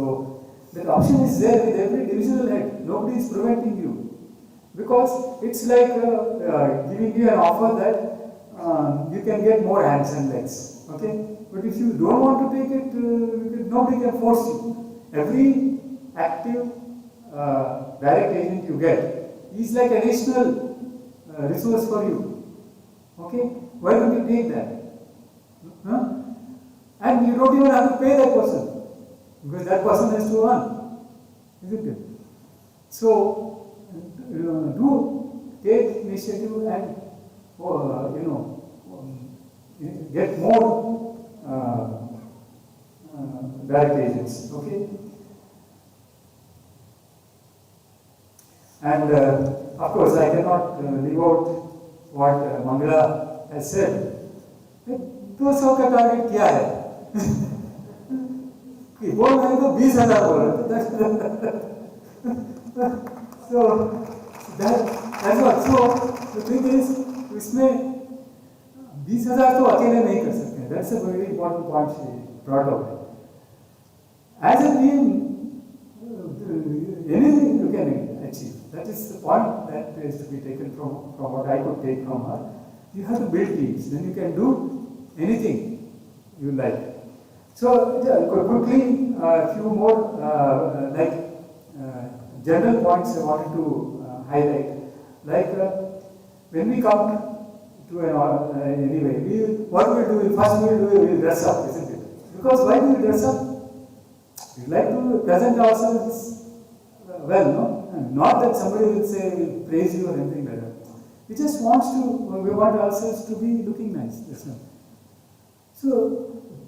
that option is there with every divisional head. Nobody is preventing you. Because it's like giving you an offer that you can get more hands and legs. Okay, but if you don't want to take it, nobody can force you. Every active direct agent you get is like an additional resource for you. Okay, why don't you take that? Huh? And you don't even have to pay that person because that person has to earn, isn't it? So do take initiative and get more direct agents. Okay. And of course, I cannot leave out what Mangala has said. 200 का target क्या है? कि बोल रहे तो 20,000 बोल रहे. So that's what. So the thing is, इसमें 20,000 तो अकेले नहीं कर सकते. That's a very important point she brought out. As a team, anything you can achieve. That is the point that is to be taken from what I could take from her. You have to build teams, then you can do anything you like. So quickly, a few more general points I wanted to highlight. Like when we come to anyway, what we do, first we will dress up, isn't it? Because why do we dress up? We like to present ourselves well, no? And not that somebody will say, will praise you or anything like that. We just want ourselves to be looking nice. That's all. So,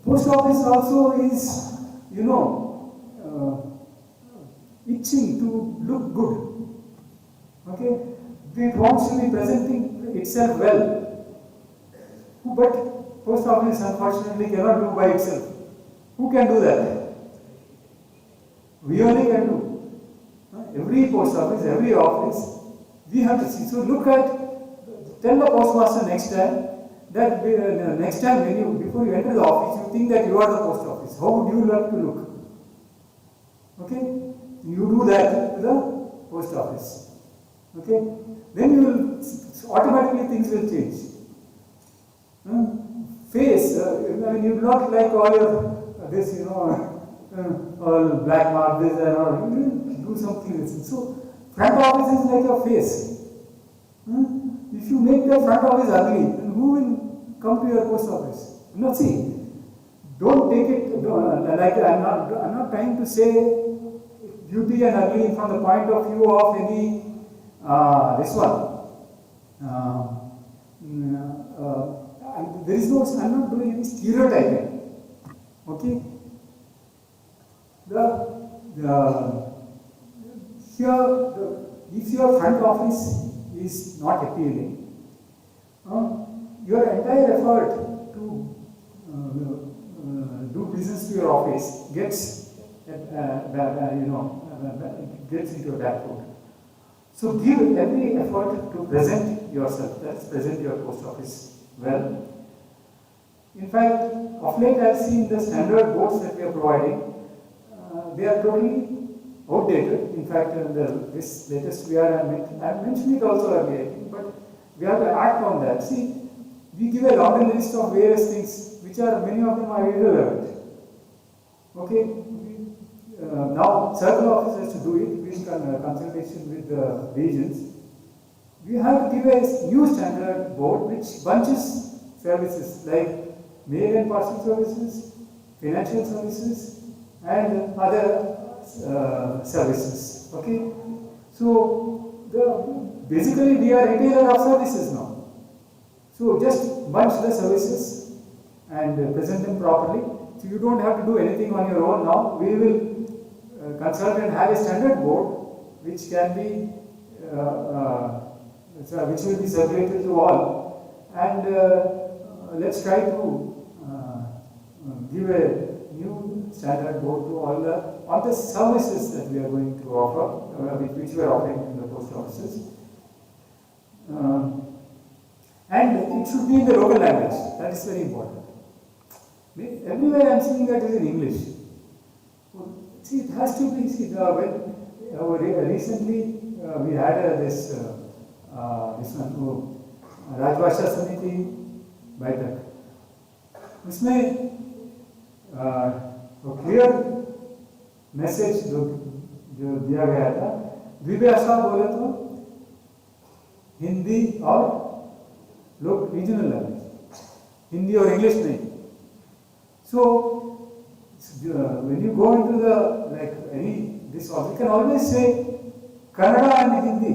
post office also is, itching to look good. Okay? It wants to be presenting itself well. But post office unfortunately cannot do by itself. Who can do that? We only can do. Every post office, every office, we have to see. So look at, tell the postmaster next time that next time before you enter the office, you think that you are the post office. How would you like to look? Okay? You do that to the post office. Okay? Then you will, automatically things will change. Face, you will not like all your, this, all black mark, this and all. You will do something else. So, front office is like your face. If you make the front office ugly, then who will come to your post office? No, see, don't take it, like I'm not trying to say beauty and ugly from the point of view of any, this one. There is no, I'm not doing any stereotyping. Okay? If your front office is not appealing, your entire effort to do business to your office gets into a back foot. So give every effort to present yourself, that's present your post office well. In fact, of late I have seen the standard boards that we are providing, they are totally outdated. In fact, this latest I mentioned it also earlier, but we have to act on that. See, we give a long list of various things, which are, many of them are irrelevant. Okay? Now, circle officers to do it, in consultation with the regions. We have to give a new standard board which bunches services like mail and parcel services, financial services, and other services. Okay? So, basically we are retailer of services now. So, just bunch the services and present them properly. So, you don't have to do anything on your own now. We will consult and have a standard board which can be, which will be circulated to all, and let's try to give a new standard board to all the services that we are going to offer, which we are offering in the post offices. And it should be in the local language. That is very important. Everywhere I am seeing that is in English. See, it has to be. See, recently we had this one, Rajbhasha Samiti Baitak. उसमें clear message जो दिया गया था, द्विभाषा बोले तो हिंदी और लोग regional language, Hindi और इंग्लिश नहीं. So when you go into the like any this, you can always say Kannada and Hindi.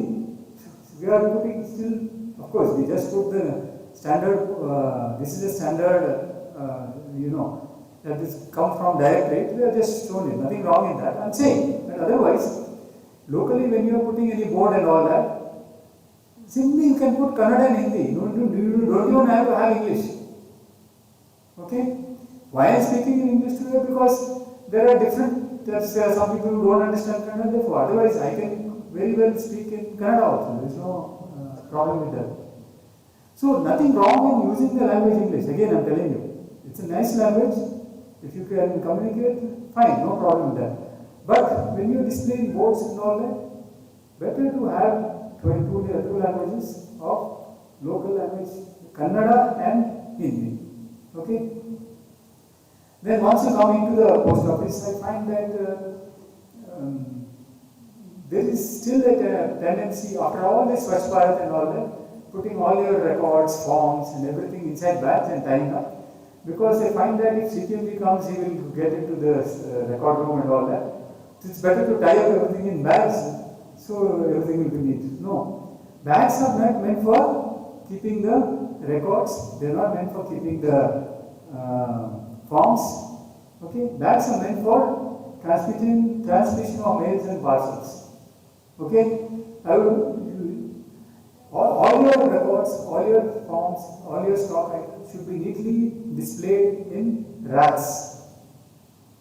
We are putting still, of course, we just put the standard. This is a standard, that this come from directorate. We are just shown it. Nothing wrong in that. I'm saying that otherwise, locally when you are putting any board and all that, simply you can put Kannada and Hindi. You don't even have to have English. Okay? Why I am speaking in English today? Because there are different, some people who don't understand Kannada, therefore. Otherwise, I can very well speak in Kannada also. There is no problem with that. So, nothing wrong in using the language English. Again, I am telling you, it's a nice language. If you can communicate, fine, no problem with that. But when you display boards and all that, better to have 22 languages of local language, Kannada and Hindi. Okay? Then once you come into the post office, I find that there is still a tendency, after all this Swachh Bharat and all that, putting all your records, forms and everything inside bags and tying up. Because they find that if CPMG comes, he will get into the record room and all that. It's better to tie up everything in bags, so everything will be neat. No. Bags are not meant for keeping the records, they are not meant for keeping the forms. Okay, bags are meant for transmission of mails and parcels. Okay, all your records, all your forms, all your stock items should be neatly displayed in racks.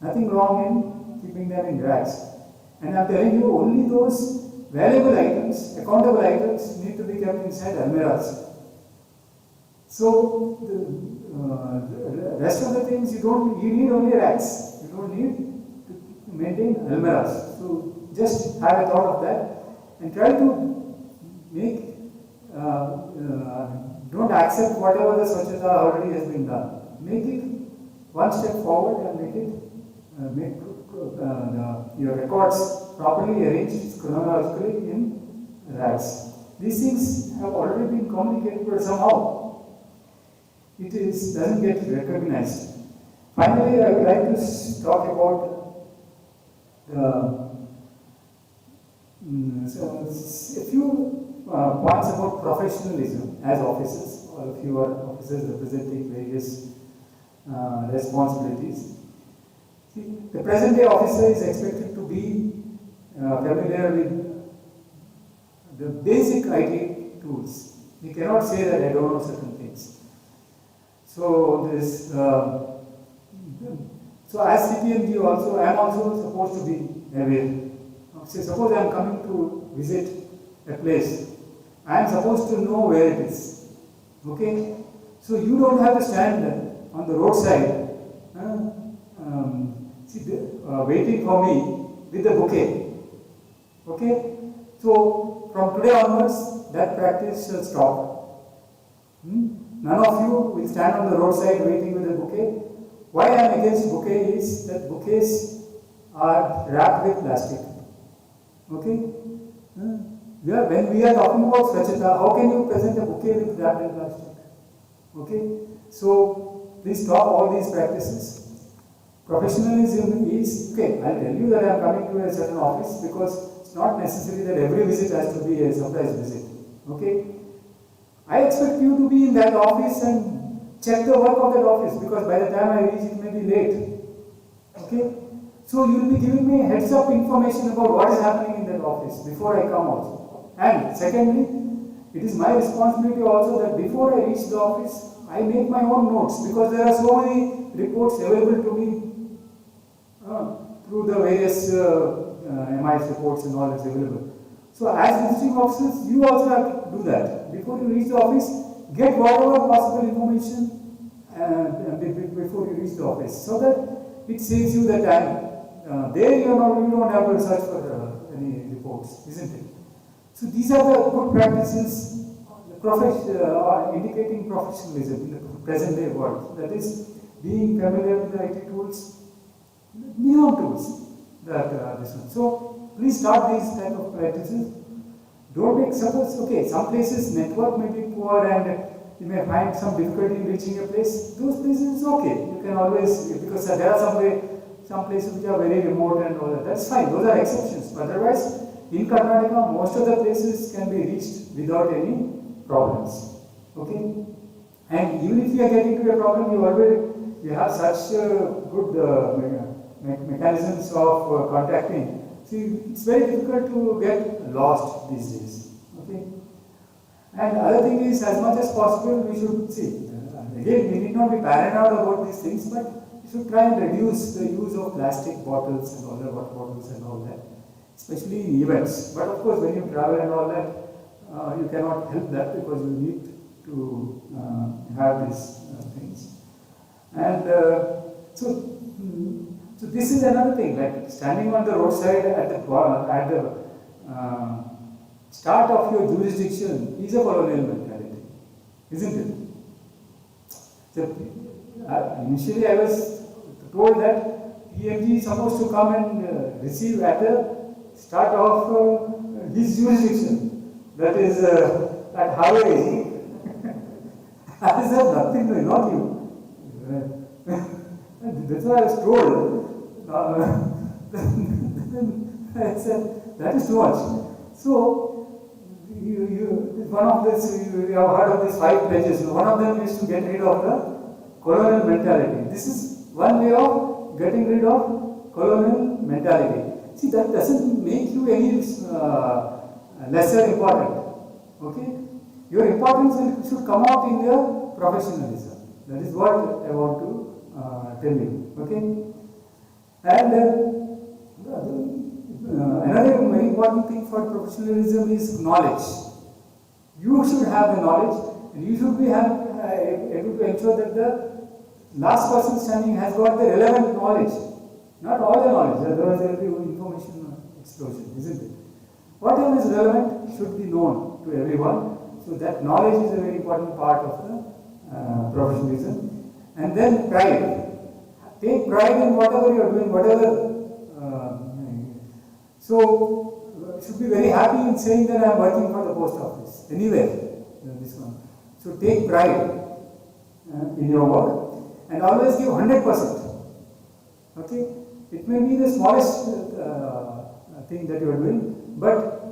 Nothing wrong in keeping them in racks. And I am telling you, only those valuable items, accountable items, need to be kept inside almirahs. So the rest of the things you need only racks. You don't need to maintain almirahs. So just have a thought of that and try to make, don't accept whatever the Swachhata already has been done. Make it one step forward and make your records properly arranged chronologically in racks. These things have already been communicated, but somehow it doesn't get recognized. Finally, I would like to talk about a few points about professionalism as officers. All of you are officers representing various responsibilities. See, the present day officer is expected to be familiar with the basic IT tools. He cannot say that I don't know certain things. So this, so as CPMG also, I am also supposed to be aware. So suppose I am coming to visit a place, I am supposed to know where it is. Okay, so you don't have to stand on the roadside, waiting for me with the bouquet. Okay, so from today onwards, that practice shall stop. None of you will stand on the roadside waiting with a bouquet. Why I am against bouquet is that bouquets are wrapped with plastic. Okay? When we are talking about Swachhata, how can you present a bouquet with wrapped in plastic? Okay? So, please stop all these practices. Professionalism is, okay, I'll tell you that I am coming to a certain office because it's not necessary that every visit has to be a surprise visit. Okay? I expect you to be in that office and check the work of that office because by the time I reach it may be late. Okay? So you will be giving me heads up information about what is happening in that office before I come also. And secondly, it is my responsibility also that before I reach the office, I make my own notes because there are so many reports available to me through the various MIS reports and all that's available. So as visiting officers, you also have to do that. Before you reach the office, get whatever possible information before you reach the office so that it saves you the time. There you don't have to search for any reports, isn't it? So these are the good practices indicating professionalism in the present day world. That is, being familiar with the IT tools, minimum tools that this one. So please start these type of practices. Don't make suppose, okay, some places network may be poor and you may find some difficulty in reaching a place. Those places is okay. You can always, because there are some places which are very remote and all that. That's fine. Those are exceptions. But otherwise, in Karnataka, most of the places can be reached without any problems. Okay? And even if you are getting to a problem, you have such good mechanisms of contacting. See, it's very difficult to get lost these days. Okay? And other thing is, as much as possible, we should see. Again, we need not be paranoid about these things, but we should try and reduce the use of plastic bottles and all that, water bottles and all that, especially in events. But of course, when you travel and all that, you cannot help that because you need to have these things. And so this is another thing, like standing on the roadside at the start of your jurisdiction is a colonial mentality, isn't it? So, initially I was told that PMG is supposed to come and receive at the start of his jurisdiction, that is at Hawaii. I said nothing to not you. That's what I was told. I said, that is too much. So, one of this, you have heard of these 5 pledges. One of them is to get rid of the colonial mentality. This is one way of getting rid of colonial mentality. See, that doesn't make you any lesser important. Okay? Your importance should come out in your professionalism. That is what I want to tell you. Okay? And another very important thing for professionalism is knowledge. You should have the knowledge, and you should be able to ensure that the last person standing has got the relevant knowledge. Not all the knowledge, otherwise there will be information explosion, isn't it? Whatever is relevant should be known to everyone. So that knowledge is a very important part of the professionalism. And then pride. Take pride in whatever you are doing, whatever. So should be very happy in saying that I am working for the post office, anywhere. This one. So take pride in your work and always give 100%. Okay? It may be the smallest thing that you are doing, but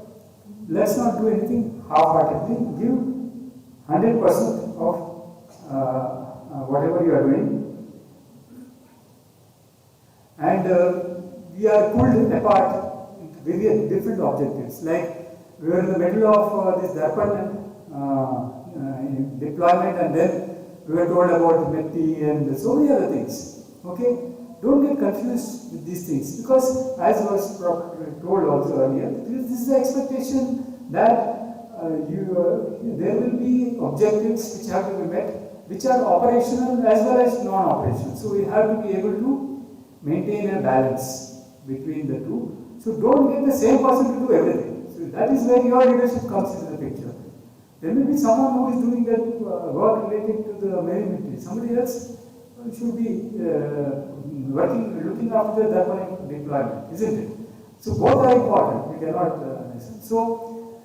let's not do anything half-heartedly. Give 100% of whatever you are doing. And we are pulled apart into various different objectives. Like we were in the middle of this Darpan deployment, and then we were told about METI and so many other things. Okay? Don't get confused with these things, because as was told also earlier, this is the expectation that there will be objectives which have to be met, which are operational as well as non-operational. So we have to be able to maintain a balance between the two. So don't get the same person to do everything. So that is where your leadership comes into the picture. There may be someone who is doing that work related to the military. Somebody else should be looking after that one deployment, isn't it? So both are important. We cannot listen. So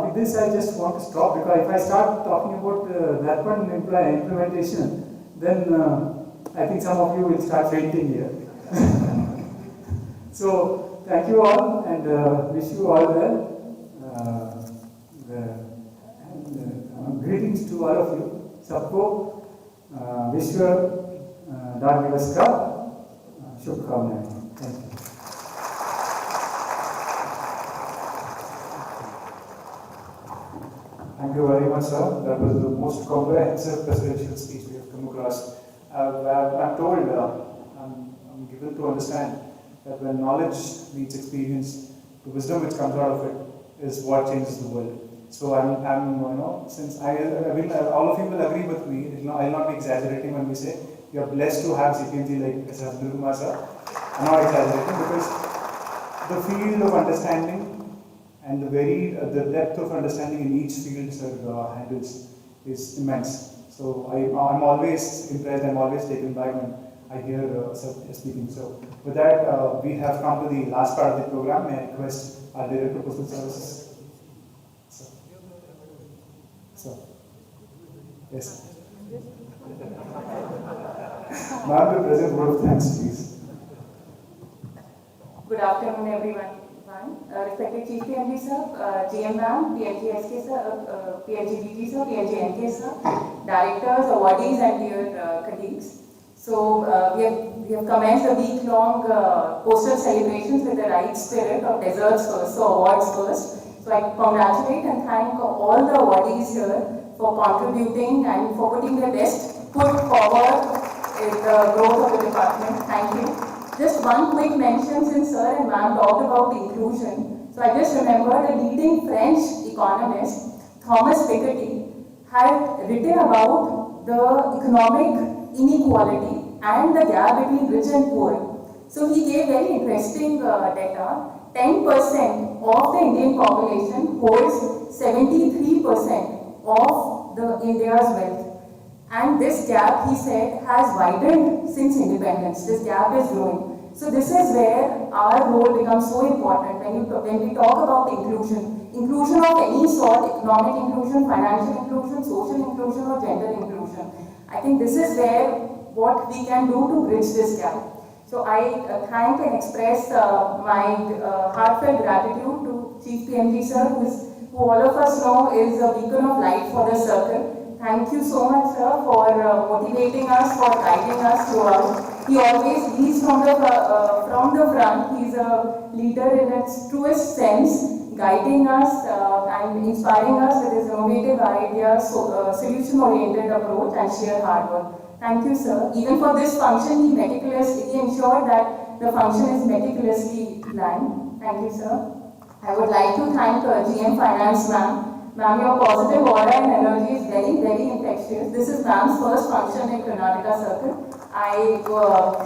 with this, I just want to stop, because if I start talking about that one implementation, then I think some of you will start fainting here. So thank you all, and wish you all greetings to all of you. Sabko Vishwa Dag Divas ka Shubhkamnaएं. Thank you. Thank you very much, sir. That was the most comprehensive presidential speech we have come across. I'm told, I'm given to understand that when knowledge meets experience, the wisdom which comes out of it is what changes the world. So since all of you will agree with me, I'll not be exaggerating when we say you're blessed to have CPMG like Mr. Kumar sir. I'm not exaggerating, because the field of understanding and the depth of understanding in each field sir handles is immense. So I'm always impressed, I'm always taken back when I hear sir speaking. So with that, we have come to the last part of the program. May I request our Director of Postal Services. Sir. Sir. Yes. Ma'am, to present word of thanks, please. Good afternoon, everyone. Respected Chief PMG sir, GM ma'am, PMG SK sir, PMG DG sir, PMG NK sir, directors, awardees, and dear colleagues. So we have commenced a week-long postal celebrations with the right spirit of desserts first, so awards first. So I congratulate and thank all the awardees here for contributing and for putting their best foot forward in the growth of the department. Thank you. Just one quick mention, since sir and ma'am talked about inclusion. So I just remembered a leading French economist, Thomas Piketty, had written about the economic inequality and the gap between rich and poor. So he gave very interesting data. 10% of the Indian population holds 73% of the India's wealth. And this gap, he said, has widened since independence. This gap is growing. So this is where our role becomes so important when we talk about inclusion. Inclusion of any sort, economic inclusion, financial inclusion, social inclusion, or gender inclusion. I think this is where what we can do to bridge this gap. So I thank and express my heartfelt gratitude to Chief PMG sir, who all of us know is a beacon of light for the circle. Thank you so much, sir, for motivating us, for guiding us throughout. He always leads from the front. He's a leader in its truest sense, guiding us and inspiring us with his innovative ideas, solution-oriented approach, and sheer hard work. Thank you, sir. Even for this function, he ensured that the function is meticulously planned. Thank you, sir. I would like to thank GM Finance, ma'am. Ma'am, your positive aura and energy is very, very infectious. This is ma'am's first function in Karnataka Circle. I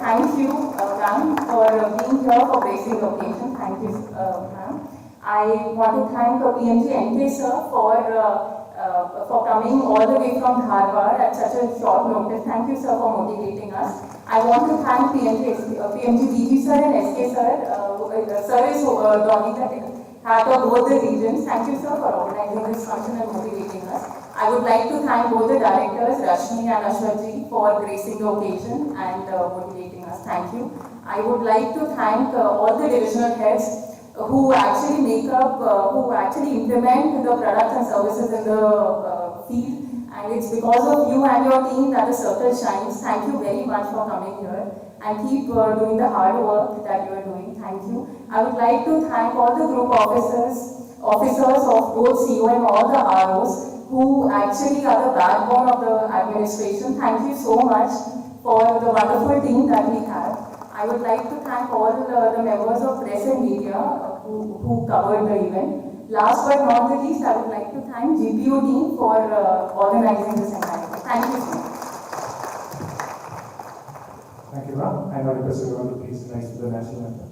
thank you, ma'am, for being here, for gracing the occasion. Thank you, ma'am. I want to thank PMG NK sir for coming all the way from Dharwad at such a short notice. Thank you, sir, for motivating us. I want to thank PMG DG sir and SK sir. Sir is drawing the hat of both the regions. Thank you, sir, for organizing this function and motivating us. I would like to thank both the directors, Rashmi and Ashwatji, for gracing the occasion and motivating us. Thank you. I would like to thank all the divisional heads who actually who actually implement the products and services in the field. And it's because of you and your team that the circle shines. Thank you very much for coming here and keep doing the hard work that you are doing. Thank you. I would like to thank all the group officers of both CO and all the ROs who actually are the backbone of the administration. Thank you so much for the wonderful team that we have. I would like to thank all the members of press and media who covered the event. Last but not the least, I would like to thank GPO team for organizing this event. Thank you so much. Thank you, ma'am. I now request everyone to please rise to the national anthem.